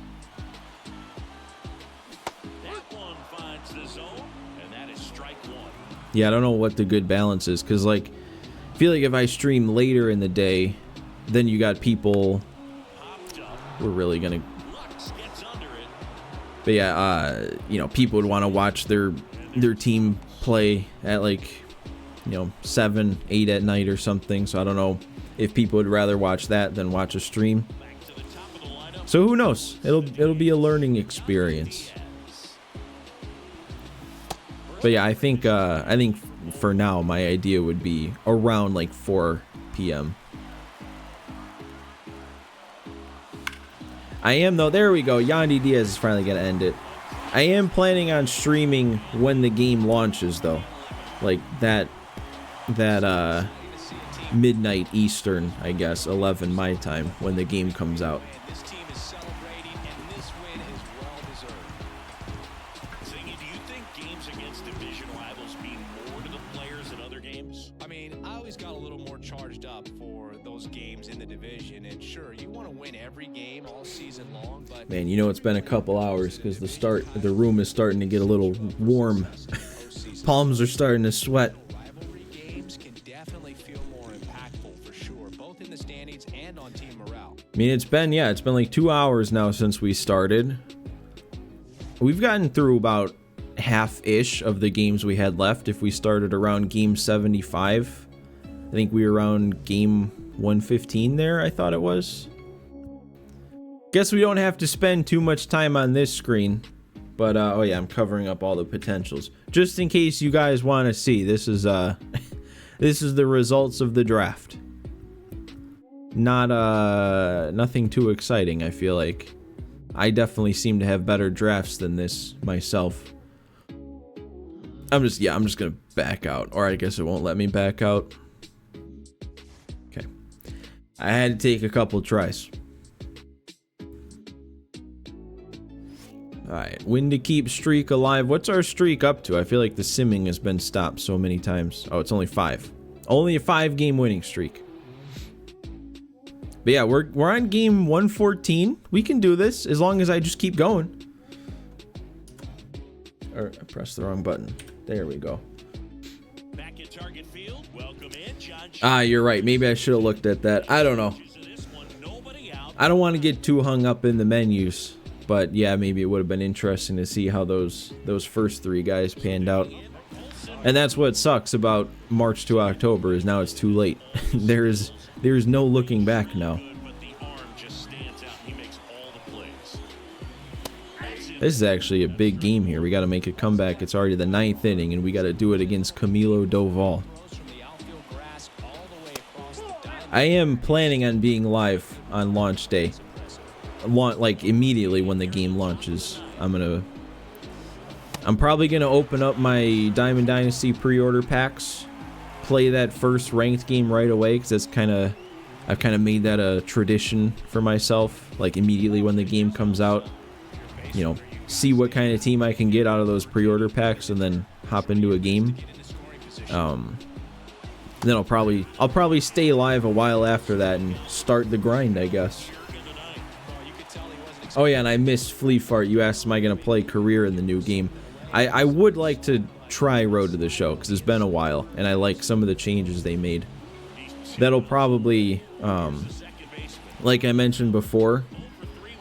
that one finds the zone, and that is strike one. Yeah, I don't know what the good balance is, because like I feel like if I stream later in the day, then you got people Popped up. we're really gonna, Lux gets under it. but yeah, you know, people would want to watch their team play at like, you know, 7, 8 at night or something. So I don't know if people would rather watch that than watch a stream. Back to the top of the lineup. So who knows? It'll be a learning experience. But yeah, I think for now my idea would be around like 4 p.m. I am, though. There we go. Yandy Diaz is finally going to end it. I am planning on streaming when the game launches, though. Like that midnight Eastern, I guess, 11 my time, when the game comes out. This team is celebrating, and this win is well-deserved. Ziggy, do you think games against division rivals mean more to the players than other games? I mean, I always got a little more charged up for those games in the division, and sure, you want to win every game all season long, but Man, you know it's been a couple hours because the room is starting to get a little warm. Palms are starting to sweat. rivalry games can definitely feel more impactful for sure, both in the standings and on team morale. I mean, it's been like 2 hours now since we started. We've gotten through about half-ish of the games we had left. If we started around game 75, I think we were around game 115 there, I thought it was. Guess we don't have to spend too much time on this screen. But, oh yeah, I'm covering up all the potentials. Just in case you guys want to see, this is this is the results of the draft. Nothing too exciting, I feel like. I definitely seem to have better drafts than this myself. I'm just gonna back out. Or I guess it won't let me back out. Okay. I had to take a couple tries. Alright, win to keep streak alive. What's our streak up to? I feel like the simming has been stopped so many times. Oh, it's only 5. Only a 5-game winning streak. But yeah, we're on game 114. We can do this as long as I just keep going. Or I pressed the wrong button. There we go. Back at target field. Welcome in, John. Ah, you're right. Maybe I should have looked at that. I don't know. This one, nobody out. I don't want to get too hung up in the menus. But yeah, maybe it would have been interesting to see how those first 3 guys panned out. And that's what sucks about March to October, is now it's too late. There's no looking back now. But the arm just stands out. He makes all the plays. This is actually a big game here. We got to make a comeback. It's already the 9th inning, and we got to do it against Camilo Doval. I am planning on being live on launch day. Like immediately when the game launches. I'm probably gonna open up my Diamond Dynasty pre-order packs, play that first ranked game right away, because that's I've kind of made that a tradition for myself. Like immediately when the game comes out, you know, see what kind of team I can get out of those pre-order packs, and then hop into a game. Then I'll probably stay live a while after that and start the grind, I guess. Oh yeah, and I missed Flea Fart. You asked, am I going to play career in the new game? I would like to try Road to the Show, because it's been a while, and I like some of the changes they made. That'll probably, like I mentioned before,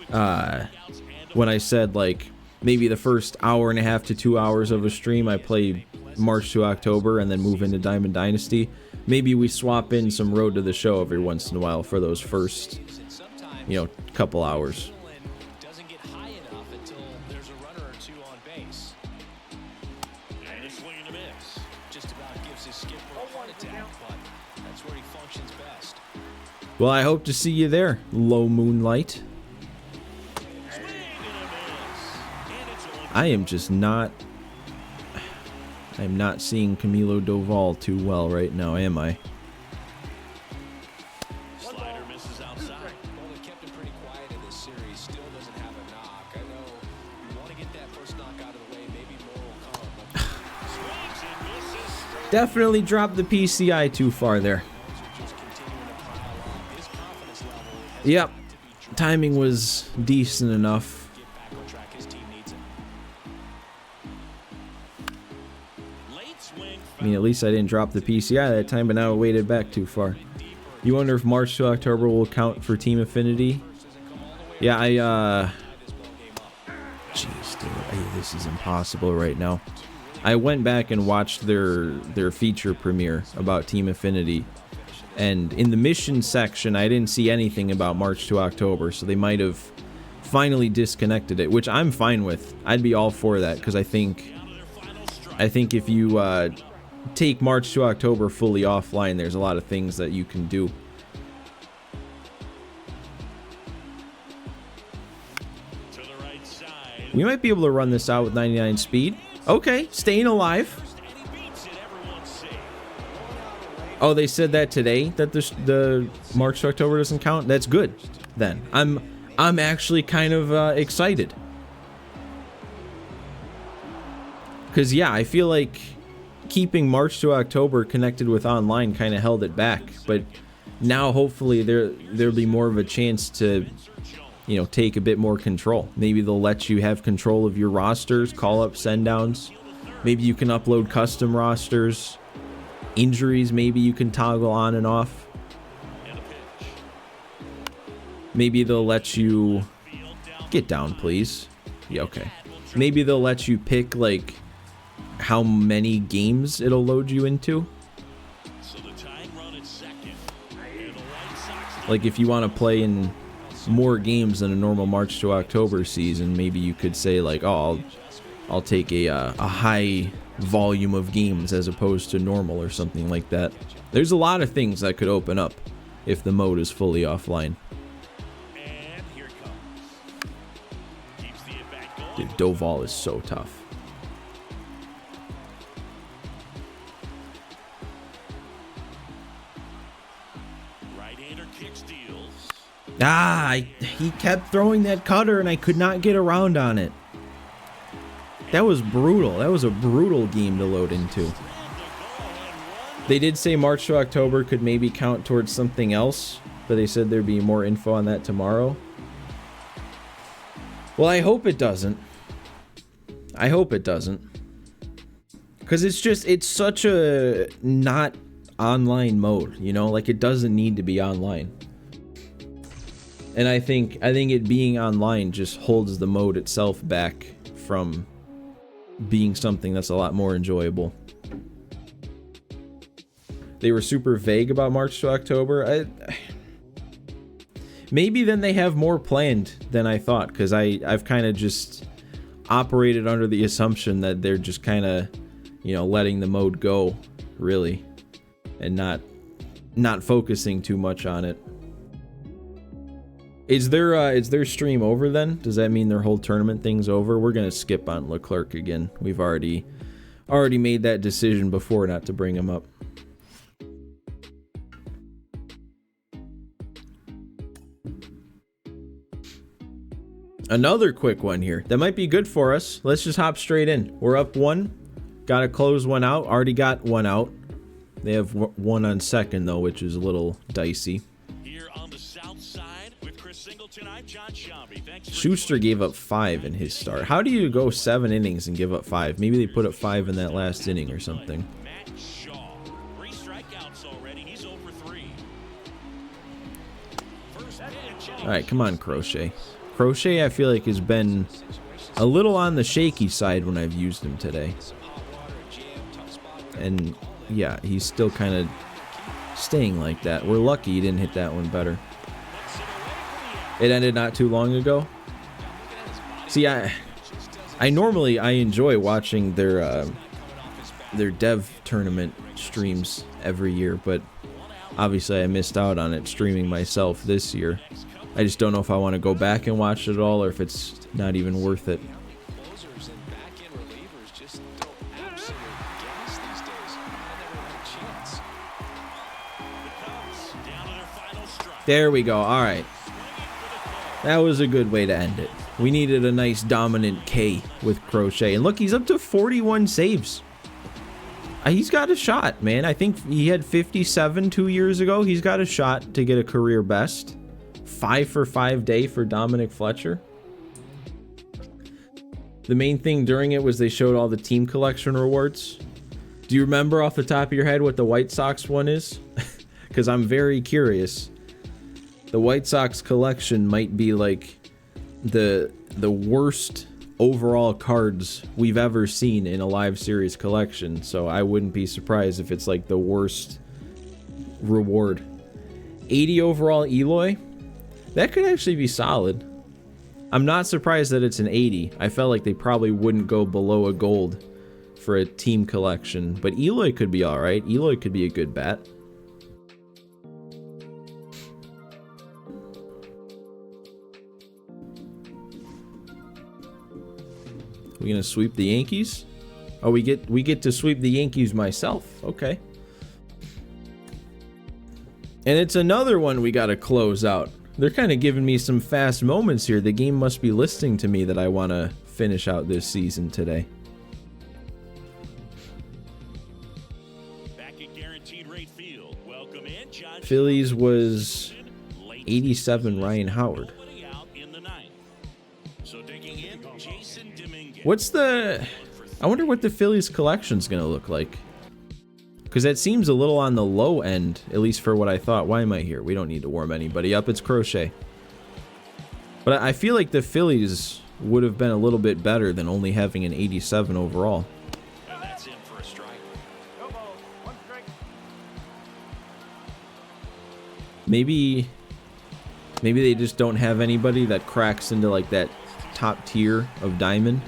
when I said, like, maybe the first hour and a half to 2 hours of a stream, I play March to October and then move into Diamond Dynasty. Maybe we swap in some Road to the Show every once in a while for those first, you know, couple hours. Well, I hope to see you there, Low Moonlight. I'm not seeing Camilo Doval too well right now, am I? Slider misses outside. Well, they kept him pretty quiet in this series. Still doesn't have a knock. I know you want to get that first knock out of the way. Maybe more will come. Swings and misses. Definitely dropped the PCI too far there. Yep, timing was decent enough. I mean, at least I didn't drop the PCI that time, but now it weighted back too far. You wonder if March to October will count for Team Affinity? Yeah, jeez, dude, this is impossible right now. I went back and watched their feature premiere about Team Affinity. And in the mission section, I didn't see anything about March to October, so they might have finally disconnected it, which I'm fine with. I'd be all for that, because I think if you take March to October fully offline, there's a lot of things that you can do. We might be able to run this out with 99 speed. Okay, staying alive. Oh, they said that today, that the March to October doesn't count. That's good. Then I'm actually kind of excited. Because yeah, I feel like keeping March to October connected with online kind of held it back, but now hopefully there'll be more of a chance to, you know, take a bit more control. Maybe they'll let you have control of your rosters, call up send downs. Maybe you can upload custom rosters. Injuries, maybe you can toggle on and off. Maybe they'll let you get down, please. Yeah, okay. Maybe they'll let you pick like how many games it'll load you into. Like if you want to play in more games than a normal March to October season, maybe you could say like, oh, I'll take a high volume of games as opposed to normal or something like that. There's a lot of things that could open up if the mode is fully offline. Dude, Doval is so tough. He kept throwing that cutter and I could not get around on it. That was brutal. That was a brutal game to load into. They did say March to October could maybe count towards something else, but they said there'd be more info on that tomorrow. Well, I hope it doesn't. I hope it doesn't. Because it's such a not online mode, you know? Like, it doesn't need to be online. And I think it being online just holds the mode itself back from being something that's a lot more enjoyable. They were super vague about March to October. Maybe then they have more planned than I thought, because I've kind of just operated under the assumption that they're just kind of, you know, letting the mode go, really, and not focusing too much on it. Is their stream over then? Does that mean their whole tournament thing's over? We're gonna skip on Leclerc again. We've already made that decision before not to bring him up. Another quick one here. That might be good for us. Let's just hop straight in. We're up one. Gotta close one out. Already got one out. They have one on second though, which is a little dicey. Schuster gave up 5 in his start. How do you go 7 innings and give up 5? Maybe they put up 5 in that last inning or something. Alright, come on, Crochet. Crochet, I feel like, has been a little on the shaky side when I've used him today. And, yeah, he's still kind of staying like that. We're lucky he didn't hit that one better. It ended not too long ago. See, I normally enjoy watching their dev tournament streams every year, but obviously I missed out on it streaming myself this year. I just don't know if I want to go back and watch it all or if it's not even worth it. There we go. All right. That was a good way to end it. We needed a nice dominant K with Crochet. And look, he's up to 41 saves. He's got a shot, man. I think he had 57 2 years ago. He's got a shot to get a career best. 5 for 5 day for Dominic Fletcher. The main thing during it was they showed all the team collection rewards. Do you remember off the top of your head what the White Sox one is? Because I'm very curious. The White Sox collection might be like the worst overall cards we've ever seen in a live series collection, so I wouldn't be surprised if it's like the worst reward. 80 overall Eloy? That could actually be solid. I'm not surprised that it's an 80. I felt like they probably wouldn't go below a gold for a team collection, but Eloy could be alright. Eloy could be a good bat. We gonna sweep the Yankees? Oh, we get to sweep the Yankees myself. Okay. And it's another one we gotta close out. They're kind of giving me some fast moments here. The game must be listening to me that I want to finish out this season today. Back at Guaranteed Rate Field. Welcome in, John. Phillies was 87 Ryan Howard. Nobody out in the ninth. So digging in, Jason Dominguez. What's the... I wonder what the Phillies collection's going to look like. Because that seems a little on the low end, at least for what I thought. Why am I here? We don't need to warm anybody up. It's Crochet. But I feel like the Phillies would have been a little bit better than only having an 87 overall. And that's in for a strike. No ball. 1 strike. Maybe they just don't have anybody that cracks into like that top tier of diamond.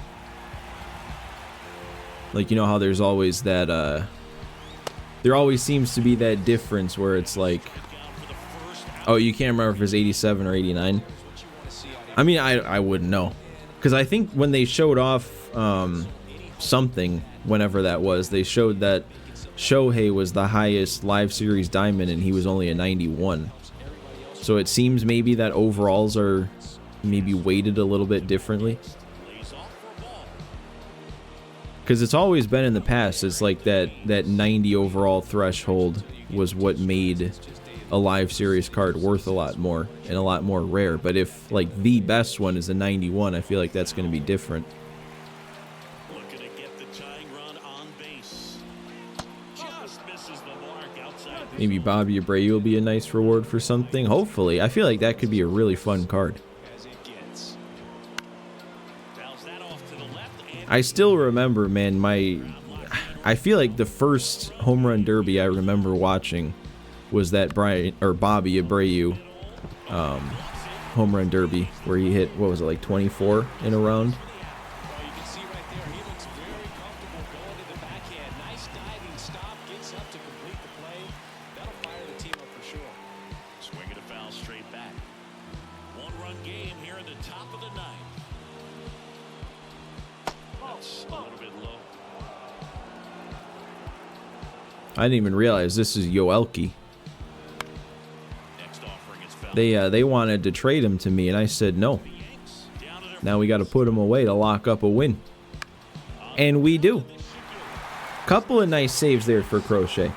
Like, you know how there's always that there always seems to be that difference where it's like, oh, you can't remember if it's 87 or 89. I mean, I wouldn't know, because I think when they showed off something, whenever that was, they showed that Shohei was the highest live series diamond and he was only a 91. So it seems maybe that overalls are maybe weighted a little bit differently. Because it's always been in the past, it's like that 90 overall threshold was what made a live series card worth a lot more and a lot more rare. But if like the best one is a 91, I feel like that's going to be different. Looking to get the tying run on base. Just misses the mark outside. Maybe Bobby Abreu will be a nice reward for something. Hopefully. I feel like that could be a really fun card. As it gets. Fouls that off to the left and I still remember, man, I feel like the first home run derby I remember watching was that Bobby Abreu home run derby where he hit, what was it, like 24 in a round? Well, you can see right there, he looks very comfortable going to the backhand. Nice diving stop, gets up to complete the play. That'll fire the team up for sure. swinging a foul straight back. 1-run game here in the top of the ninth. That's a little bit low. I didn't even realize this is Yoelki. Next offering is foul. They wanted to trade him to me, and I said no. The Yanks down to their Now we got to put him away to lock up a win. And we do. Couple of nice saves there for Crochet.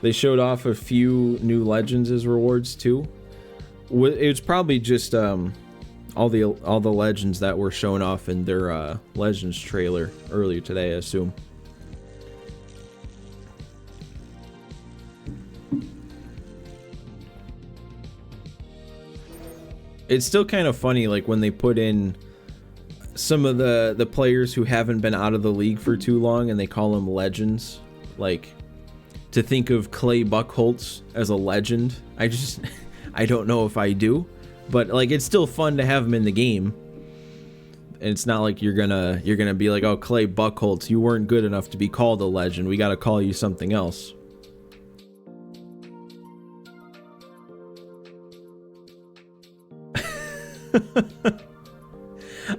They showed off a few new legends as rewards too. It was probably just all the legends that were shown off in their legends trailer earlier today, I assume. It's still kind of funny, like when they put in some of the players who haven't been out of the league for too long and they call them legends. Like, to think of Clay Buchholz as a legend, I don't know if I do, but like it's still fun to have him in the game. And it's not like you're gonna be like, oh, Clay Buchholz, you weren't good enough to be called a legend. We got to call you something else.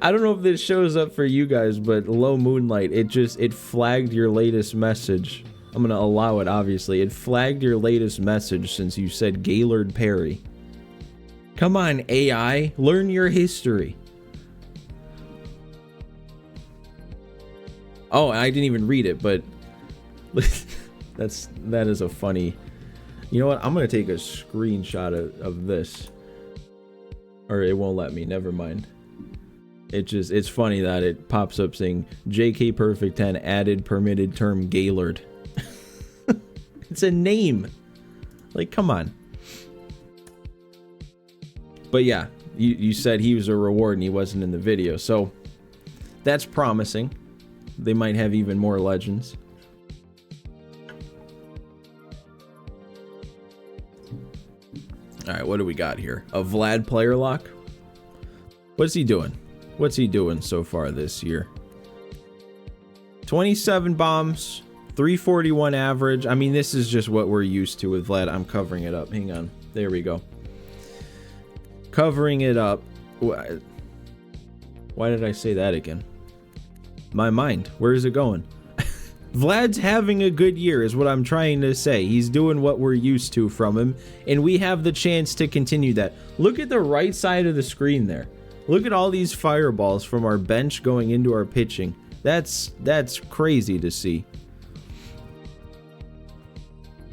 I don't know if this shows up for you guys, but Low Moonlight, it flagged your latest message. I'm gonna allow it, obviously. It flagged your latest message since you said Gaylord Perry. Come on, AI, learn your history. Oh, I didn't even read it, but that is a funny. You know what? I'm gonna take a screenshot of this, or it won't let me. Never mind. It's funny that it pops up saying JK Perfect 10 added permitted term Gaylord. It's a name. Like, come on. But yeah, you said he was a reward and he wasn't in the video, so that's promising. They might have even more legends. All right, what do we got here? A Vlad player lock? What's he doing? What's he doing so far this year? 27 bombs, 341 average. I mean, this is just what we're used to with Vlad. I'm covering it up. Hang on. There we go. Covering it up. Why did I say that again? My mind. Where is it going? Vlad's having a good year is what I'm trying to say. He's doing what we're used to from him, and we have the chance to continue that. Look at the right side of the screen there. Look at all these fireballs from our bench going into our pitching. That's crazy to see.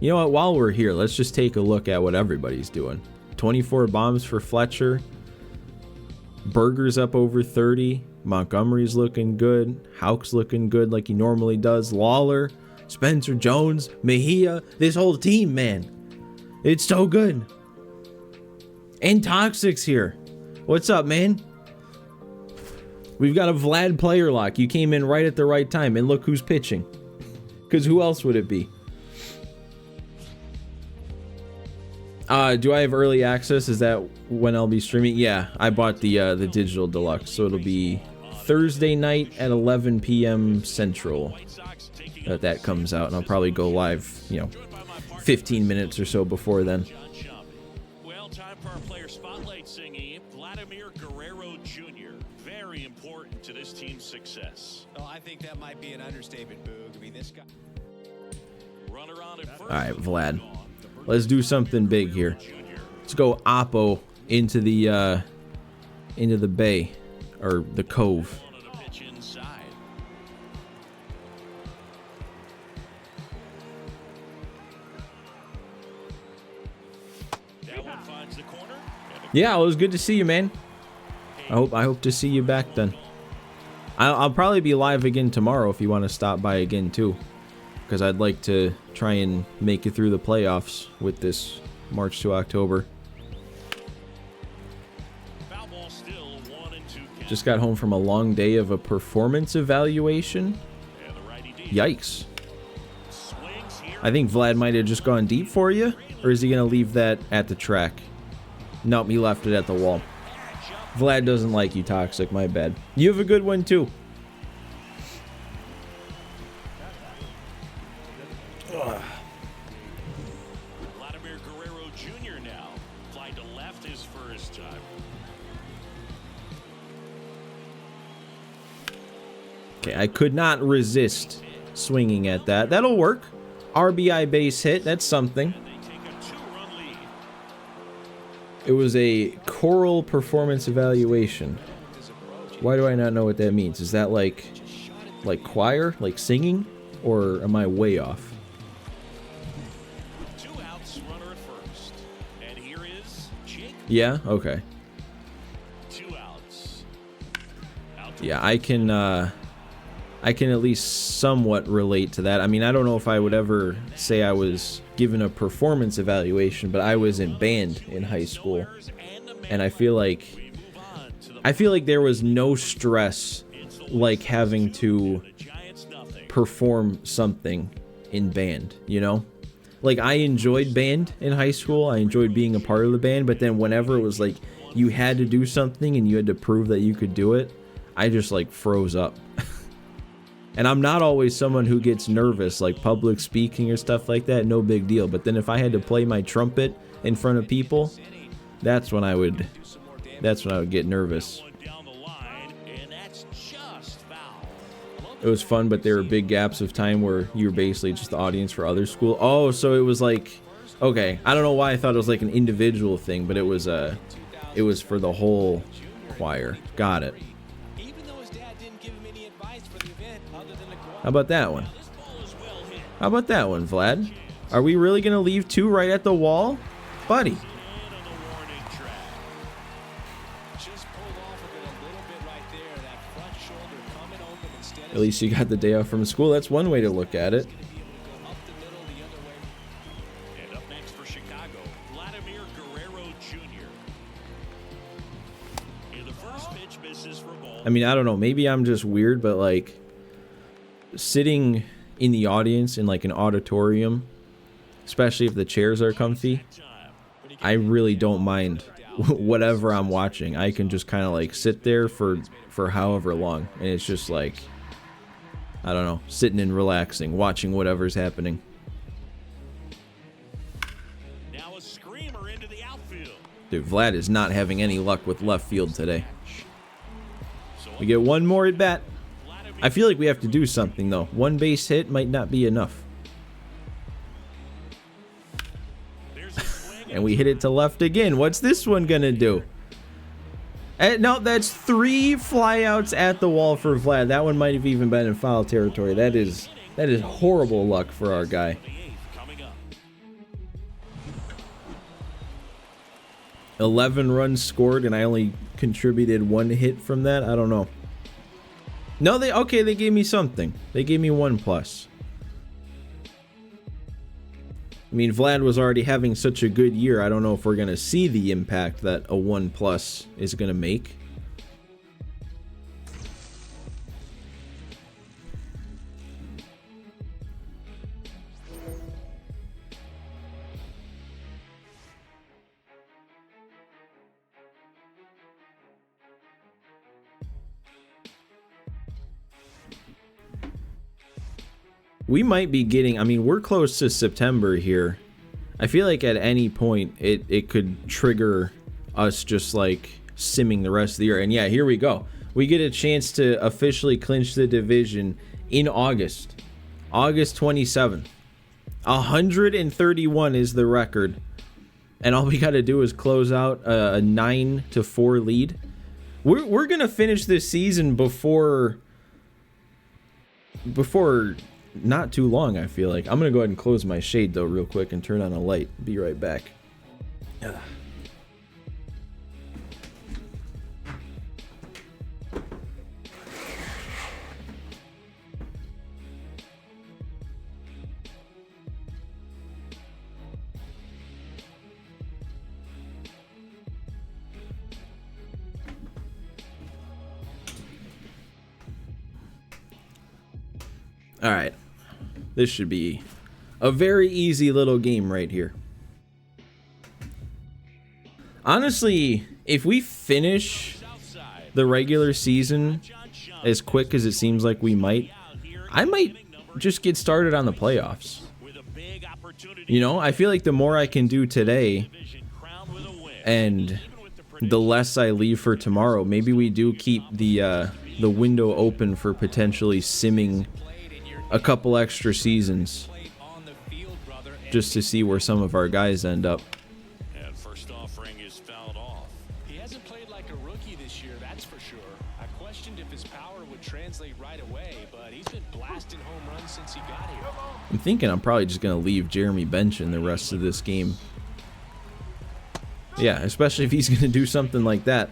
You know what? While we're here, let's just take a look at what everybody's doing. 24 bombs for Fletcher. Berger's up over 30. Montgomery's looking good. Houck's looking good like he normally does. Lawler, Spencer Jones, Mejia. This whole team, man. It's so good. And Toxic's here. What's up, man? We've got a Vlad player lock. You came in right at the right time. And look who's pitching. Because who else would it be? Do I have early access? Is that when I'll be streaming? Yeah, I bought the digital deluxe, so it'll be Thursday night at 11 p.m. Central that comes out, and I'll probably go live, 15 minutes or so before then. Well, time for our player spotlight singing. Vladimir Guerrero Jr. Very important to this team's success. Oh, I think that might be an understatement, Boog. I mean, this guy. Runner on at first. All right, Vlad. Let's do something big here. Let's go Oppo into the bay or the cove. Yeah, it was good to see you, man. I hope to see you back then. I'll probably be live again tomorrow if you want to stop by again too. Because I'd like to try and make it through the playoffs with this March to October. Just got home from a long day of a performance evaluation. Yikes. I think Vlad might have just gone deep for you. Or is he going to leave that at the track? Nope, he left it at the wall. Vlad doesn't like you, Toxic. My bad. You have a good one, too. Vladimir Guerrero Jr. now. Fly to left his first time. Okay, I could not resist swinging at that. That'll work. RBI base hit. That's something. It was a choral performance evaluation. Why do I not know what that means? Is that like choir, like singing, or am I way off? 2 outs, runner at first. And here is Jake. Yeah, okay. 2 outs. Yeah, I can at least somewhat relate to that. I mean, I don't know if I would ever say I was given a performance evaluation, but I was in band in high school, and I feel like there was no stress like having to perform something in band, you know? Like, I enjoyed band in high school. I enjoyed being a part of the band, but then whenever it was like you had to do something and you had to prove that you could do it, I just like froze up. And I'm not always someone who gets nervous, like public speaking or stuff like that, no big deal. But then if I had to play my trumpet in front of people, that's when I would get nervous. It was fun, but there were big gaps of time where you were basically just the audience for other school. Oh, so it was like, okay, I don't know why I thought it was like an individual thing, but it was for the whole choir. Got it. How about that one? How about that one, Vlad? Are we really going to leave 2 right at the wall? Buddy. At least you got the day off from school. That's one way to look at it. And up next for Chicago, Vladimir Guerrero Jr. And the first pitch misses for ball. I mean, I don't know. Maybe I'm just weird, but like sitting in the audience in like an auditorium, especially if the chairs are comfy, I really don't mind whatever I'm watching. I can just kind of like sit there for however long, and it's just like I don't know, sitting and relaxing, watching whatever's happening. Now a screamer into the outfield. Dude, Vlad is not having any luck with left field today. We get one more at bat. I feel like we have to do something, though. One base hit might not be enough. And we hit it to left again. What's this one gonna do? No, that's 3 flyouts at the wall for Vlad. That one might have even been in foul territory. That is horrible luck for our guy. 11 runs scored, and I only contributed 1 hit from that. I don't know. No, they gave me something. They gave me 1+. I mean, Vlad was already having such a good year. I don't know if we're going to see the impact that a 1+ is going to make. We might be getting, I mean, we're close to September here. I feel like at any point it could trigger us just like simming the rest of the year. And yeah, here we go. We get a chance to officially clinch the division in August. August 27th. 131 is the record. And all we got to do is close out a 9-4 lead. We're going to finish this season before not too long, I feel like. I'm gonna go ahead and close my shade though real quick and turn on a light. Be right back. All right. This should be a very easy little game right here. Honestly, if we finish the regular season as quick as it seems like we might, I might just get started on the playoffs. You know, I feel like the more I can do today and the less I leave for tomorrow, maybe we do keep the window open for potentially simming a couple extra seasons just to see where some of our guys end up. And first offering is fouled off. He hasn't played like a rookie this year, that's for sure. I questioned if his power would translate right away, but he's been blasting home runs since he got here. I'm thinking I'm probably just going to leave Jeremy Bench in the rest of this game. Yeah, especially if he's going to do something like that.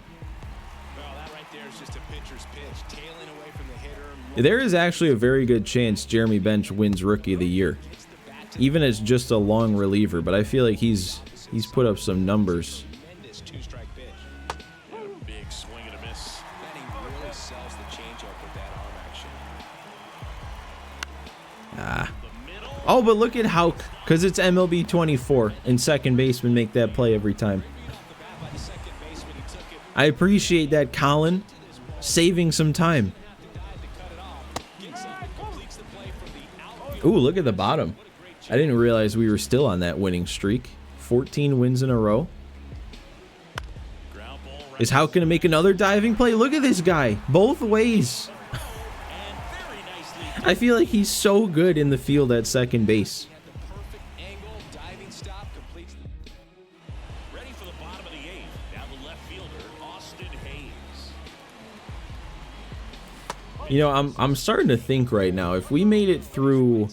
There is actually a very good chance Jeremy Bench wins Rookie of the Year, even as just a long reliever. But I feel like he's put up some numbers. Big swing and a miss. Oh, but look at how, because it's MLB 24, and second baseman make that play every time. I appreciate that, Colin, saving some time. Ooh, look at the bottom. I didn't realize we were still on that winning streak. 14 wins in a row. Is Houck going to make another diving play? Look at this guy. Both ways. I feel like he's so good in the field at second base. Ready for the bottom of the 8th. Down the left fielder, Austin Hayes. You know, I'm starting to think right now, if we made it through,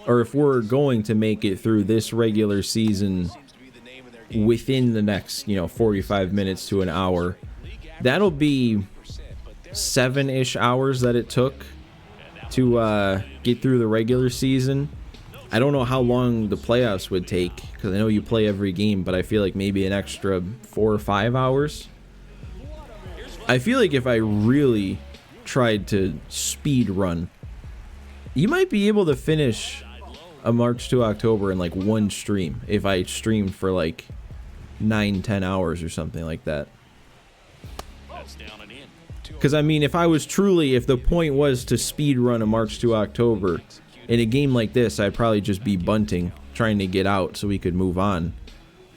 or if we're going to make it through this regular season within the next, 45 minutes to an hour, that'll be 7-ish hours that it took to get through the regular season. I don't know how long the playoffs would take, because I know you play every game, but I feel like maybe an extra 4 or 5 hours. I feel like if I really tried to speed run, you might be able to finish a March to October in like one stream if I streamed for like 9-10 hours or something like that. That's down and in. Because, I mean, if the point was to speed run a March to October, in a game like this, I'd probably just be bunting, trying to get out so we could move on.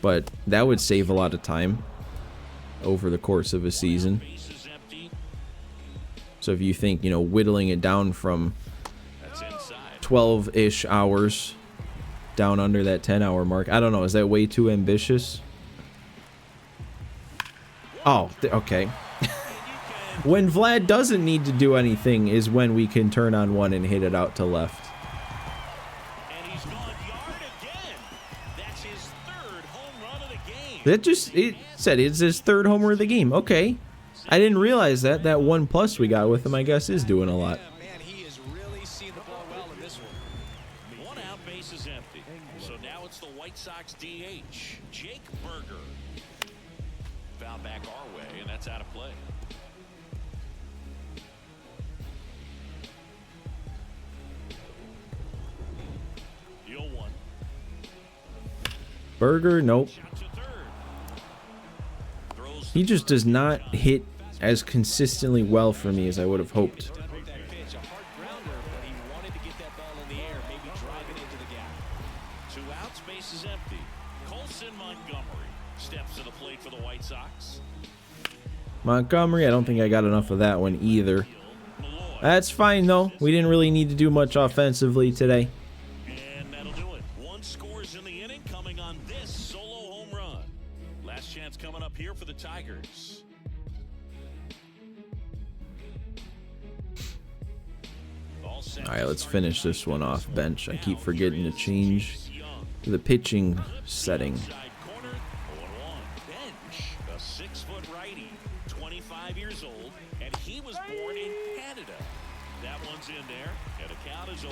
But that would save a lot of time over the course of a season. So if you think, whittling it down from 12-ish hours down under that 10-hour mark, I don't know, is that way too ambitious? Oh, okay. When Vlad doesn't need to do anything is when we can turn on one and hit it out to left. And he's gone yard again. That's his third home run of the game. It said it's his third homer of the game. Okay. I didn't realize that. That 1+ we got with him, I guess, is doing a lot. Man, he is really seeing the ball well in this one. One out, base is empty. So now it's the White Sox DH, Jake Berger. Foul back our way, and that's out of play. Deal one. Berger, nope. Shot to third. Throws He just does not hit as consistently well for me as I would have hoped. Done with that pitch, a hard grounder, but he wanted to get that ball in the air, maybe drive it into the gap. 2 outs, base is empty. Colson Montgomery steps to the plate for the White Sox. Montgomery, I don't think I got enough of that one either. Malloy. That's fine, though. We didn't really need to do much offensively today. And that'll do it. 1 scores in the inning coming on this solo home run. Last chance coming up here for the Tigers. All set. All right, let's finish this one off bench. I keep forgetting to change the pitching setting. Side corner, 0-1. Bench, a 6-foot righty, 25 years old, and he was born in Canada. That one's in there, and the count is 0-2.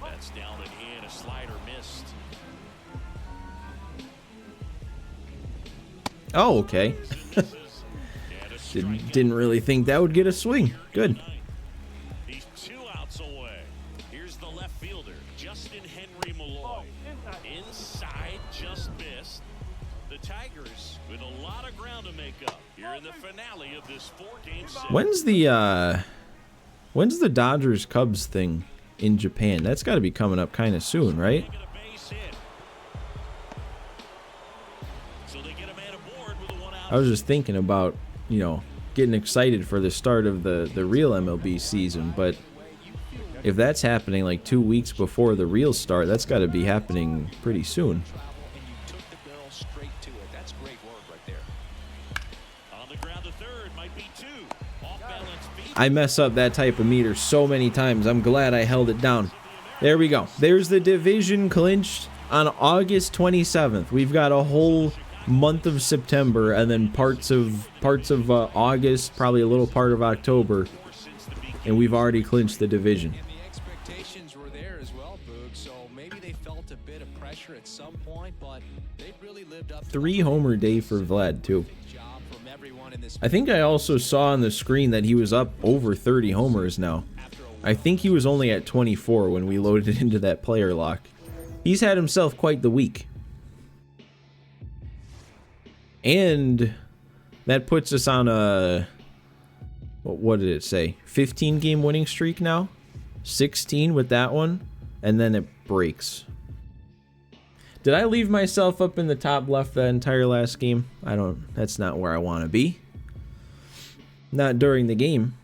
That's down and in, a slider missed. Oh, okay. And a strike. Didn't really think that would get a swing. Good. He's 2 outs away. Here's the left fielder, Justin Henry Malloy. Inside, just missed. The Tigers with a lot of ground to make up here in the finale of this 4-game set. When's the Dodgers Cubs thing in Japan? That's got to be coming up kind of soon, right? Get a base hit. So they get a man aboard with a 1-out. I was just thinking about, getting excited for the start of the real MLB season, but if that's happening like 2 weeks before the real start, that's got to be happening pretty soon. And you took the barrel straight to it. That's great work right there. On the ground, the third might be 2. Off balance feet. I mess up that type of meter so many times. I'm glad I held it down. There we go. There's the division clinched on August 27th. We've got a whole month of September and then parts of August, probably a little part of October, and we've already clinched the division. And the expectations were there as well, Boog, so maybe they felt a bit of pressure at some point, but they really lived up to 3 homer day for Vlad too. the job from everyone in this. I think I also saw on the screen that he was up over 30 homers now. I think he was only at 24 when we loaded into that player lock. He's had himself quite the week. And that puts us on a, what did it say? 15-game winning streak now? 16 with that one, and then it breaks. Did I leave myself up in the top left that entire last game? That's not where I want to be. Not during the game.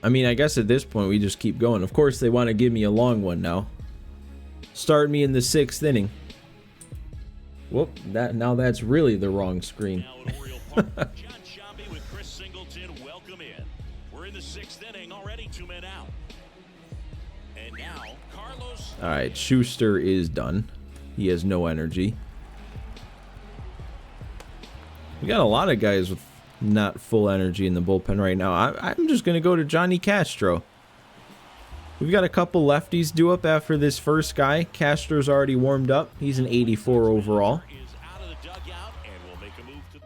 I mean, I guess at this point we just keep going. Of course, they want to give me a long one now. Start me in the 6th inning. Whoop, now that's really the wrong screen. Now at Oriole Park, John Shambi with Chris Singleton. Welcome in. We're in the 6th inning already, 2 men out. And now Carlos. All right, Schuster is done. He has no energy. We got a lot of guys with not full energy in the bullpen right now. I'm just going to go to Johnny Castro. We've got a couple lefties due up after this first guy. Castro's already warmed up. He's an 84 overall. Is out of the dugout and will make a move to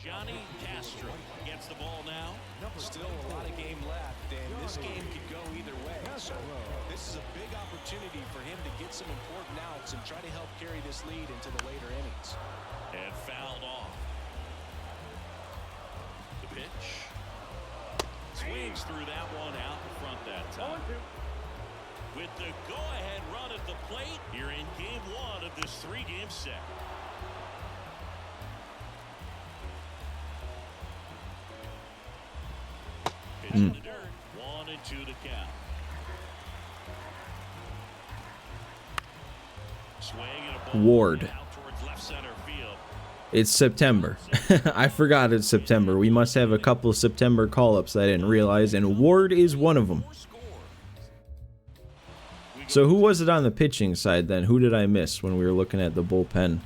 Johnny Castro gets the ball now. Still a lot of game left, and this game could go either way. So this is a big opportunity for him to get some important outs and try to help carry this lead into the later innings. And fouled off. The pitch. Swings through that one out in front that time. With the go-ahead run at the plate, you're in game one of this 3-game set. Pitch in the dirt. 1-2 to count. Swing and a ball Ward. out towards left center field. It's September. I forgot it's September. We must have a couple of September call-ups that I didn't realize, and Ward is one of them. So who was it on the pitching side then? Who did I miss when we were looking at the bullpen?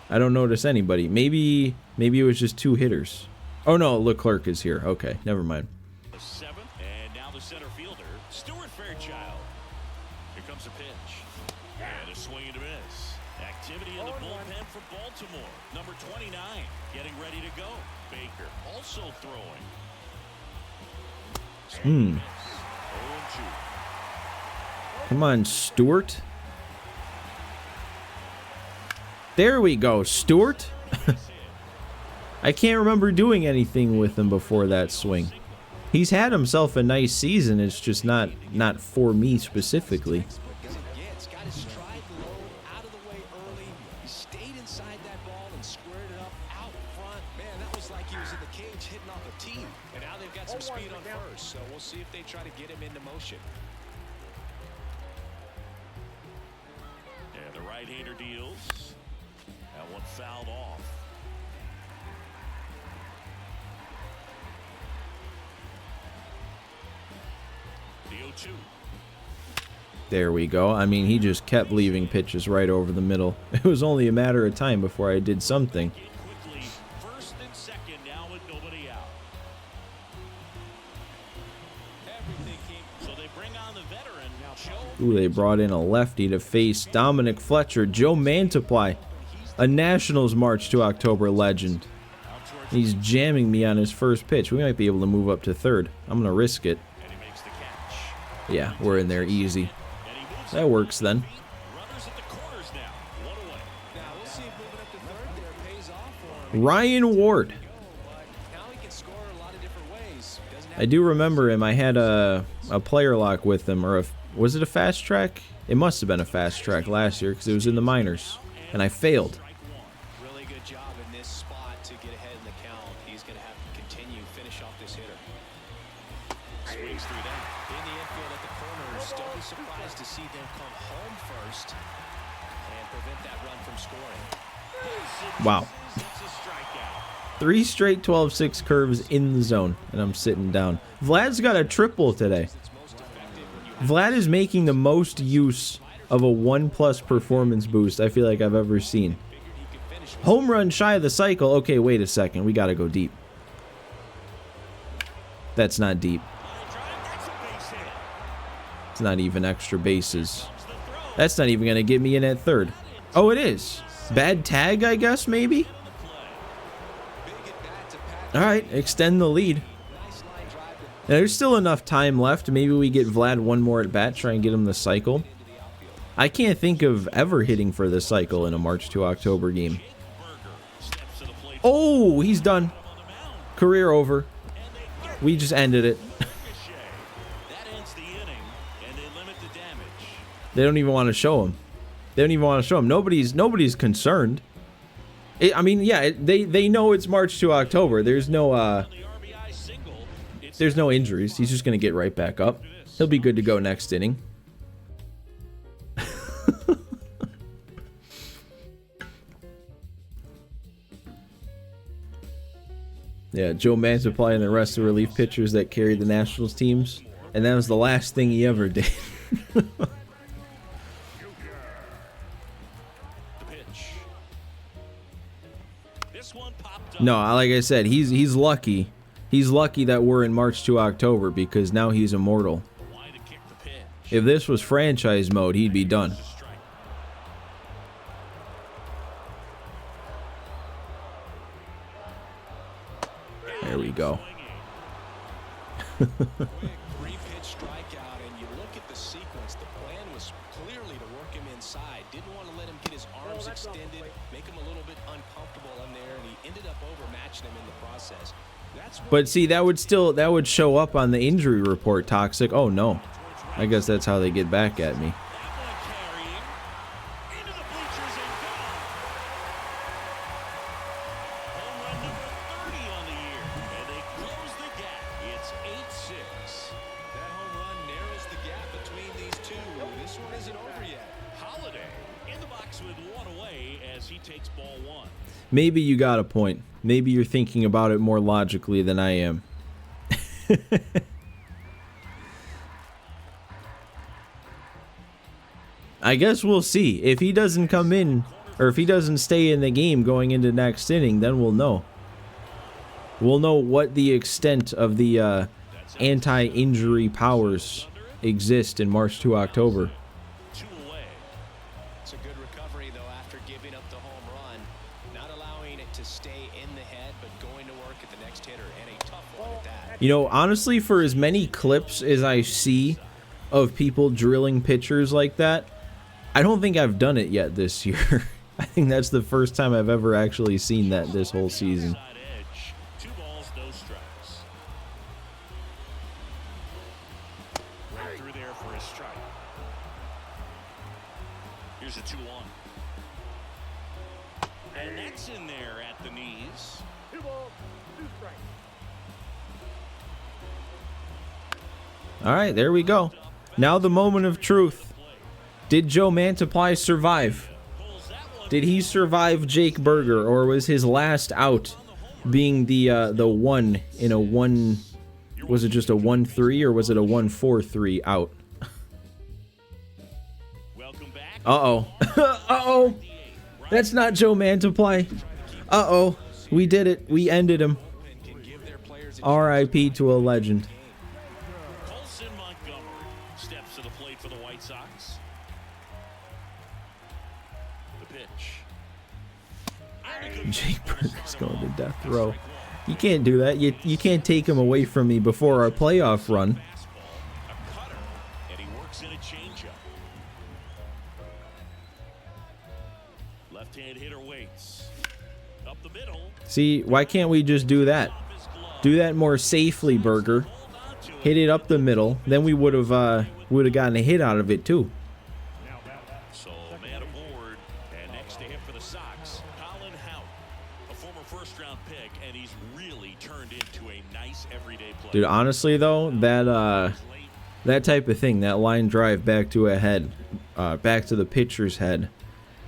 I don't notice anybody. Maybe it was just 2 hitters. Oh no, Leclerc is here. Okay, never mind. The 7th, and now the center fielder, Stuart Fairchild. Here comes a pitch. And a swing and a miss. Activity in the bullpen for Baltimore. Number 29 getting ready to go. Baker also throwing. Hmm. Come on, Stewart. There we go, Stewart. I can't remember doing anything with him before that swing. He's had himself a nice season. It's just not for me specifically. It's got his stride low, out of the way early. He stayed inside that ball and squared it up out front. Man, that was like he was in the cage hitting off a tee. And now they've got some speed on first, so we'll see if they try to get him into motion. And the right-hander deals. That one fouled off. The 0-2. There we go. I mean, he just kept leaving pitches right over the middle. It was only a matter of time before I did something. Quickly, first and second now with nobody out. Everything came, so they bring on the veteran now. Joe. Ooh, they brought in a lefty to face Dominic Fletcher. Joe Mantiply, a Nationals March to October legend. He's jamming me on his first pitch. We might be able to move up to third. I'm going to risk it. And he makes the catch. Yeah, we're in there easy. And he moves That works then. runners at the corners now. One away. Now we'll see if moving up to third there pays off for him. Ryan Ward. But now he can score a lot of different ways. Doesn't have I do remember him. I had a player lock with him, or was it a fast track? It must have been a fast track last year because it was in the minors, and I failed. strike one. Really good job in this spot to get ahead in the count. He's going to have to continue finish off this hitter. Swings through that. In the infield at the corners, don't be surprised to see them come home first and prevent that run from scoring. Wow. It's a strikeout. 3 straight 12-6 curves in the zone, and I'm sitting down. Vlad's got a triple today. It's most effective when you Vlad is making the most use of a 1+ performance boost I feel like I've ever seen. figured he could finish with Home run shy of the cycle. Okay, wait a second. We got to go deep. That's not deep. That's a base hit. It's not even extra bases. That's not even going to get me in at third. Oh, it is. Bad tag, I guess, maybe? big at bat to pat. All right, extend the lead. Nice line drive to Now, there's still enough time left. Maybe we get Vlad one more at bat, try and get him the cycle. into the outfield. I can't think of ever hitting for the cycle in a March to October game. Berger steps to the plate. Oh, he's done. On the mound. Career over. And they get We just ended it. Ricochet. That ends the inning, and they limit the damage. They don't even want to show him. They don't even want to show him. Nobody's concerned. I mean, yeah, they know it's March to October. There's no The RBI single. It's there's no injuries. He's just gonna get right back up. He'll be good to go next inning. Yeah, Joe Mantiply and the rest of the relief pitchers that carried the Nationals teams, and that was the last thing he ever did. the pitch. This one popped up. No, like I said, he's lucky. He's lucky that we're in March to October because now he's immortal. Why to kick the pitch? If this was franchise mode, he'd be done. Strike. There we go. Swinging. Quick three-pitch strikeout, and you look at the sequence. The plan was clearly to work him inside. Didn't want to let him get his arms extended, make him a little bit uncomfortable in there, and he ended up overmatching him in the process. But see, that would show up on the injury report, Toxic. Oh no, I guess that's how they get back at me. Maybe you got a point. Maybe you're thinking about it more logically than I am. I guess we'll see. If he doesn't come in, or if he doesn't stay in the game going into next inning, then we'll know. We'll know what the extent of the anti-injury powers exist in March to October. It's a good recovery, though, after giving up the home run. Not allowing it to stay in the head, but going to work at the next hitter, and a tough one at that. You know, honestly, for as many clips as I see of people drilling pitchers like that, I don't think I've done it yet this year. I think that's the first time I've ever actually seen that this whole season. 2 balls, no strikes. Right through there for a strike. Here's a 2-1. And that's in there at the knees. 2 balls, 2 strikes. All right, there we go. Now the moment of truth. Did Joe Mantiply survive? Did he survive Jake Berger, or was his last out being the one in a one? Was it just a 1-3 or was it a 1-4-3 out? Uh-oh. Uh-oh. That's not Joe Mantiply. Uh-oh. We did it. We ended him. R.I.P. to a legend. Colson Montgomery steps to the plate for the White Sox. The pitch. Jake Berger's going to death row. You can't do that. You can't take him away from me before our playoff run. A cutter, and he works in a changeup. Left-hand hitter waits. Up the middle. See, why can't we just do that? Do that more safely, Berger. Hit it up the middle. Then we would have gotten a hit out of it too. So man aboard, and next to him for the Sox, Colin Houck, a former first-round pick, and he's really turned into a nice everyday player. Dude, honestly though, that type of thing, that line drive back to a head, back to the pitcher's head,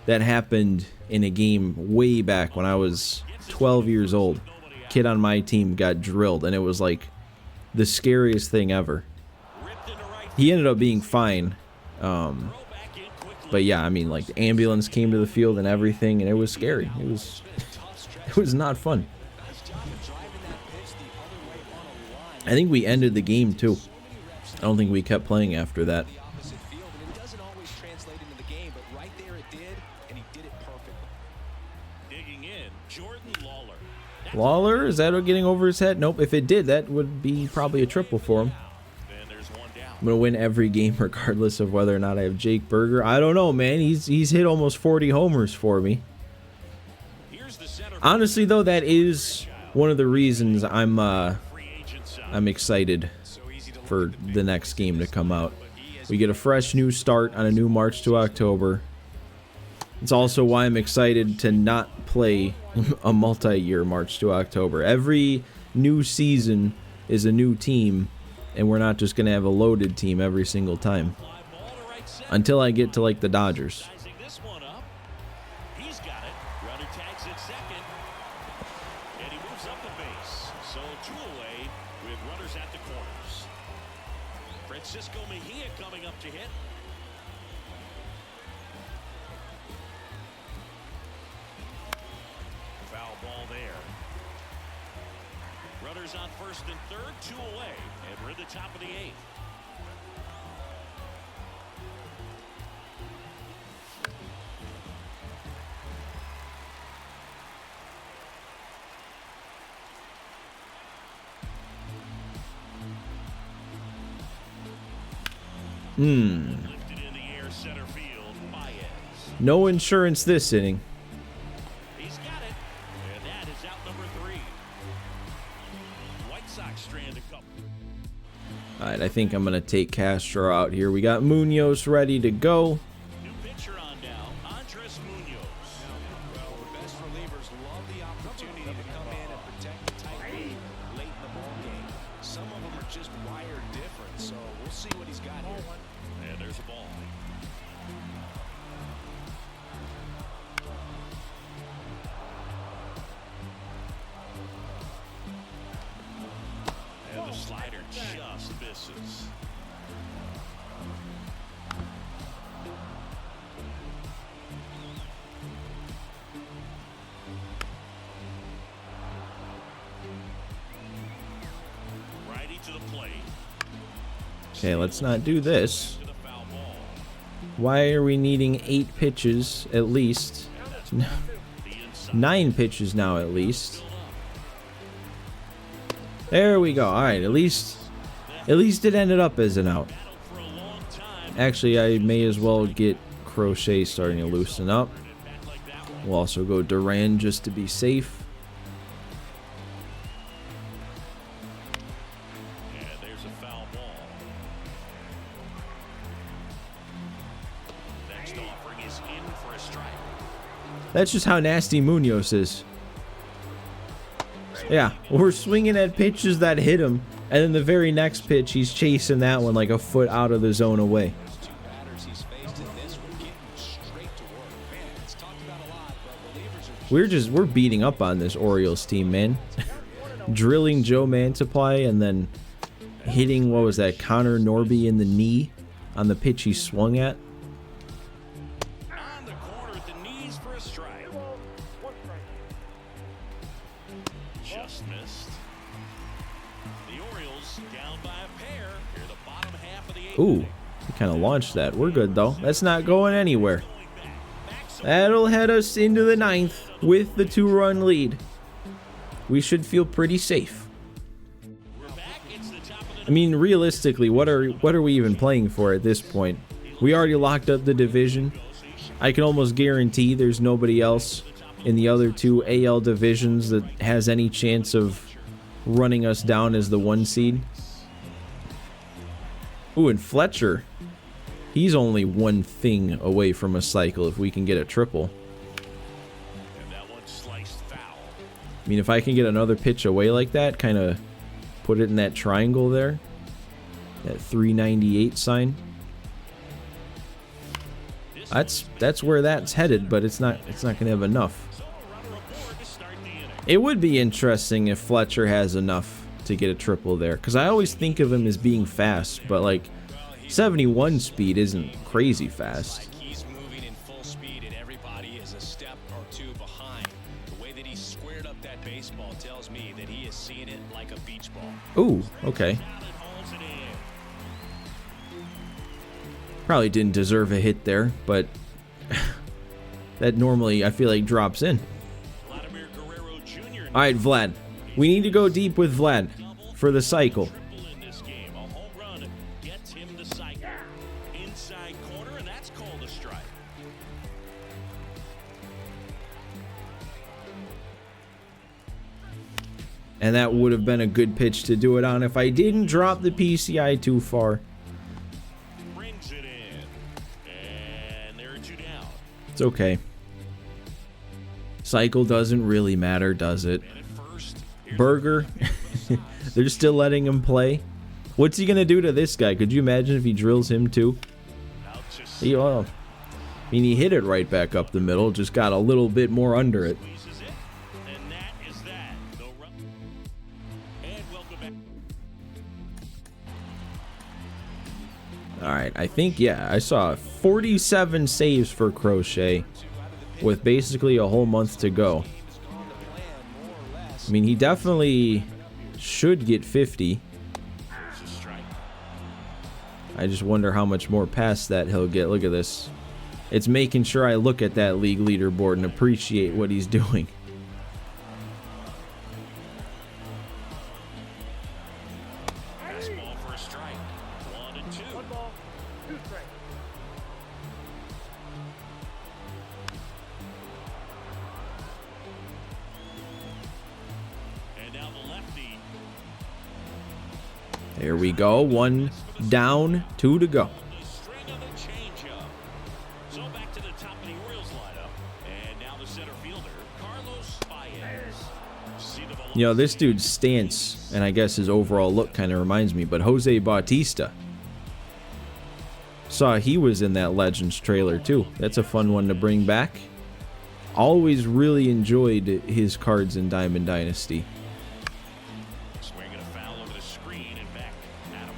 that happened in a game way back when I was 12 years old. Kid on my team got drilled, and it was like the scariest thing ever. He ended up being fine. But yeah, I mean, like, the ambulance came to the field and everything, and it was scary. It was not fun. I think we ended the game too. I don't think we kept playing after that. Lawler, is that getting over his head? Nope, if it did, that would be probably a triple for him. I'm going to win every game regardless of whether or not I have Jake Berger. I don't know, man. He's hit almost 40 homers for me. Honestly, though, that is one of the reasons I'm excited for the next game to come out. We get a fresh new start on a new March to October. It's also why I'm excited to not play a multi-year March to October. Every new season is a new team, and we're not just going to have a loaded team every single time. Until I get to, like, the Dodgers. He's got it. Runner tags at second. And he moves up the base. So 2 away with runners at the corners. Francisco Mejia coming up to hit. Foul ball there. Runners on first and third, 2 away. And we're at the top of the 8th. Lifted in the air, center field, Baez. No insurance this inning. He's got it, and that is out number 3. White Sox strand a couple. All right, I think I'm going to take Castro out here. We got Munoz ready to go. New pitcher on now, Andres Munoz. Well, the best relievers love the opportunity to come in and protect the tight lead late in the ball game. Some of them are just wired different, so we'll see what he's got here. And there's a ball. And the slider just misses. Righty to the plate. Okay, let's not do this. To the foul ball. Why are we needing 8 pitches at least? The inside 9 pitches now at least. There we go. All right, at least it ended up as an out. battle for a long time. Actually, I may as well get Crochet starting to loosen up. Back like that one. We'll also go Duran just to be safe. And there's a foul ball. Next offering is in for a strike. That's just how nasty Munoz is. Yeah, we're swinging at pitches that hit him, and then the very next pitch, he's chasing that one like a foot out of the zone away. Two batters he's faced in this one getting straight to work. Man, it's talked about a lot, but relievers are We're beating up on this Orioles team, man. Drilling Joe Mantiply and then hitting, what was that, Connor Norby in the knee on the pitch he swung at. On the corner at the knees for a strike. One strike. Just missed. The Orioles down by a pair. Here the bottom half of the 8th. Ooh, he kind of launched that. We're good, though. That's not going anywhere. Going back. So That'll head us into the 9th with the 2-run lead. We should feel pretty safe. we're back. It's the top of the I mean, realistically, what are we even playing for at this point? We already locked up the division. I can almost guarantee there's nobody else in the other 2 AL divisions that has any chance of running us down as the 1 seed. Ooh, and Fletcher, he's only 1 thing away from a cycle if we can get a triple. and that one sliced foul. I mean, if I can get another pitch away like that, kind of put it in that triangle there, that 398 sign. That's where that's headed, but it's not going to have enough. So a runner aboard to start the inning. It would be interesting if Fletcher has enough to get a triple there, because I always think of him as being fast, but like 71 speed isn't crazy fast. like he's moving in full speed and everybody is a step or 2 behind. The way that he squared up that baseball tells me that he is seeing it like a beach ball. Ooh, okay. Down and holds it in. Probably didn't deserve a hit there, but that normally I feel like drops in. Vladimir Guerrero Jr. All right, Vlad. We need to go deep with Vlad for the cycle. Triple in this game. A home run gets him the cycle. Inside corner, and that's called a strike. And that would have been a good pitch to do it on if I didn't drop the PCI too far. Brings it in. And there are 2 down. It's okay. Cycle doesn't really matter, does it? And at first, here's Burger, they're still letting him play. What's he gonna do to this guy? Could you imagine if he drills him too? out to I mean, he hit it right back up the middle, just got a little bit more under it. squeezes it. And that is that. No run. And welcome back. All right, I think, yeah, I saw 47 saves for Crochet with basically a whole month to go. I mean, he definitely should get 50. There's a strike. I just wonder how much more past that he'll get. Look at this. It's making sure I look at that league leaderboard and appreciate what he's doing. Fastball for a strike. 1 and 2. One ball. 2 strikes. And now the lefty. There we go. 1 down, 2 to go. The string of the changeup. So back to the top of the Orioles lineup. And now the center fielder, Carlos Baez. See the velocity. You know, this dude's stance, and I guess his overall look kind of reminds me, but Jose Bautista. Saw he was in that Legends trailer too. That's a fun one to bring back. Always really enjoyed his cards in Diamond Dynasty. Swinging a foul over the screen and back out of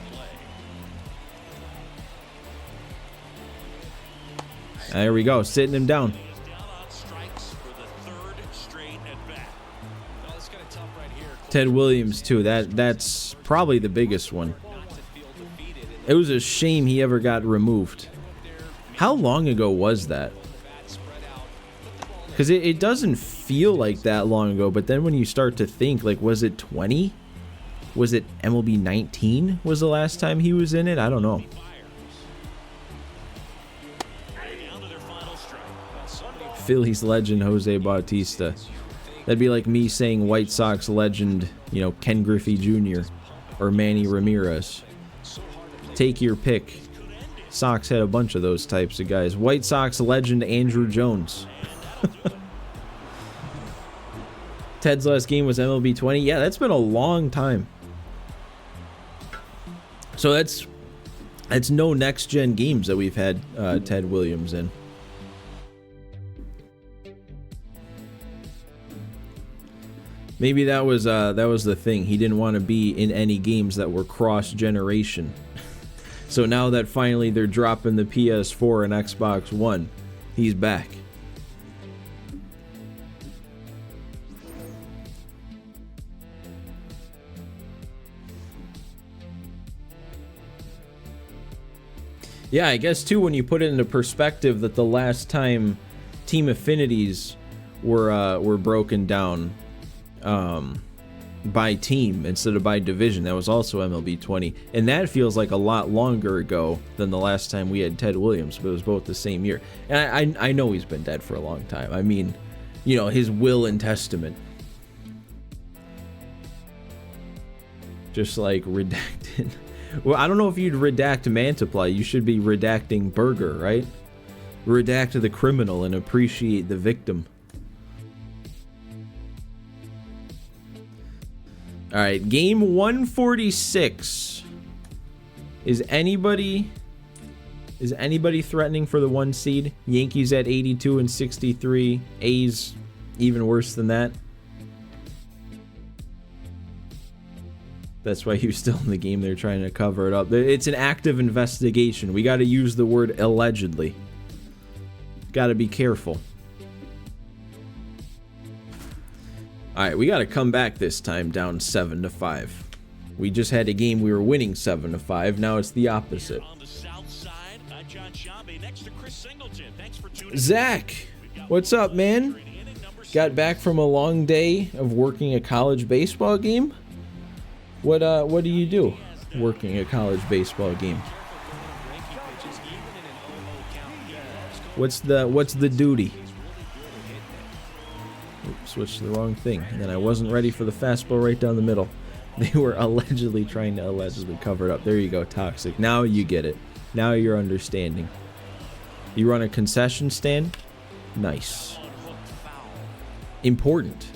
play. There we go, sitting him down. He is down on strikes for the 3rd straight at bat. Well, it's kind of tough right here. Ted Williams too. That's probably the biggest one. Not to feel defeated and It was a shame he ever got removed. How long ago was that? the bat spread out. Put the ball in Because it doesn't feel like that long ago, but then when you start to think, like, was it 20? Was it MLB 19 was the last time he was in it? I don't know. Down to their final strike. Phillies legend Jose Bautista. That'd be like me saying White Sox legend, you know, Ken Griffey Jr. or Manny Ramirez. Take your pick. Sox had a bunch of those types of guys. White Sox legend Andrew Jones. Ted's last game was MLB 20. Yeah, that's been a long time. So that's no next gen games that we've had Ted Williams in. Maybe that was the thing. He didn't want to be in any games that were cross generation. So now that finally they're dropping the PS4 and Xbox One, he's back. Yeah, I guess too when you put it into perspective that the last time team affinities were broken down by team instead of by division, that was also MLB 20, and that feels like a lot longer ago than the last time we had Ted Williams, but it was both the same year. And I know he's been dead for a long time. I mean, you know, his will and testament, just like redacted. Well, I don't know if you'd redact Mantiply. You should be redacting Burger, right? Redact the criminal and appreciate the victim. All right, game 146. Is anybody threatening for the 1 seed? Yankees at 82 and 63. A's even worse than that. That's why he was still in the game. They're trying to cover it up. It's an active investigation. We got to use the word allegedly. Got to be careful. All right, we got to come back this time down 7-5. We just had a game we were winning 7-5. Now it's the opposite. On the south side, I'm John Shambi. Next to Chris Singleton. Thanks for tuning in. Zach, what's up, man? Got back from a long day of working a college baseball game? What do you do working a college baseball game? What's the duty? Oops, switched to the wrong thing. And then I wasn't ready for the fastball right down the middle. They were allegedly trying to allegedly cover it up. There you go, Toxic. Now you get it. Now you're understanding. You run a concession stand? Nice. Important.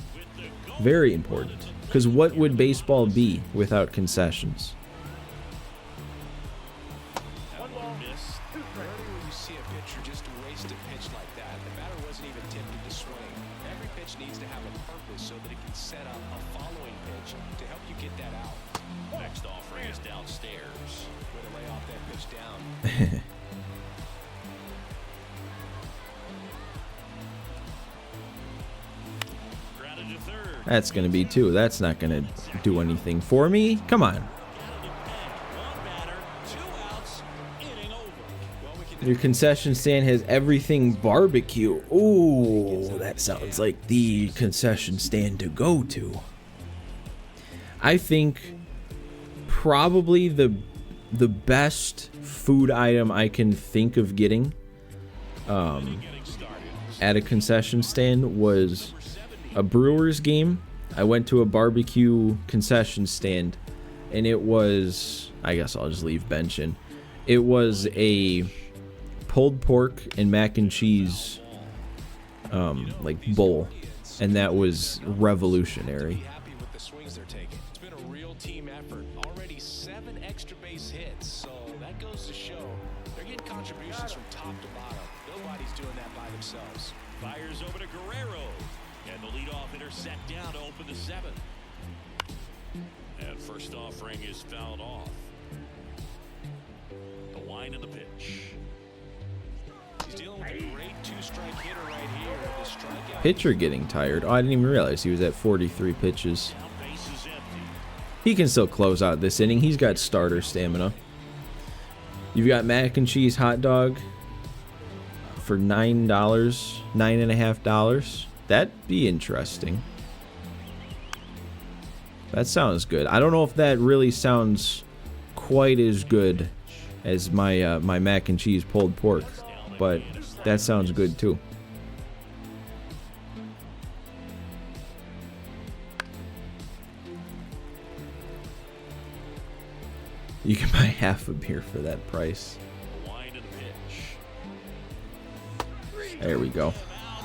Very important. Because what would baseball be without concessions? Rarely you see a pitcher just waste a pitch like that. The batter wasn't even tempted to swing. Every pitch needs to have a purpose so that it can set up a following pitch to help you get that out. Next offering is downstairs. Way to lay off that pitch down. Grounded to third. That's going to be 2. That's not going to do anything for me. Come on. One batter, 2 outs, inning over. Well, we can Your concession stand has everything barbecue. Ooh, that sounds like the concession stand to go to. I think probably the the best food item I can think of getting at a concession stand was a Brewers game. I went to a barbecue concession stand, and it was, I guess I'll just leave benching. It was a pulled pork and mac and cheese like bowl, and that was revolutionary. Happy with the swings they're taking. It's been a real team effort. Already 7 extra base hits, so that goes to show they're getting contributions from top to bottom. Nobody's doing that by themselves. Fires over to Guerrero. And the leadoff hitter set down to open the 7th. And first offering is fouled off. The line and the pitch. He's dealing with a great 2-strike hitter right here. The strikeout. Pitcher getting tired. Oh, I didn't even realize he was at 43 pitches. Now base is empty. He can still close out this inning. He's got starter stamina. You've got mac and cheese hot dog for $9, $9.50. That'd be interesting. That sounds good. I don't know if that really sounds quite as good as my my mac and cheese pulled pork, but that sounds good too. You can buy half a beer for that price. Line and the pitch. There we go. Out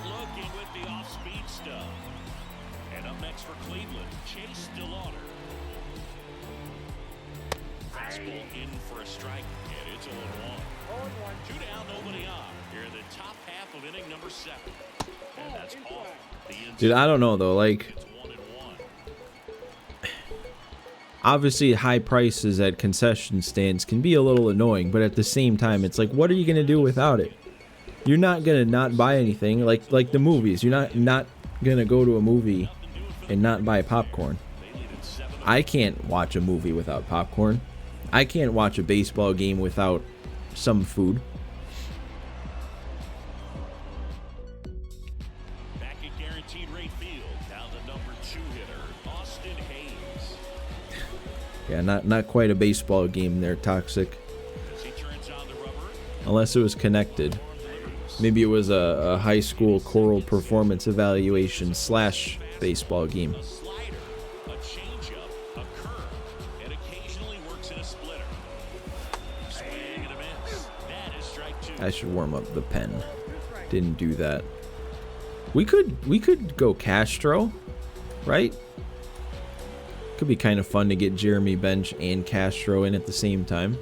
looking with the off-speed stuff. And up next for Cleveland, Chase DeLauder. Fastball in for a strike, and it's 0-1. 2 down, nobody on. Here in the top half of inning number 7. And that's off the inside. Dude, I don't know though, like It's 1-1. obviously high prices at concession stands can be a little annoying, but at the same time it's like, what are you going to do without it? You're not going to not buy anything, like the movies. You're not going to go to a movie and not buy popcorn. I can't watch a movie without popcorn. I can't watch a baseball game without some food. Back at guaranteed rate field, now the number 2 hitter, Austin Hayes. Yeah, not quite a baseball game there, Toxic. As he turns on the rubber, Unless it was connected. Maybe it was a high school choral performance evaluation / baseball game. a slider, a changeup, a curve, and occasionally works in a splitter. Swing and a miss. That is strike 2. I should warm up the pen. Didn't do that. We could go Castro, right? Could be kind of fun to get Jeremy Bench and Castro in at the same time.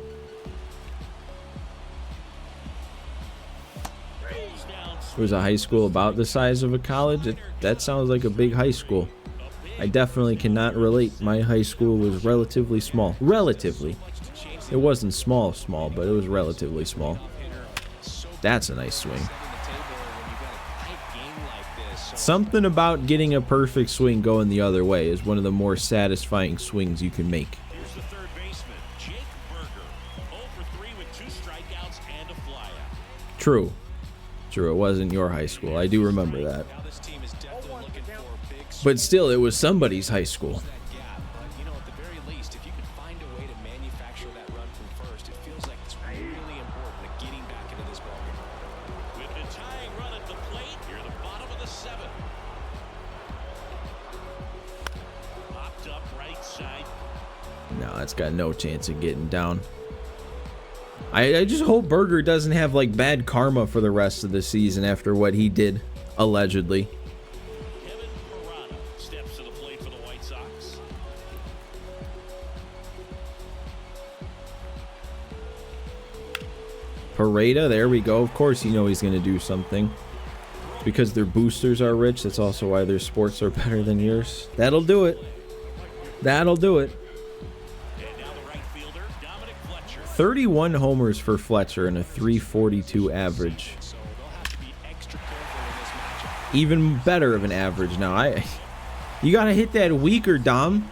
It was a high school about the size of a college. That sounds like a big high school. I definitely cannot relate. My high school was relatively small. Relatively. It wasn't small, but it was relatively small. That's a nice swing. Something about getting a perfect swing going the other way is one of the more satisfying swings you can make. Here's the third baseman, Jake Berger. 0 for 3 with 2 strikeouts and a flyout. True, it wasn't your high school. I do remember that. Now this team is definitely looking for big But still, it was somebody's high school. that gap. But, at the very least, if you can find a way to manufacture that run from first, it feels like it's really important to getting back into this ballgame. With the tying run at the plate, here the bottom of the 7th. Popped up right side. No, it's got no chance of getting down. I just hope Berger doesn't have like bad karma for the rest of the season after what he did, allegedly. Kevin Parada steps to the plate for the White Sox. Parada, there we go. Of course, he's going to do something. Because their boosters are rich, that's also why their sports are better than yours. That'll do it. That'll do it. And now the right fielder, Dominic Fletcher. 31 homers for Fletcher and a 342 average. So they'll have to be extra careful in this matchup. Even better of an average now. You got to hit that weaker, Dom.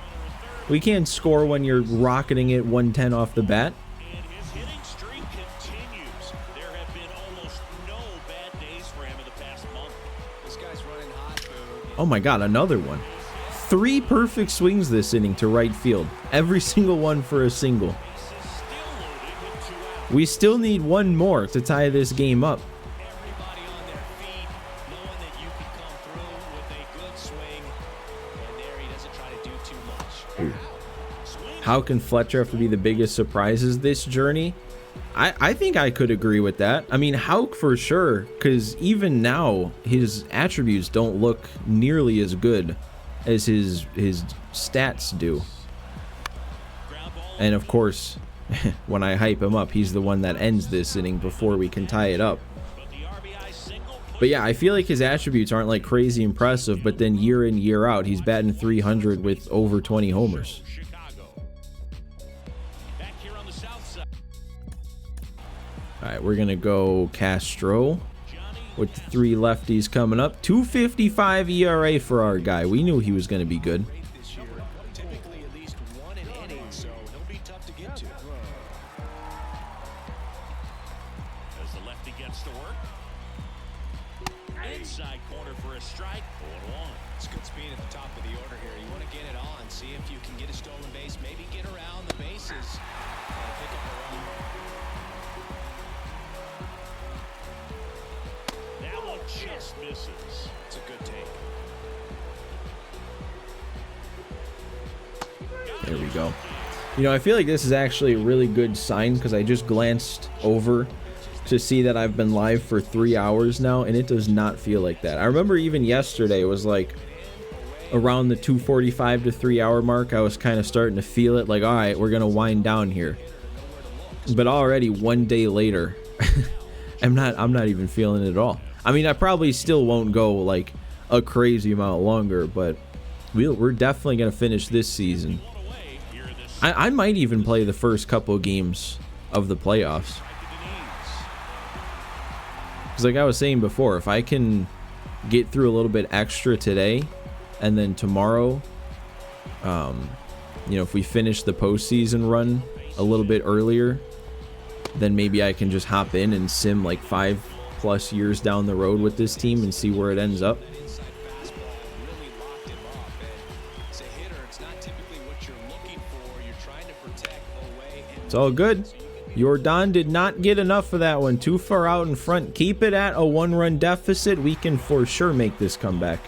We can't score when you're rocketing it 110 off the bat. And his hitting streak continues. There have been almost no bad days for him in the past month. This guy's running hot, Boog. Oh my God, another one. 3 perfect swings this inning to right field. Every single one for a single. Still We still need one more to tie this game up. Everybody on their feet, knowing that you can come through with a good swing. And there he doesn't try to do too much. How can Fletcher have to be the biggest surprises this journey? I think I could agree with that. I mean, Houck for sure, because even now his attributes don't look nearly as good as his stats do. And of course, when I hype him up, he's the one that ends this inning before we can tie it up. But yeah, I feel like his attributes aren't like crazy impressive, but then year in, year out, he's batting 300 with over 20 homers. All right, we're going to go Castro with the 3 lefties coming up. 2.55 ERA for our guy. We knew he was going to be good. This year, typically at least 1 an inning, so he'll be tough to get to. As the lefty gets to work. Inside corner for a strike. 0-1. It's good speed at the top of the order here. You want to get it on, see if you can get a stolen base, maybe get around the bases and pick up a run. That one just misses. It's a good take. There we go. You know, I feel like this is actually a really good sign because I just glanced over to see that I've been live for 3 hours now, and it does not feel like that. I remember even yesterday it was like around the 2:45 to 3 hour mark. I was kind of starting to feel it, like, all right, we're gonna wind down here. But already 1 day later, I'm not even feeling it at all. I mean, I probably still won't go like a crazy amount longer, but we're definitely gonna finish this season. I might even play the first couple of games of the playoffs. Because like I was saying before, if I can get through a little bit extra today, and then tomorrow, you know, if we finish the postseason run a little bit earlier, then maybe I can just hop in and sim like 5+ years down the road with this team and see where it ends up. Inside fastball really locked him up. And as a hitter, it's not typically what you're looking for. You're trying to protect away. It's all good. Jordan did not get enough of that one. Too far out in front. Keep it at a 1-run deficit. We can for sure make this comeback.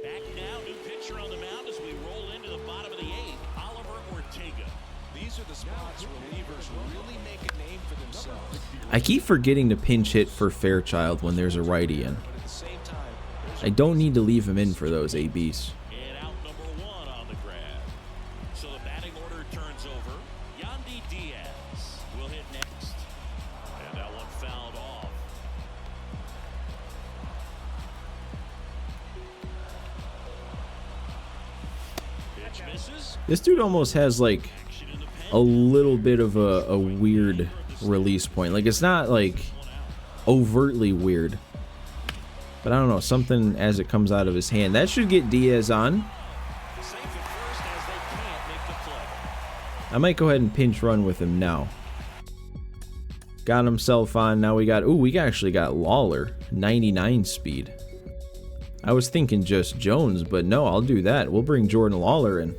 Back now, new pitcher on the mound as we roll into the bottom of the 8th, Oliver Ortega. These are the spots relievers really make a name for themselves. I keep forgetting to pinch hit for Fairchild when there's a righty in. But at the same time, I don't need to leave him in for those ABs. And out number 1 on the grab. So the batting order turns over. Yandy Diaz will hit next. And that one fouled off. Pitch misses. This dude almost has like Action in the pen. a little bit of a weird release point. Like, it's not like overtly weird, but I don't know, something as it comes out of his hand. That should get Diaz on. Safe at first as they can't make the play. I might go ahead and pinch run with him now. Got himself on. Now we actually got Lawler, 99 speed. I was thinking just Jones, but no, I'll do that. We'll bring Jordan Lawler in. One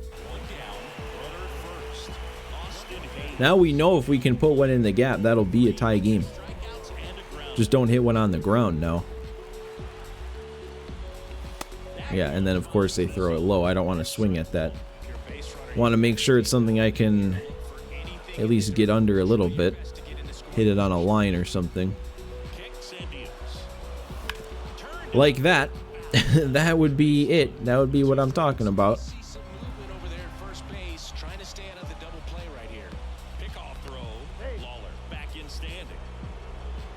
down, runner first. Austin Hayes. Now we know if we can put one in the gap, that'll be a tie game. Strikeouts and a ground. Just don't hit one on the ground now. Yeah, and then of course they throw it low. I don't want to swing at that. Want to make sure it's something I can at least get under a little bit. Hit it on a line or something. Kicks and deals. Like that. That would be it. That would be what I'm talking about. see some movement over there at first base, trying to stay out of the double play right here. Pickoff throw. Lawler back in standing.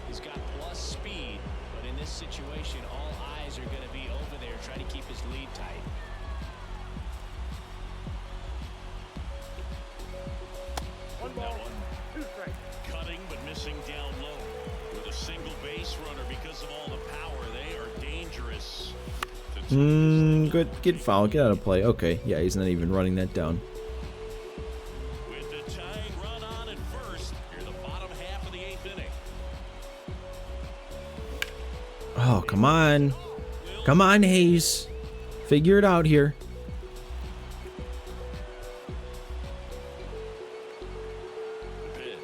He's got plus speed, but in this situation, all eyes are going to be over there trying to keep his lead tight. One ball, 2 strikes. Cutting but missing down low. With a single base runner because of all the power, they are dangerous. Good. Get foul. Get out of play. Okay. Yeah, he's not even running that down. With the tying run on at first, here the bottom half of the 8th inning. Oh, come on. Come on, Hayes. Figure it out here. The pitch.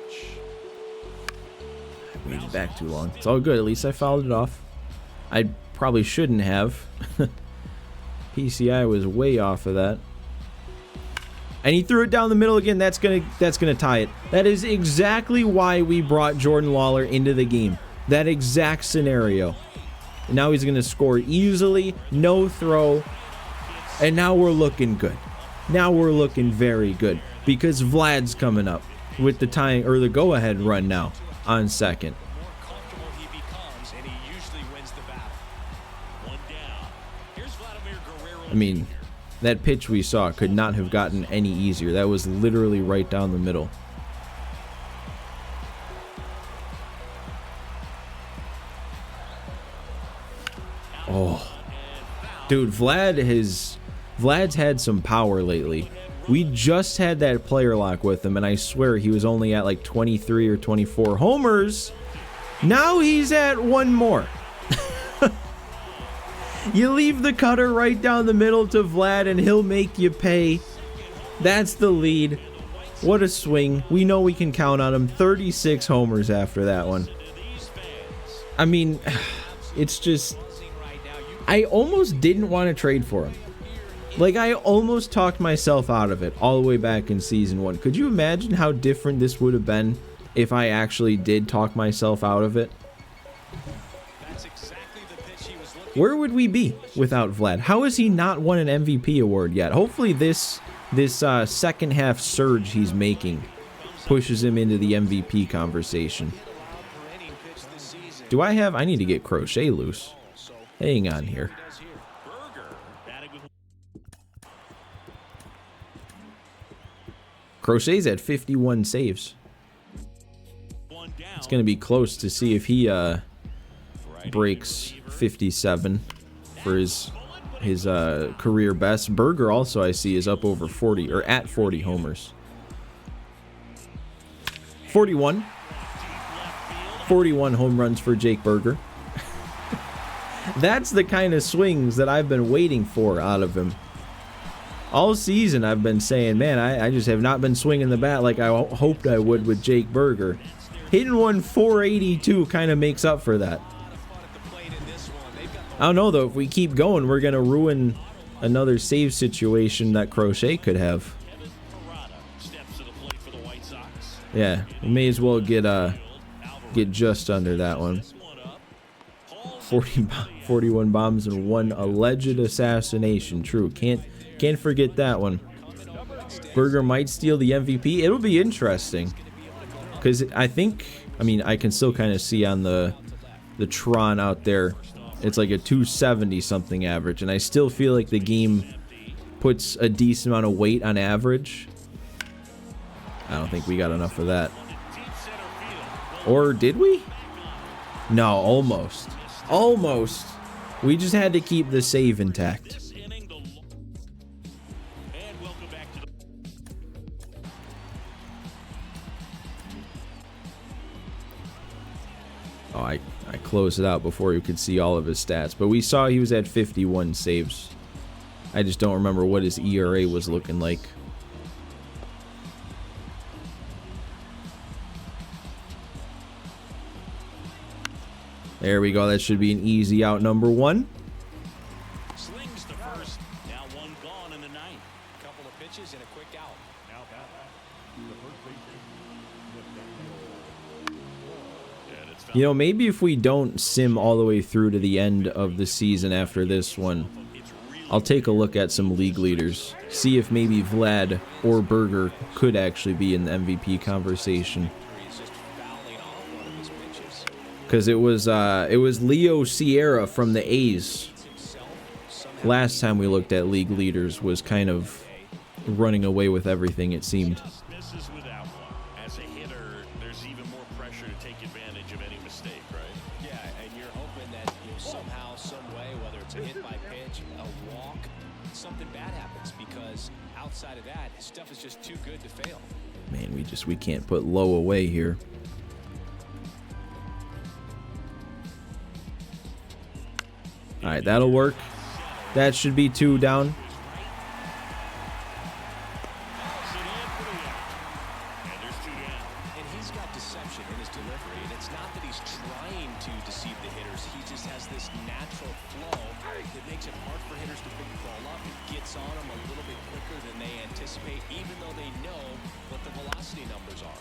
waited back too long. It's all good. At least I fouled it off. I probably shouldn't have. PCI was way off of that. And he threw it down the middle again. That's gonna tie it. That is exactly why we brought Jordan Lawler into the game. That exact scenario. And now he's gonna score easily, no throw. And now we're looking good. Now we're looking very good because Vlad's coming up with the tying or the go-ahead run now on second. The more comfortable he becomes, and he usually wins the battle. One down. Here's Vladimir Guerrero. I mean, that pitch we saw could not have gotten any easier. That was literally right down the middle. Oh, dude, Vlad's had some power lately. We just had that player lock with him, and I swear he was only at like 23 or 24 homers. Now he's at one more. You leave the cutter right down the middle to Vlad, and he'll make you pay. That's the lead. What a swing. We know we can count on him. 36 homers after that one. I mean, it's just... I almost didn't want to trade for him. Like, I almost talked myself out of it all the way back in season 1. Could you imagine how different this would have been if I actually did talk myself out of it? Where would we be without Vlad? How has he not won an MVP award yet? Hopefully this second half surge he's making pushes him into the MVP conversation. Do I need to get Crochet loose. Hang on here. Crochet's at 51 saves. It's going to be close to see if he breaks 57 for his career best. Berger also, I see, is up over 40 or at 40 homers. 41 home runs for Jake Berger. That's the kind of swings that I've been waiting for out of him. All season I've been saying, man, I just have not been swinging the bat like I hoped I would with Jake Berger. Hitting one 482 kind of makes up for that. I don't know, though. If we keep going, we're going to ruin another save situation that Crochet could have. Yeah, we may as well get just under that one. 41 bombs and 1 alleged assassination. True, can't forget that one. Berger might steal the MVP. It'll be interesting because I can still kind of see on the Tron out there. It's like a 270 something average, and I still feel like the game puts a decent amount of weight on average. I don't think we got enough of that. Or did we? No, almost. Almost. We just had to keep the save intact. Oh, I closed it out before you could see all of his stats. But we saw he was at 51 saves. I just don't remember what his ERA was looking like. There we go. That should be an easy out, number 1. Slings the first. Now 1 gone in the 9th. Couple of pitches and a quick out. Now You know, maybe if we don't sim all the way through to the end of the season after this one, I'll take a look at some league leaders. See if maybe Vlad or Berger could actually be in the MVP conversation. Because it was Leo Sierra from the A's. Last time we looked at league leaders was kind of running away with everything, it seemed. Misses without one. As a hitter, there's even more pressure to take advantage of any mistake, right? Yeah, and you're hoping that somehow, some way, whether it's a hit by pitch, a walk, something bad happens, because outside of that, stuff is just too good to fail. Man, we can't put low away here. All right, that'll work. That should be 2 down. And he's got deception in his delivery, and it's not that he's just has this natural flow that makes it hard for hitters to pick the ball up. It gets on them a little bit quicker than they anticipate, even though they know what the velocity numbers are.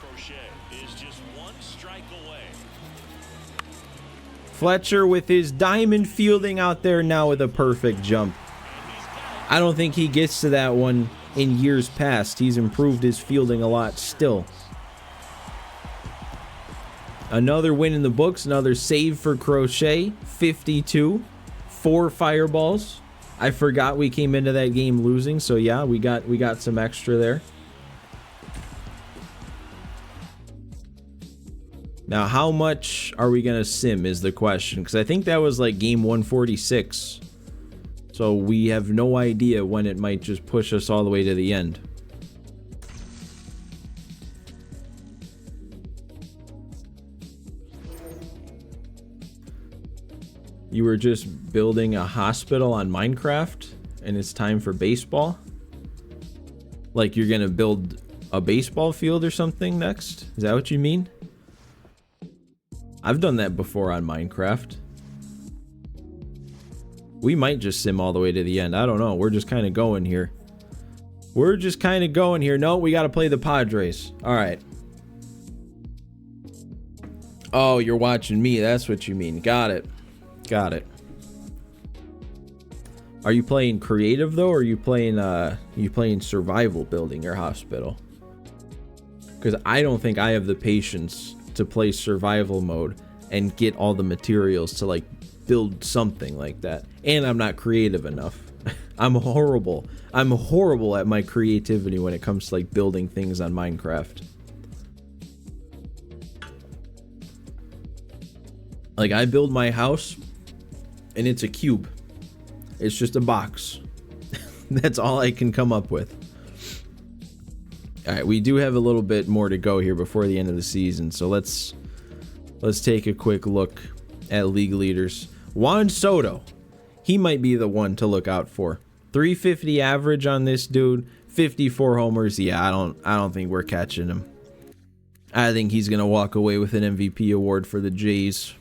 Crochet is just one strike away. Fletcher with his diamond fielding out there now with a perfect jump. I don't think he gets to that one in years past. He's improved his fielding a lot still. Another win in the books, another save for Crochet, 52, 4 fireballs. I forgot we came into that game losing, so yeah, we got some extra there. Now, how much are we going to sim is the question, because I think that was like game 146. So we have no idea when it might just push us all the way to the end. You were just building a hospital on Minecraft and it's time for baseball? Like you're gonna build a baseball field or something next? Is that what you mean? I've done that before on Minecraft. We might just sim all the way to the end. I don't know. We're just kind of going here. No, we got to play the Padres. All right. Oh, you're watching me. That's what you mean. Got it. Are you playing creative though, or are you playing survival building your hospital? Because I don't think I have the patience to play survival mode and get all the materials to like build something like that. And I'm not creative enough. I'm horrible at my creativity when it comes to like building things on Minecraft. Like I build my house and it's a cube. It's just a box. That's all I can come up with. All right, we do have a little bit more to go here before the end of the season, so let's take a quick look at league leaders. Juan Soto, he might be the one to look out for. 350 average on this dude, 54 homers. Yeah, I don't think we're catching him. I think he's gonna walk away with an MVP award for the Jays.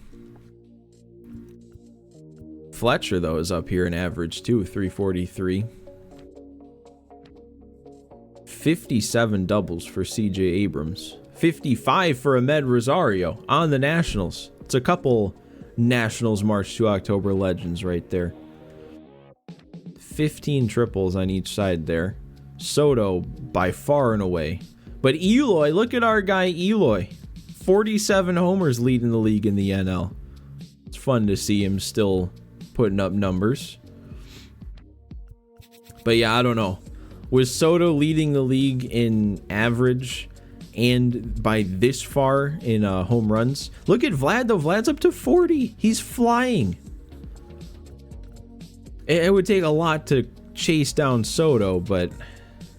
Fletcher though is up here in average too, 343. 57 doubles for CJ Abrams. 55 for Ahmed Rosario on the Nationals. It's a couple Nationals March to October legends right there. 15 triples on each side there. Soto by far and away. But Eloy, look at our guy Eloy. 47 homers leading the league in the NL. It's fun to see him still putting up numbers. But yeah, I don't know. Was Soto leading the league in average and by this far in home runs? Look at Vlad though. Vlad's up to 40. He's flying. It would take a lot to chase down Soto, but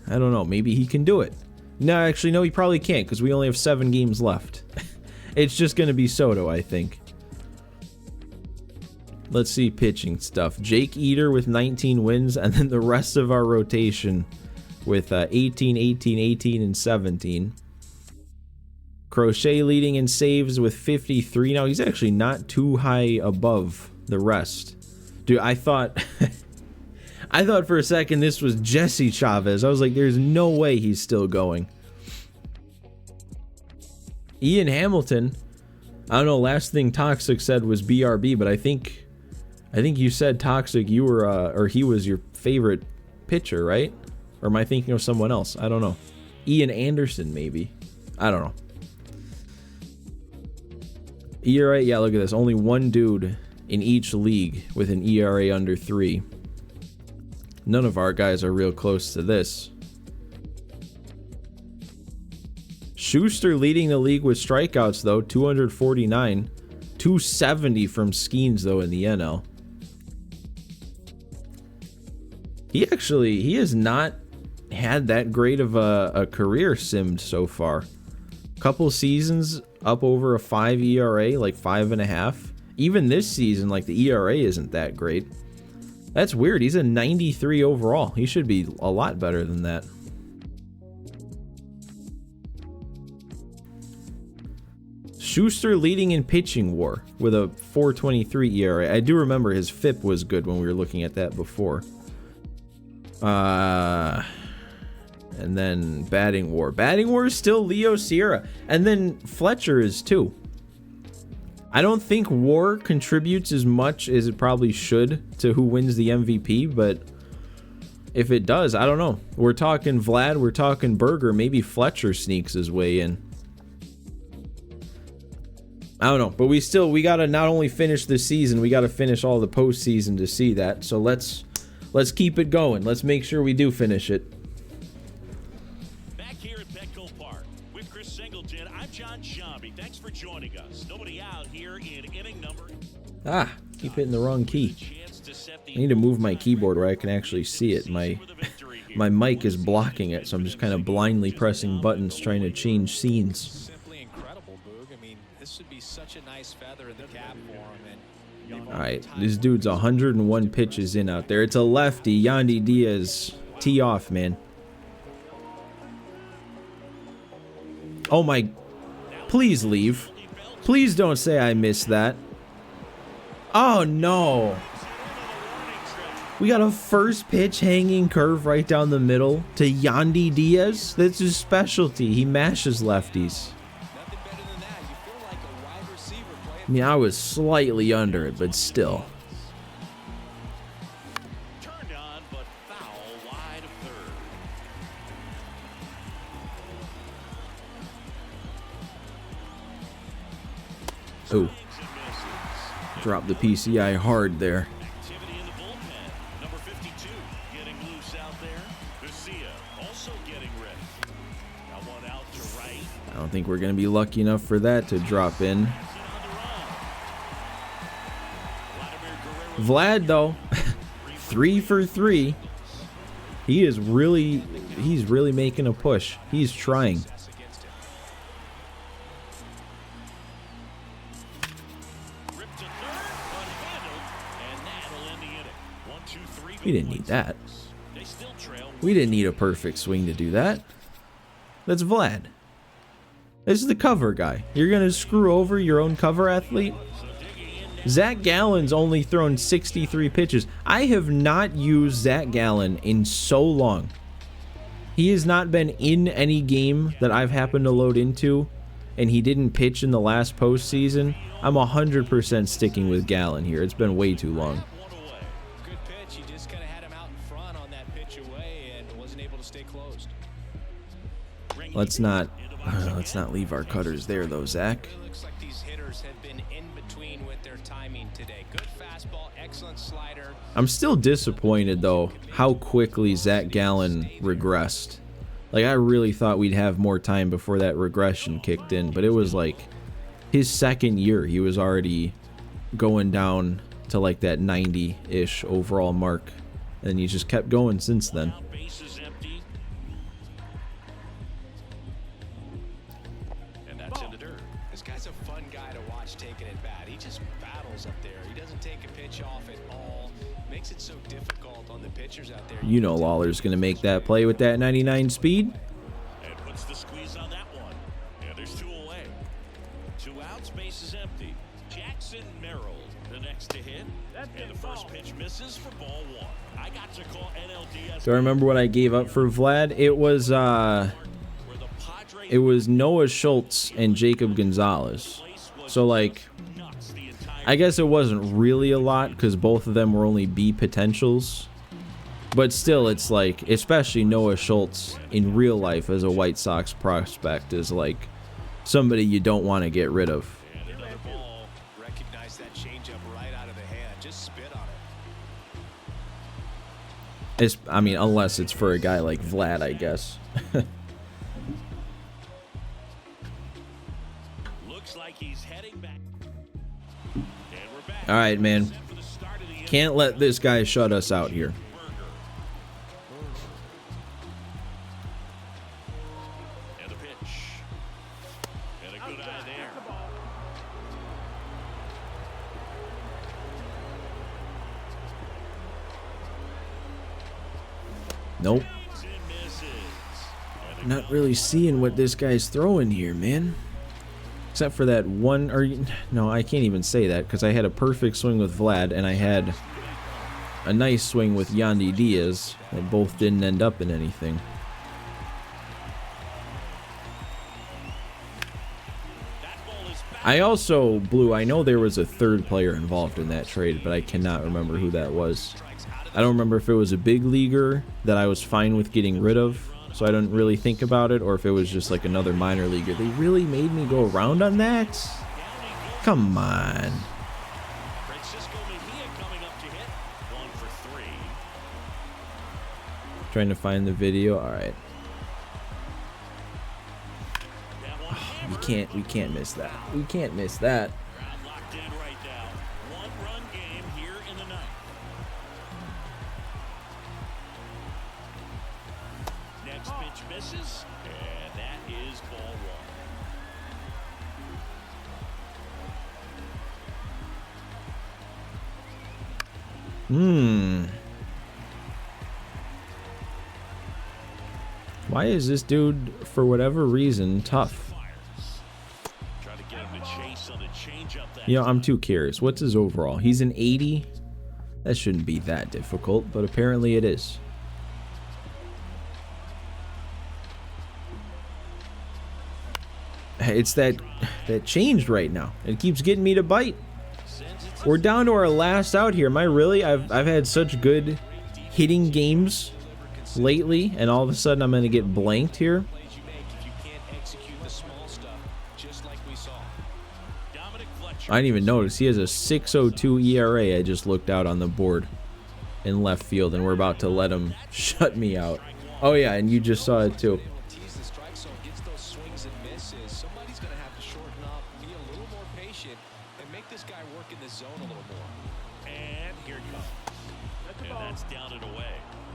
I don't know. Maybe he can do it. No, actually, no, he probably can't because we only have 7 games left. It's just going to be Soto, I think. Let's see pitching stuff. Jake Eater with 19 wins, and then the rest of our rotation with 18, 18, 18, and 17. Crochet leading in saves with 53. Now, he's actually not too high above the rest. Dude, I thought for a second this was Jesse Chavez. I was like, there's no way he's still going. Ian Hamilton, I don't know, last thing Toxic said was BRB, but I think you said, Toxic, you were or he was your favorite pitcher, right? Or am I thinking of someone else? I don't know. Ian Anderson, maybe. I don't know. ERA, yeah, look at this. Only one dude in each league with an ERA under 3. None of our guys are real close to this. Schuster leading the league with strikeouts, though, 249. 270 from Skeens, though, in the NL. He has not had that great of a career simmed so far. Couple seasons up over a 5 ERA, like 5.5. Even this season, like the ERA isn't that great. That's weird. He's a 93 overall. He should be a lot better than that. Schuster leading in pitching WAR with a 4.23 ERA. I do remember his FIP was good when we were looking at that before. And then batting WAR. Batting WAR is still Leo Sierra. And then Fletcher is too. I don't think WAR contributes as much as it probably should to who wins the MVP, but if it does, I don't know. We're talking Vlad, we're talking Berger, maybe Fletcher sneaks his way in. I don't know, but we gotta not only finish the season, we gotta finish all the postseason to see that. So let's keep it going. Let's make sure we do finish it. Back here at Petco Park with Chris Singleton, I'm John Shambi. Thanks for joining us. Nobody out here in inning number. Keep hitting the wrong key. I need to move my keyboard where I can actually see it. My mic is blocking it, so I'm just kind of blindly pressing buttons trying to change scenes. Simply incredible, Boog. I mean, this would be such a nice feather in the cap for him. All right, this dude's 101 pitches in out there. It's a lefty, Yandy Diaz. Tee off, man. Oh my, please leave. Please don't say I missed that. Oh no. We got a first pitch hanging curve right down the middle to Yandy Diaz. That's his specialty. He mashes lefties. I mean, I was slightly under it, but still. Turned on, but foul wide of third. Ooh. Dropped the PCI hard there. Activity in the bullpen. Number 52 getting loose out there. Garcia also getting ready. Got one out to right. I don't think we're going to be lucky enough for that to drop in. Vlad, though, 3 for 3. He's really making a push. He's trying. We didn't need that. We didn't need a perfect swing to do that. That's Vlad. This is the cover guy. You're going to screw over your own cover athlete? Zach Gallen's only thrown 63 pitches. I have not used Zach Gallen in so long. He has not been in any game that I've happened to load into, and he didn't pitch in the last postseason. I'm 100% sticking with Gallen here. It's been way too long. Good pitch. You just kind of had him out in front on that pitch away and wasn't able to stay closed. Let's not leave our cutters there, though, Zach. It looks like these hitters have been in between with their timing today. Good fastball, excellent slider. I'm still disappointed, though, how quickly Zach Gallen regressed. Like, I really thought we'd have more time before that regression kicked in, but it was like his second year, he was already going down to like that 90-ish overall mark, and he just kept going since then. Bases empty. And that's in the dirt. This guy's a fun guy to watch taking it bat. He just battles up there. He doesn't take a pitch off at all. Makes it so difficult on the pitchers out there. You know Lawler's going to make that play with that 99 speed. And puts the squeeze on that one. And there's 2 away. 2 outs, bases empty. Jackson Merrill, the next to hit. And the first pitch misses for ball 1. I got to call NLDS. Do I remember what I gave up for Vlad? It was Noah Schultz and Jacob Gonzalez. So, like, I guess it wasn't really a lot because both of them were only B potentials. But still, it's like, especially Noah Schultz in real life as a White Sox prospect is like somebody you don't want to get rid of. Recognize that changeup right out of the hand. Just spit on it. I mean, unless it's for a guy like Vlad, I guess. Looks like he's heading back. And we're back. All right, man. Can't let this guy shut us out here. And the pitch. And a good eye there. Nope. Not really seeing what this guy's throwing here, man. Except for that one, or no, I can't even say that because I had a perfect swing with Vlad and I had a nice swing with Yandy Diaz that both didn't end up in anything. I also, Blue, I know there was a third player involved in that trade, but I cannot remember who that was. I don't remember if it was a big leaguer that I was fine with getting rid of, so I don't really think about it, or if it was just like another minor leaguer. They really made me go around on that? Come on. Trying to find the video. All right. Oh, we can't miss that. We can't miss that. Locked in right now. One-run game here in the ninth. Next pitch misses, and that is ball one. Why is this dude, for whatever reason, tough? Trying to get him to chase on the changeup. You know, I'm too curious. What's his overall? He's an 80. That shouldn't be that difficult, but apparently it is. It's that changed right now. It keeps getting me to bite. We're down to our last out here. Am I really? I've had such good hitting games lately, and all of a sudden I'm going to get blanked here. I didn't even notice. He has a 6.02 ERA. I just looked out on the board in left field, and we're about to let him shut me out. Oh yeah, and you just saw it too.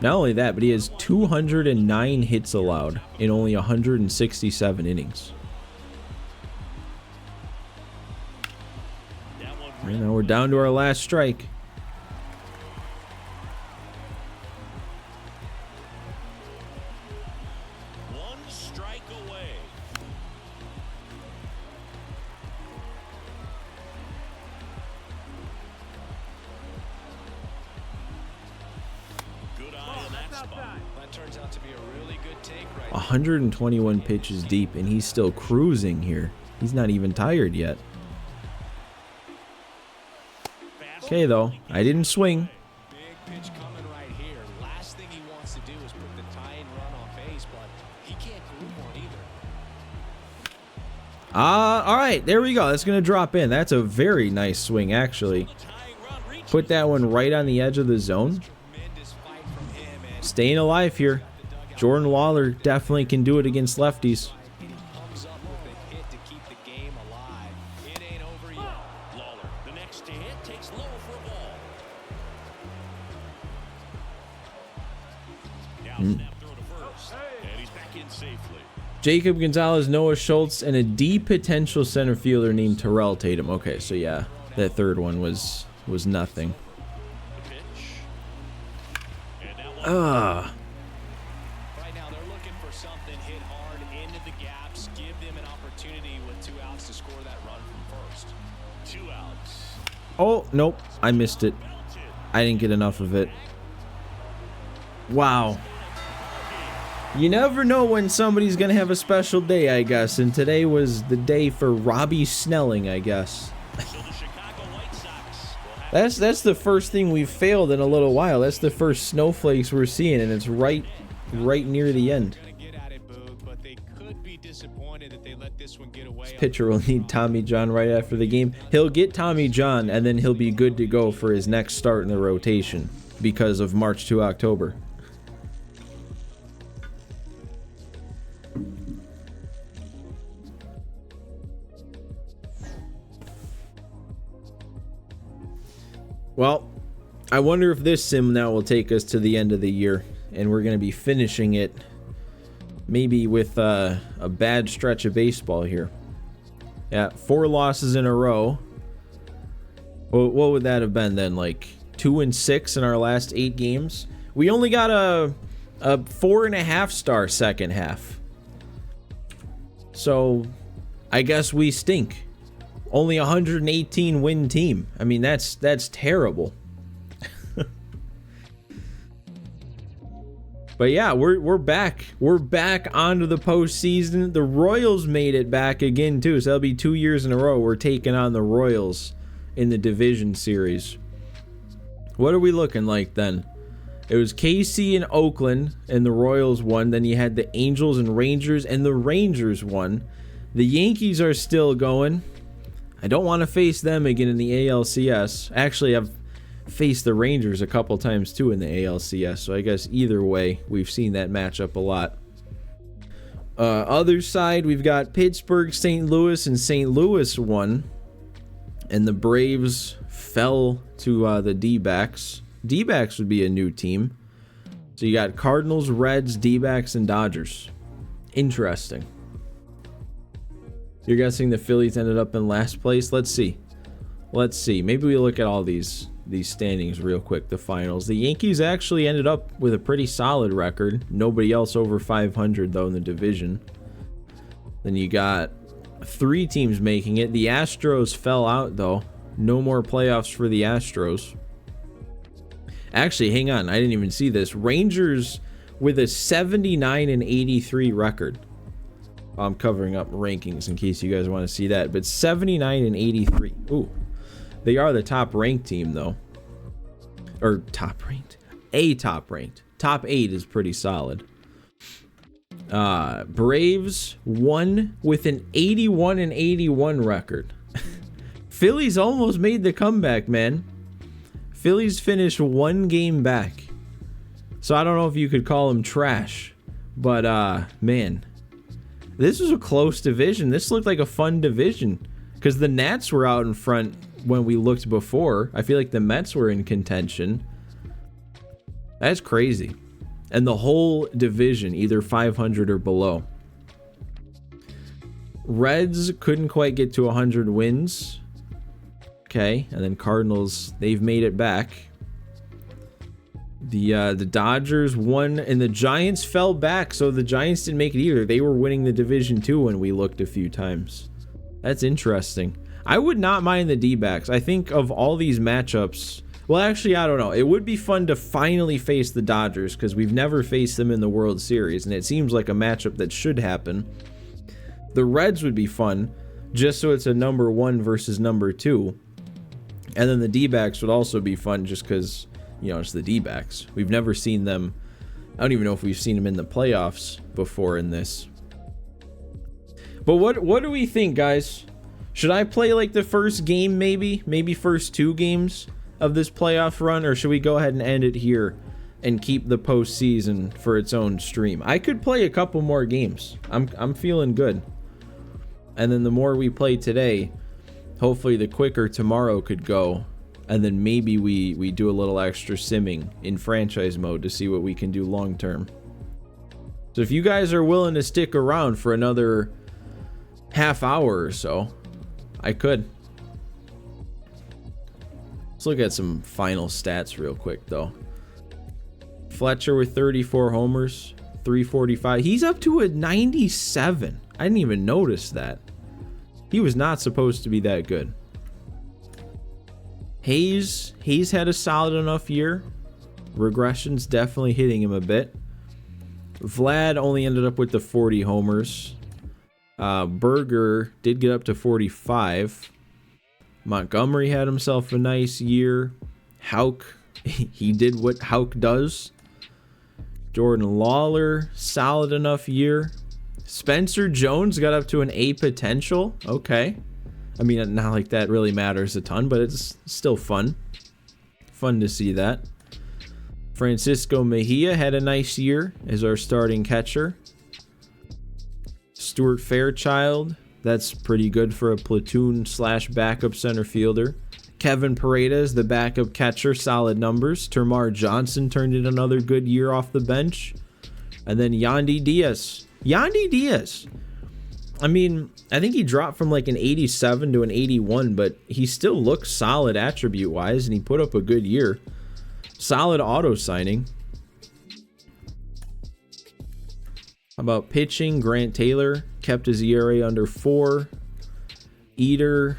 Not only that, but he has 209 hits allowed in only 167 innings. And now we're down to our last strike. One strike away. Good eye on that spot. That turns out to be a really good take right 121 pitches deep, and he's still cruising here. He's not even tired yet. Okay, though, I didn't swing. Big pitch coming right here. Last thing he wants to do is put the tying run on base, but he can't group one either. All right, there we go. That's going to drop in. That's a very nice swing, actually. Put that one right on the edge of the zone. Staying alive here. Jordan Lawler definitely can do it against lefties. Jacob Gonzalez, Noah Schultz, and a D potential center fielder named Terrell Tatum. Okay, so yeah, that third one was nothing. Right now they're looking for something hit hard into the gaps, give them an opportunity with 2 outs to score that run from first. 2 outs. Oh, nope, I missed it. I didn't get enough of it. Wow. You never know when somebody's gonna have a special day, I guess, and today was the day for Robbie Snelling, I guess. That's the first thing we've failed in a little while. That's the first snowflakes we're seeing, and it's right near the end. This pitcher will need Tommy John right after the game. He'll get Tommy John, and then he'll be good to go for his next start in the rotation because of March to October. Well, I wonder if this sim now will take us to the end of the year, and we're going to be finishing it maybe with a bad stretch of baseball here. Yeah, 4 losses in a row. Well, what would that have been then? Like 2-6 in our last 8 games? We only got a 4.5 star second half. So I guess we stink. Only 118 win team. I mean, that's terrible. But yeah, we're back. We're back onto the postseason. The Royals made it back again too, so that'll be 2 years in a row we're taking on the Royals in the division series. What are we looking like then? It was KC and Oakland, and the Royals won. Then you had the Angels and Rangers, and the Rangers won. The Yankees are still going. I don't want to face them again in the ALCS. Actually, I've faced the Rangers a couple times too in the ALCS, so I guess either way, we've seen that matchup a lot. Other side, we've got Pittsburgh, St. Louis, and St. Louis won. And the Braves fell to the D-backs. D-backs would be a new team. So you got Cardinals, Reds, D-backs, and Dodgers. Interesting. You're guessing the Phillies ended up in last place? Let's see. Maybe we look at all these standings real quick, the finals. The Yankees actually ended up with a pretty solid record. Nobody else over 500, though, in the division. Then you got 3 teams making it. The Astros fell out, though. No more playoffs for the Astros. Actually, hang on. I didn't even see this. Rangers with a 79-83 record. I'm covering up rankings in case you guys want to see that. But 79-83. Ooh. They are the top ranked team, though. Or top ranked. Top ranked. Top 8 is pretty solid. Braves won with an 81-81 record. Phillies almost made the comeback, man. Phillies finished 1 game back. So I don't know if you could call them trash. But, man. This was a close division. This looked like a fun division. Because the Nats were out in front when we looked before. I feel like the Mets were in contention. That's crazy. And the whole division, either 500 or below. Reds couldn't quite get to 100 wins. Okay, and then Cardinals, they've made it back. The Dodgers won, and the Giants fell back, so the Giants didn't make it either. They were winning the division too when we looked a few times. That's interesting. I would not mind the D-backs. I think of all these matchups... Well, actually, I don't know. It would be fun to finally face the Dodgers, because we've never faced them in the World Series, and it seems like a matchup that should happen. The Reds would be fun, just so it's a number 1 versus number 2. And then the D-backs would also be fun, just because, you know, it's the D-backs. We've never seen them... I don't even know if we've seen them in the playoffs before in this. But what do we think, guys? Should I play like the first game, maybe? Maybe first 2 games of this playoff run? Or should we go ahead and end it here and keep the postseason for its own stream? I could play a couple more games. I'm feeling good. And then the more we play today, hopefully the quicker tomorrow could go. And then maybe we do a little extra simming in franchise mode to see what we can do long term. So if you guys are willing to stick around for another half hour or so, I could. Let's look at some final stats real quick, though. Fletcher with 34 homers, 345. He's up to a 97. I didn't even notice that. He was not supposed to be that good. Hayes had a solid enough year. Regression's definitely hitting him a bit. Vlad only ended up with the 40 homers. Berger did get up to 45. Montgomery had himself a nice year. Houck, he did what Houck does. Jordan Lawler, solid enough year. Spencer Jones got up to an A potential. Okay. I mean, not like that really matters a ton, but it's still fun. Fun to see that. Francisco Mejia had a nice year as our starting catcher. Stuart Fairchild, that's pretty good for a platoon / backup center fielder. Kevin Paredes, the backup catcher, solid numbers. Termar Johnson turned in another good year off the bench. And then Yandy Diaz. I mean, I think he dropped from like an 87 to an 81, but he still looks solid attribute-wise, and he put up a good year. Solid auto signing. How about pitching? Grant Taylor, kept his ERA under 4. Eater,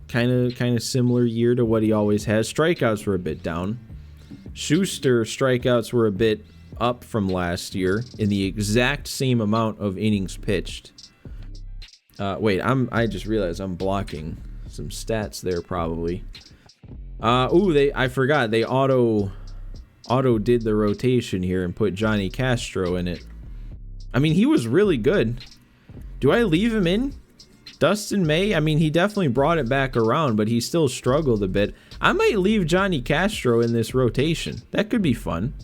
kind of similar year to what he always has. Strikeouts were a bit down. Schuster, strikeouts were a bit up from last year in the exact same amount of innings pitched. Wait, I just realized I'm blocking some stats there probably. I forgot they auto did the rotation here and put Johnny Castro in it. I mean, he was really good. Do I leave him in? Dustin May, I mean, he definitely brought it back around, but he still struggled a bit. I might leave Johnny Castro in this rotation. That could be fun.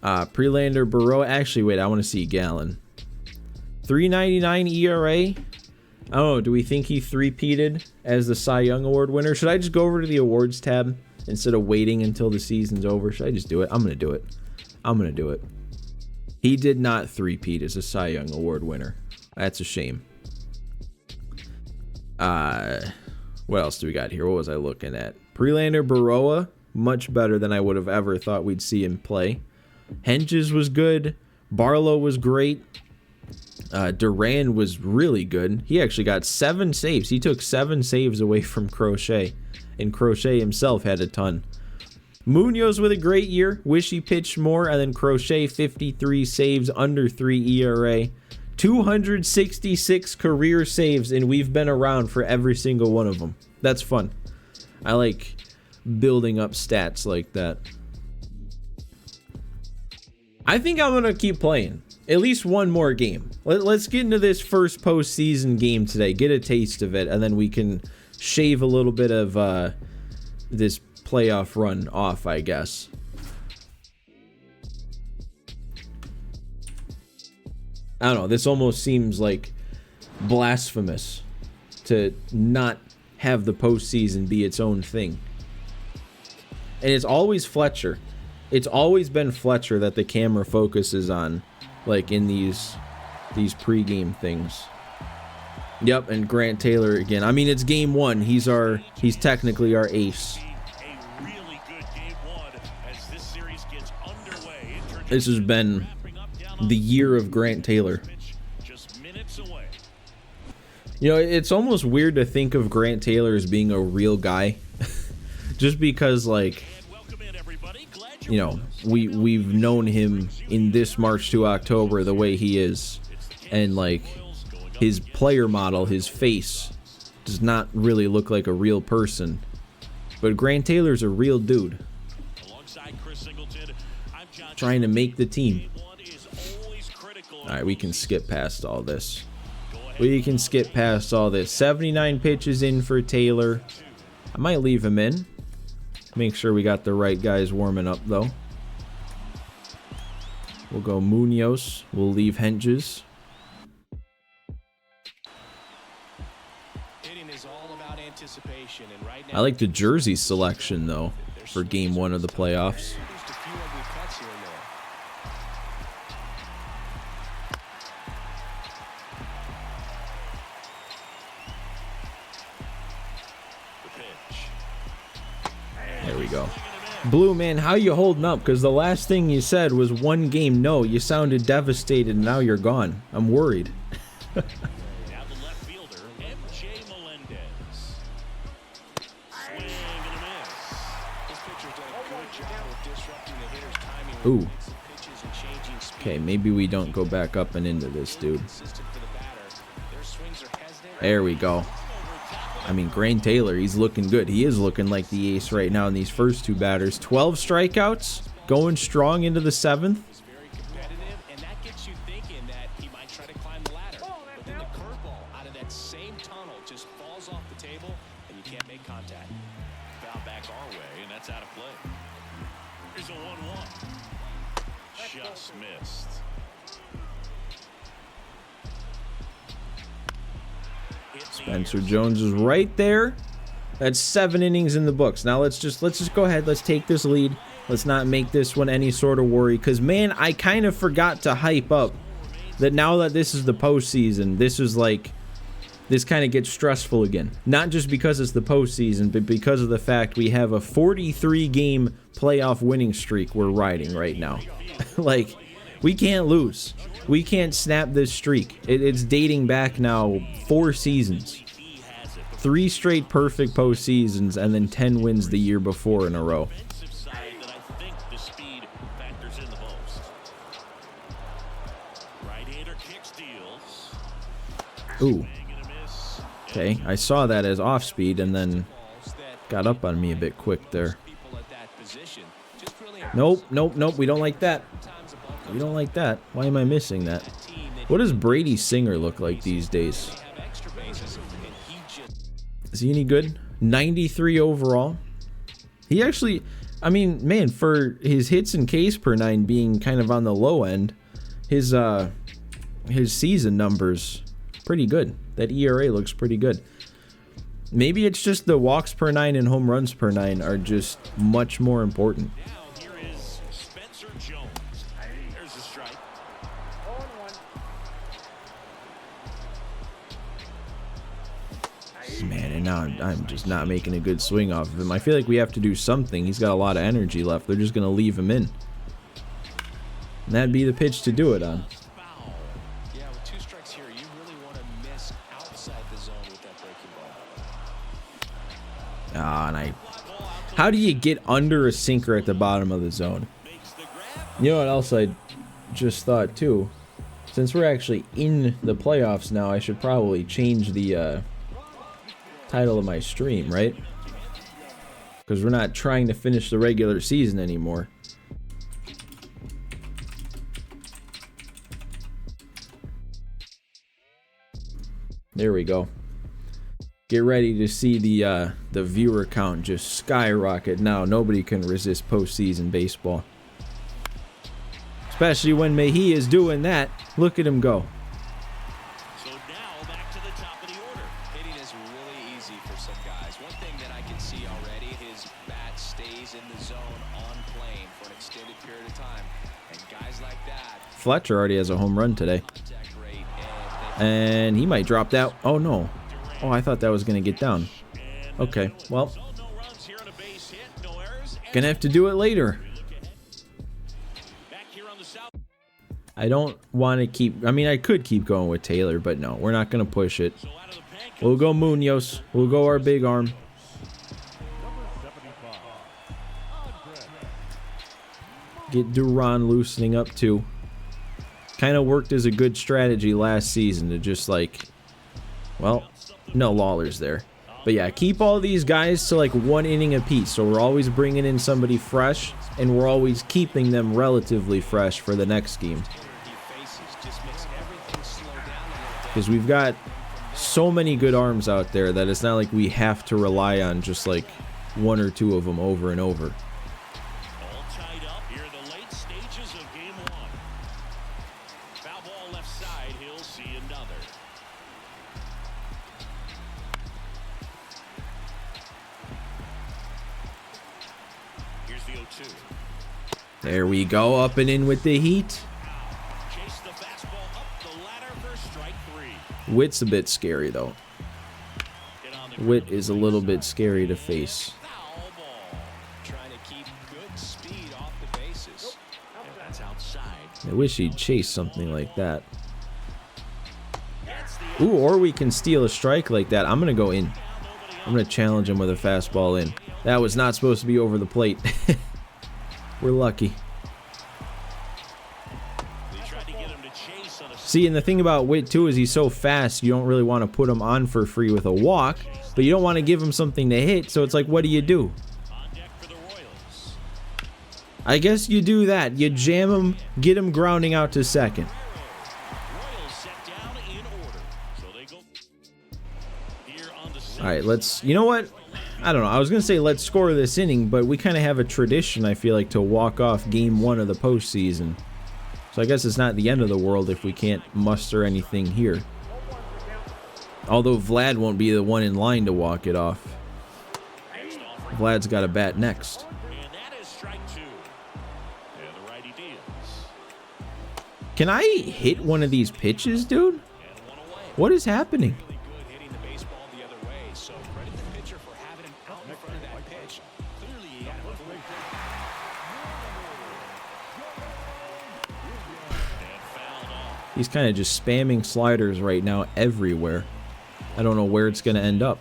Prelander, Burrow. Actually, wait, I want to see Gallon. 3.99 ERA. I don't know, do we think he three-peated as the Cy Young Award winner? Should I just go over to the awards tab instead of waiting until the season's over? Should I just do it? I'm going to do it. I'm going to do it. He did not three-peat as a Cy Young Award winner. That's a shame. What else do we got here? What was I looking at? Prelander, Baroa, much better than I would have ever thought we'd see him play. Henges was good. Barlow was great. Duran was really good. He actually got 7 saves. He took 7 saves away from Crochet, and Crochet himself had a ton. Munoz with a great year. Wish he pitched more. And then Crochet, 53 saves, under 3 ERA. 266 career saves, and we've been around for every single one of them. That's fun. I like building up stats like that. I think I'm going to keep playing. At least one more game. Let's get into this first postseason game today. Get a taste of it, and then we can shave a little bit of this playoff run off, I guess. I don't know. This almost seems like blasphemous to not have the postseason be its own thing. And it's always Fletcher. It's always been Fletcher that the camera focuses on, like in these pregame things. Yep, and Grant Taylor again. I mean, it's game 1. He's technically our ace. This has been the year of Grant Taylor. You know, it's almost weird to think of Grant Taylor as being a real guy. Just because, like, you know, we've known him in this March to October the way he is. And, like, his player model, his face, does not really look like a real person. But Grant Taylor's a real dude. Trying to make the team. Alright, we can skip past all this. We can skip past all this. 79 pitches in for Taylor. I might leave him in. Make sure we got the right guys warming up, though. We'll go Munoz. We'll leave Henges. I like the jersey selection, though, for game 1 of the playoffs. There we go. Blue, man, how you holding up? Because the last thing you said was 1 game no. You sounded devastated, and now you're gone. I'm worried. Ooh. Okay, maybe we don't go back up and into this, dude. There we go. I mean, Grant Taylor, he's looking good. He is looking like the ace right now in these first 2 batters. 12 strikeouts, going strong into the 7th. Just missed. Spencer Jones is right there. That's 7 innings in the books. Now let's just go ahead. Let's take this lead. Let's not make this one any sort of worry. Because, man, I kind of forgot to hype up that now that this is the postseason, this kind of gets stressful again. Not just because it's the postseason, but because of the fact we have a 43-game playoff winning streak we're riding right now. Like, we can't lose. We can't snap this streak. It's dating back now 4 seasons. 3 straight perfect postseasons, and then 10 wins the year before in a row. Ooh. Okay, I saw that as off speed and then got up on me a bit quick there. Nope, nope, nope. We don't like that. We don't like that. Why am I missing that? What does Brady Singer look like these days? Is he any good? 93 overall. He actually, I mean, man, for his hits and Ks per 9 being kind of on the low end, his season numbers pretty good. That ERA looks pretty good. Maybe it's just the walks per 9 and home runs per 9 are just much more important. Man, and now I'm just not making a good swing off of him. I feel like we have to do something. He's got a lot of energy left. They're just going to leave him in. And that'd be the pitch to do it on. Yeah, with 2 strikes here, you really want to miss outside the zone with that breaking ball. How do you get under a sinker at the bottom of the zone? You know what else I just thought too? Since we're actually in the playoffs now, I should probably change the title of my stream, right? Because we're not trying to finish the regular season anymore. There we go. Get ready to see the viewer count just skyrocket now. Nobody can resist postseason baseball. Especially when Mejia is doing that. Look at him go. So now back to the top of the order. Hitting is really easy for some guys. One thing that I can see already, his bat stays in the zone on plane for an extended period of time. And guys like that, Fletcher already has a home run today. contact rate And he might drop that. Oh, no. Oh, I thought that was going to get down. Okay, well. Gonna have to do it later. I don't want to keep... I mean, I could keep going with Taylor, but no. We're not going to push it. We'll go Munoz. We'll go our big arm. Get Duran loosening up, too. Kind of worked as a good strategy last season to just, like... Well, no, Lawler's there. But yeah, keep all these guys to like 1 inning apiece. So we're always bringing in somebody fresh, and we're always keeping them relatively fresh for the next game. Because we've got so many good arms out there that it's not like we have to rely on just like 1 or 2 of them over and over. All tied up here in the late stages of game 1. Foul ball left side, he'll see another. Here's the 0-2. There we go, up and in with the heat. Chase the fastball up the ladder for strike 3. Witt's a bit scary though. Hit on the Witt is a little bit scary to face. foul ball. trying to keep good speed off the bases. And that's outside. I wish he'd chase something like that. Ooh, or we can steal a strike like that. I'm going to go in. I'm going to challenge him with a fastball in. That was not supposed to be over the plate. We're lucky. They tried to get him to chase on a See, and the thing about Witt, too, is he's so fast, you don't really want to put him on for free with a walk, but you don't want to give him something to hit, so it's like, what do you do? on deck for the Royals. I guess you do that. You jam him, get him grounding out to second. Royals set down in order. So they go here on the All right, let's... You know what? I don't know. I was going to say let's score this inning, but we kind of have a tradition, I feel like, to walk off game 1 of the postseason. So I guess it's not the end of the world if we can't muster anything here. Although Vlad won't be the one in line to walk it off. Vlad's got a bat next. and that is strike 2. And the righty deals. Can I hit one of these pitches, dude? And 1 away. What is happening? Really good hitting the baseball the other way. So credit the pitcher for having him out in front of that pitch. Clearly he had a full And fouled off. He's kind of just spamming sliders right now everywhere. I don't know where it's going to end up.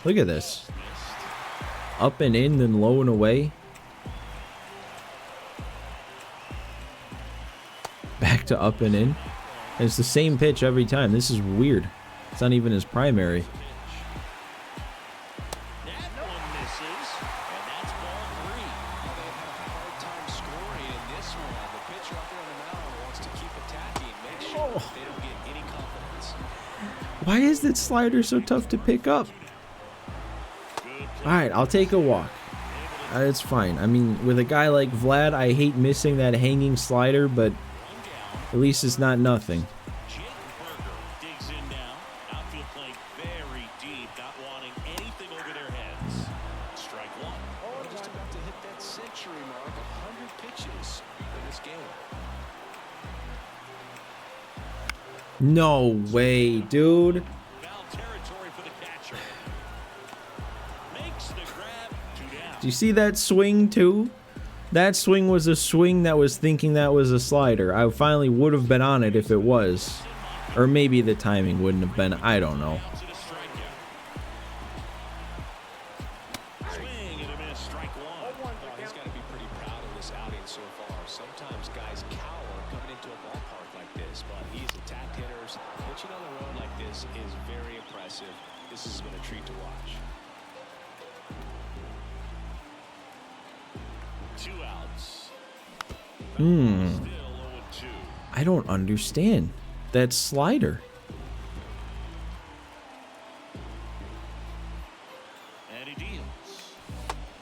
Look at this. Up and in, then low and away. Back to up and in. And it's the same pitch every time. This is weird. It's not even his primary. That one misses, and that's ball three. Well, they had a hard time scoring in this one. The pitcher up there on the mound wants to keep attacking, make sure that they don't get any confidence. Why is that slider so tough to pick up? Alright, I'll take a walk. It's fine. I mean, with a guy like Vlad, I hate missing that hanging slider, but at least it's not nothing. Jake Berger digs in now. Outfield playing very deep, not wanting anything over their heads. Strike one. We're just about to hit that century mark, 100 pitches in this game. No way, dude. Foul territory for the catcher. Makes the grab, 2 down. Do you see that swing, too? That swing was a swing that was thinking that was a slider. I finally would have been on it if it was. Or maybe the timing wouldn't have been. I don't know. Outs and a strikeout. Swing and a miss, strike one. Oh, he's got to be pretty proud of this outing so far. Sometimes guys cower coming into a ballpark like this, but he's attacked hitters. Pitching on the road like this is very impressive. This has been a treat to watch. 2 outs. Hmm. Still 0-2. I don't understand. That slider. And he deals.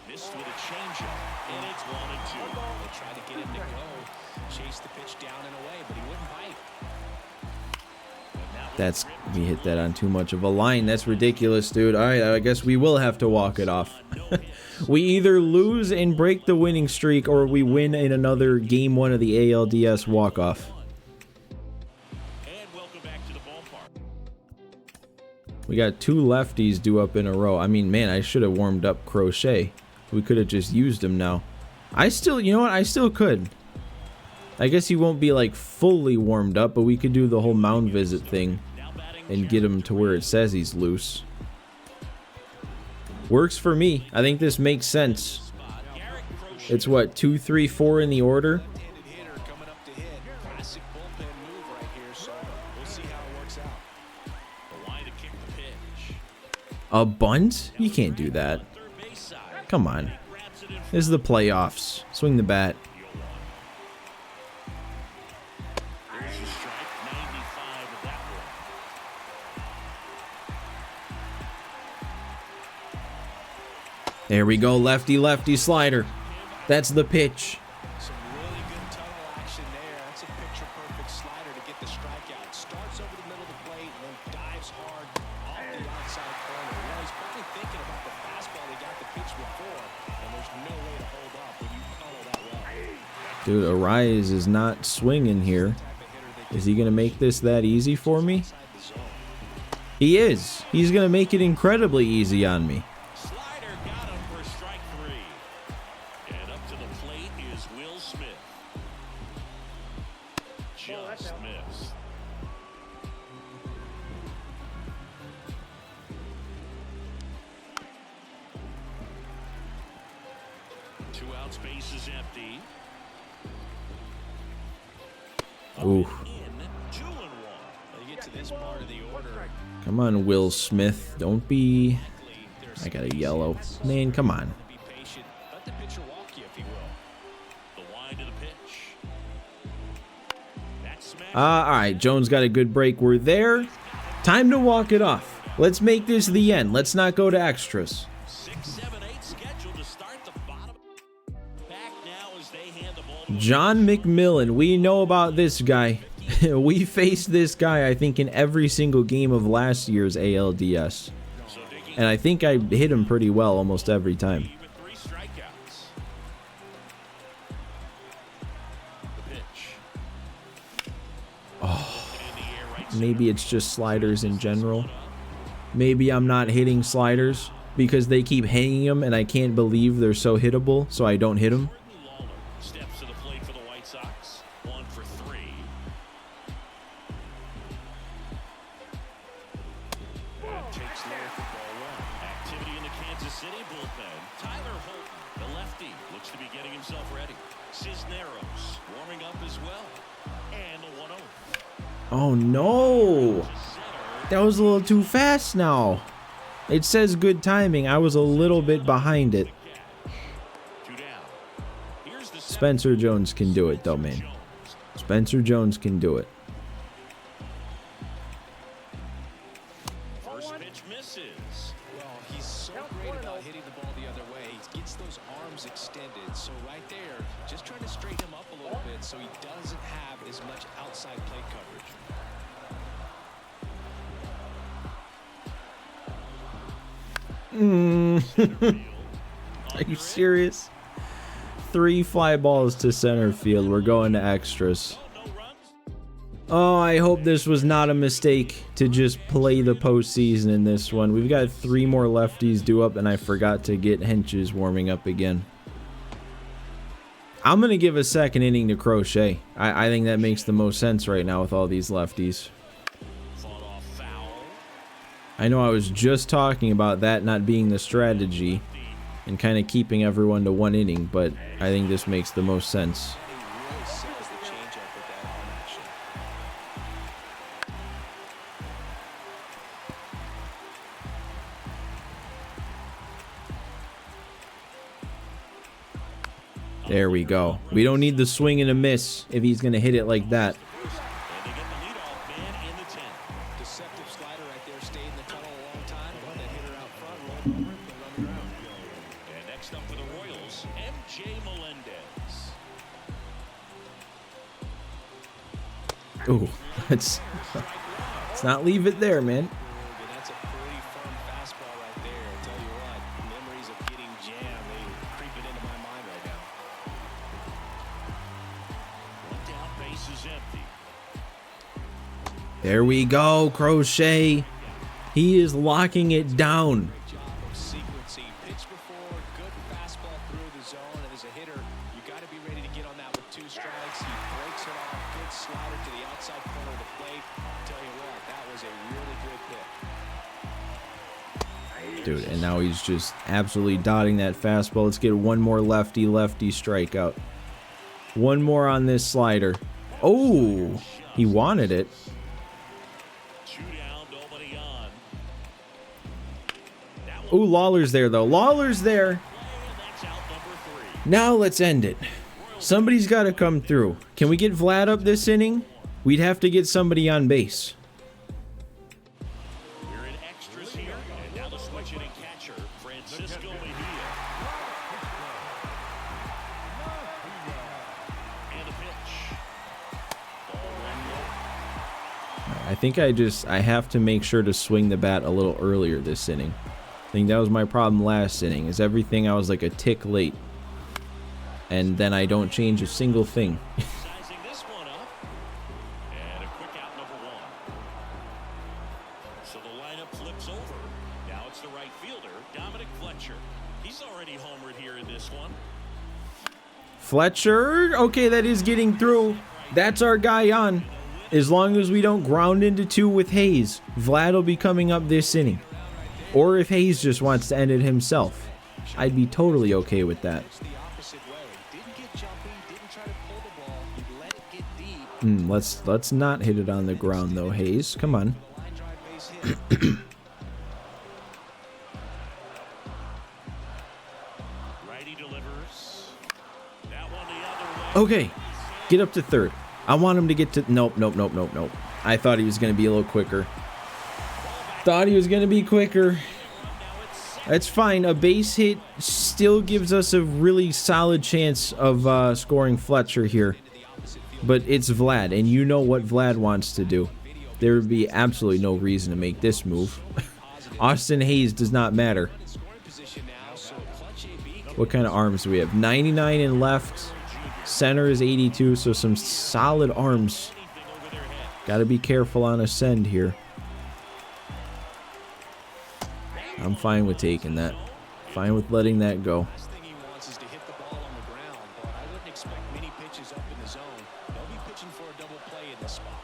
Missed with a changeup, and it's 1-2. They tried to get him to go, chase the pitch down and away, but he wouldn't bite. That's, we hit that on too much of a line. That's ridiculous, dude. Alright, I guess we will have to walk it off. We either lose and break the winning streak, or we win in another game 1 of the ALDS walk-off. And welcome back to the ballpark. We got 2 lefties due up in a row. I mean, man, I should have warmed up Crochet. We could have just used him now. I still, you know what? I still could. I guess he won't be like fully warmed up, but we could do the whole mound visit thing and get him to where it says he's loose. Works for me. I think this makes sense. It's what, 2, 3, 4 in the order? Left-handed hitter coming up to hit. Classic bullpen move right here, so we'll see how it works out. The line to kick the pitch. A bunt? You can't do that. Third base side. Come on. Grabs it in This is the playoffs. Swing the bat. There's a strike, 95 of that one. There we go. Lefty, lefty slider. That's the pitch. Some really good tunnel action there. That's a picture-perfect slider to get the strikeout. Starts over the middle of the plate and then dives hard off the outside corner. You know, he's probably thinking about the fastball he got the pitch before, and there's no way to hold up when you tunnel that well. Dude, Arise is not swinging here. Is he going to make this that easy for me? Inside the zone. He is. He's going to make it incredibly easy on me. Slider got him for strike 3. And up to the plate is Will Smith. Just missed. Two out, space is empty. Ooh. In 2-1. When you get to this part of the order, Come on, Will Smith. Don't be... there's I got a yellow. Man, come on. be patient. Let the pitcher walk you if he will. The wind of the pitch. That smash. Alright, Jones got a good break. We're there. Time to walk it off. Let's make this the end. Let's not go to extras. 6, 7, 8 scheduled to start the bottom. Back now as they hand the ball to John McMillan. We know about this guy. We faced this guy, I think, in every single game of last year's ALDS. So digging And I think I hit him pretty well almost every time. with 3 strikeouts. The pitch. Oh. In the air right center. Maybe it's just sliders in general. Maybe I'm not hitting sliders because they keep hanging them and I can't believe they're so hittable, so I don't hit them. Lawler steps to the plate for the White Sox. 1 for 3. to be getting himself ready. Cisneros warming up as well. And the 1-0. Oh no! That was a little too fast now. It says good timing. I was a little bit behind it. Spencer Jones can do it though, man. Spencer Jones can do it. First pitch misses. Well, he's so great about hitting the ball the other way. He gets those arms extended. So right there, just trying to straighten him up a little bit so he doesn't have as much outside plate coverage. Are you serious? 3 fly balls to center field. We're going to extras. Oh, I hope this was not a mistake to just play the postseason in this one. We've got 3 more lefties due up, and I forgot to get Henches warming up again. I'm going to give a second inning to Crochet. I think that makes the most sense right now with all these lefties. I know I was just talking about that not being the strategy and kind of keeping everyone to 1 inning, but I think this makes the most sense. There we go. We don't need the swing and a miss if he's going to hit it like that. Deceptive slider right there, stayed in the tunnel a long time, got that hitter out front, rolled over, put him on the ground. And next up for the Royals, MJ Melendez. Ooh, let's not leave it there, man. And that's a pretty firm fastball right there. I'll tell you what, memories of getting jammed, they creeping into my mind right now. One down, base is empty. There we go, Crochet. He is locking it down. Great job of sequencing. Pitch before, good fastball through the zone, and as a hitter, you got to be ready to get on that with 2 strikes. He breaks it off, good slider to the outside corner of the plate. I'll tell you what, that was a really good pick. Dude, and now he's just absolutely dotting that fastball. Let's get one more lefty strikeout. One more on this slider. Oh, he wanted it. 2 down, nobody on. Oh, Lawler's there, though. Lawler's there. And that's out number 3. Now let's end it. Somebody's got to come through. Can we get Vlad up this inning? We'd have to get somebody on base. We're in extras here, and now the switch hitting catcher, Francisco Mejia. And the pitch. Ball 1 low. I think I have to make sure to swing the bat a little earlier this inning. I think that was my problem last inning, is everything I was like a tick late. And then I don't change a single thing. Sizing this one up. And a quick out number 1. So the lineup flips over. Now it's the right fielder, Dominic Fletcher. He's already homered here in this one. Fletcher, okay, that is getting through. That's our guy on. As long as we don't ground into 2 with Hayes, Vlad will be coming up this inning. Or if Hayes just wants to end it himself, I'd be totally okay with that. It's the opposite way. Didn't get jumpy, didn't try to pull the ball. He let it get deep. Let's not hit it on the ground though, Hayes. Come on. Line drive base hit. Righty delivers. That one the other way. Okay, get up to third. I want him to get to... Nope. I thought he was going to be a little quicker. That's fine. A base hit still gives us a really solid chance of scoring Fletcher here. But it's Vlad, and you know what Vlad wants to do. There would be absolutely no reason to make this move. Austin Hayes does not matter. What kind of arms do we have? 99 in left. Center is 82, so some solid arms. Got to be careful on a send here. I'm fine with taking that. Fine with letting that go. Last thing he wants is to hit the ball on the ground, but I wouldn't expect many pitches up in the zone. They'll be pitching for a double play in this spot.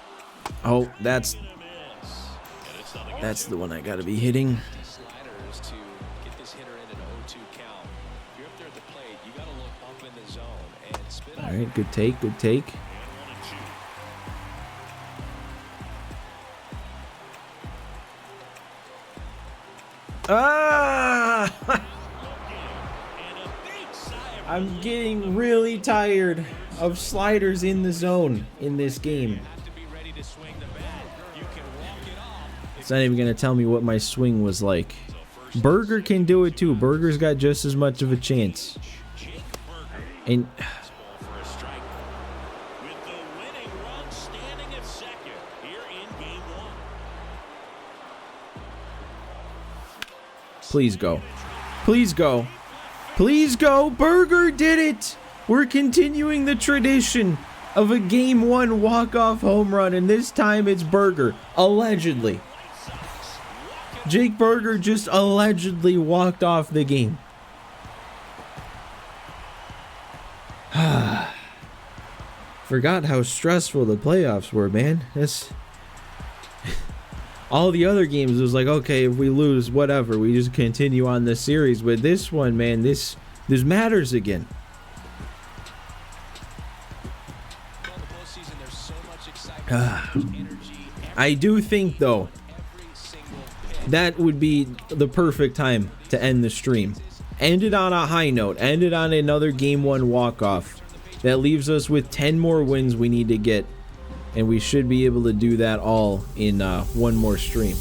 Oh, that's the one I got to be hitting. Sliders to get this hitter in an 0-2 count. If you're up there at the plate, you got to look up All right, good take, good take. Ah! I'm getting really tired of sliders in the zone in this game. It's not even going to tell me what my swing was like. Burger can do it too. Burger's got just as much of a chance. And please go. Please go. Please go. Burger did it. We're continuing the tradition of a Game 1 walk-off home run, and this time it's Burger. Allegedly. Jake Burger just allegedly walked off the game. Forgot how stressful the playoffs were, man. That's... all the other games, it was like, okay, if we lose, whatever, we just continue on this series. But this one, man, this matters again. I do think, though, that would be the perfect time to end the stream. End it on a high note. End it on another Game 1 walk-off. That leaves us with 10 more wins we need to get. And we should be able to do that all in one more stream.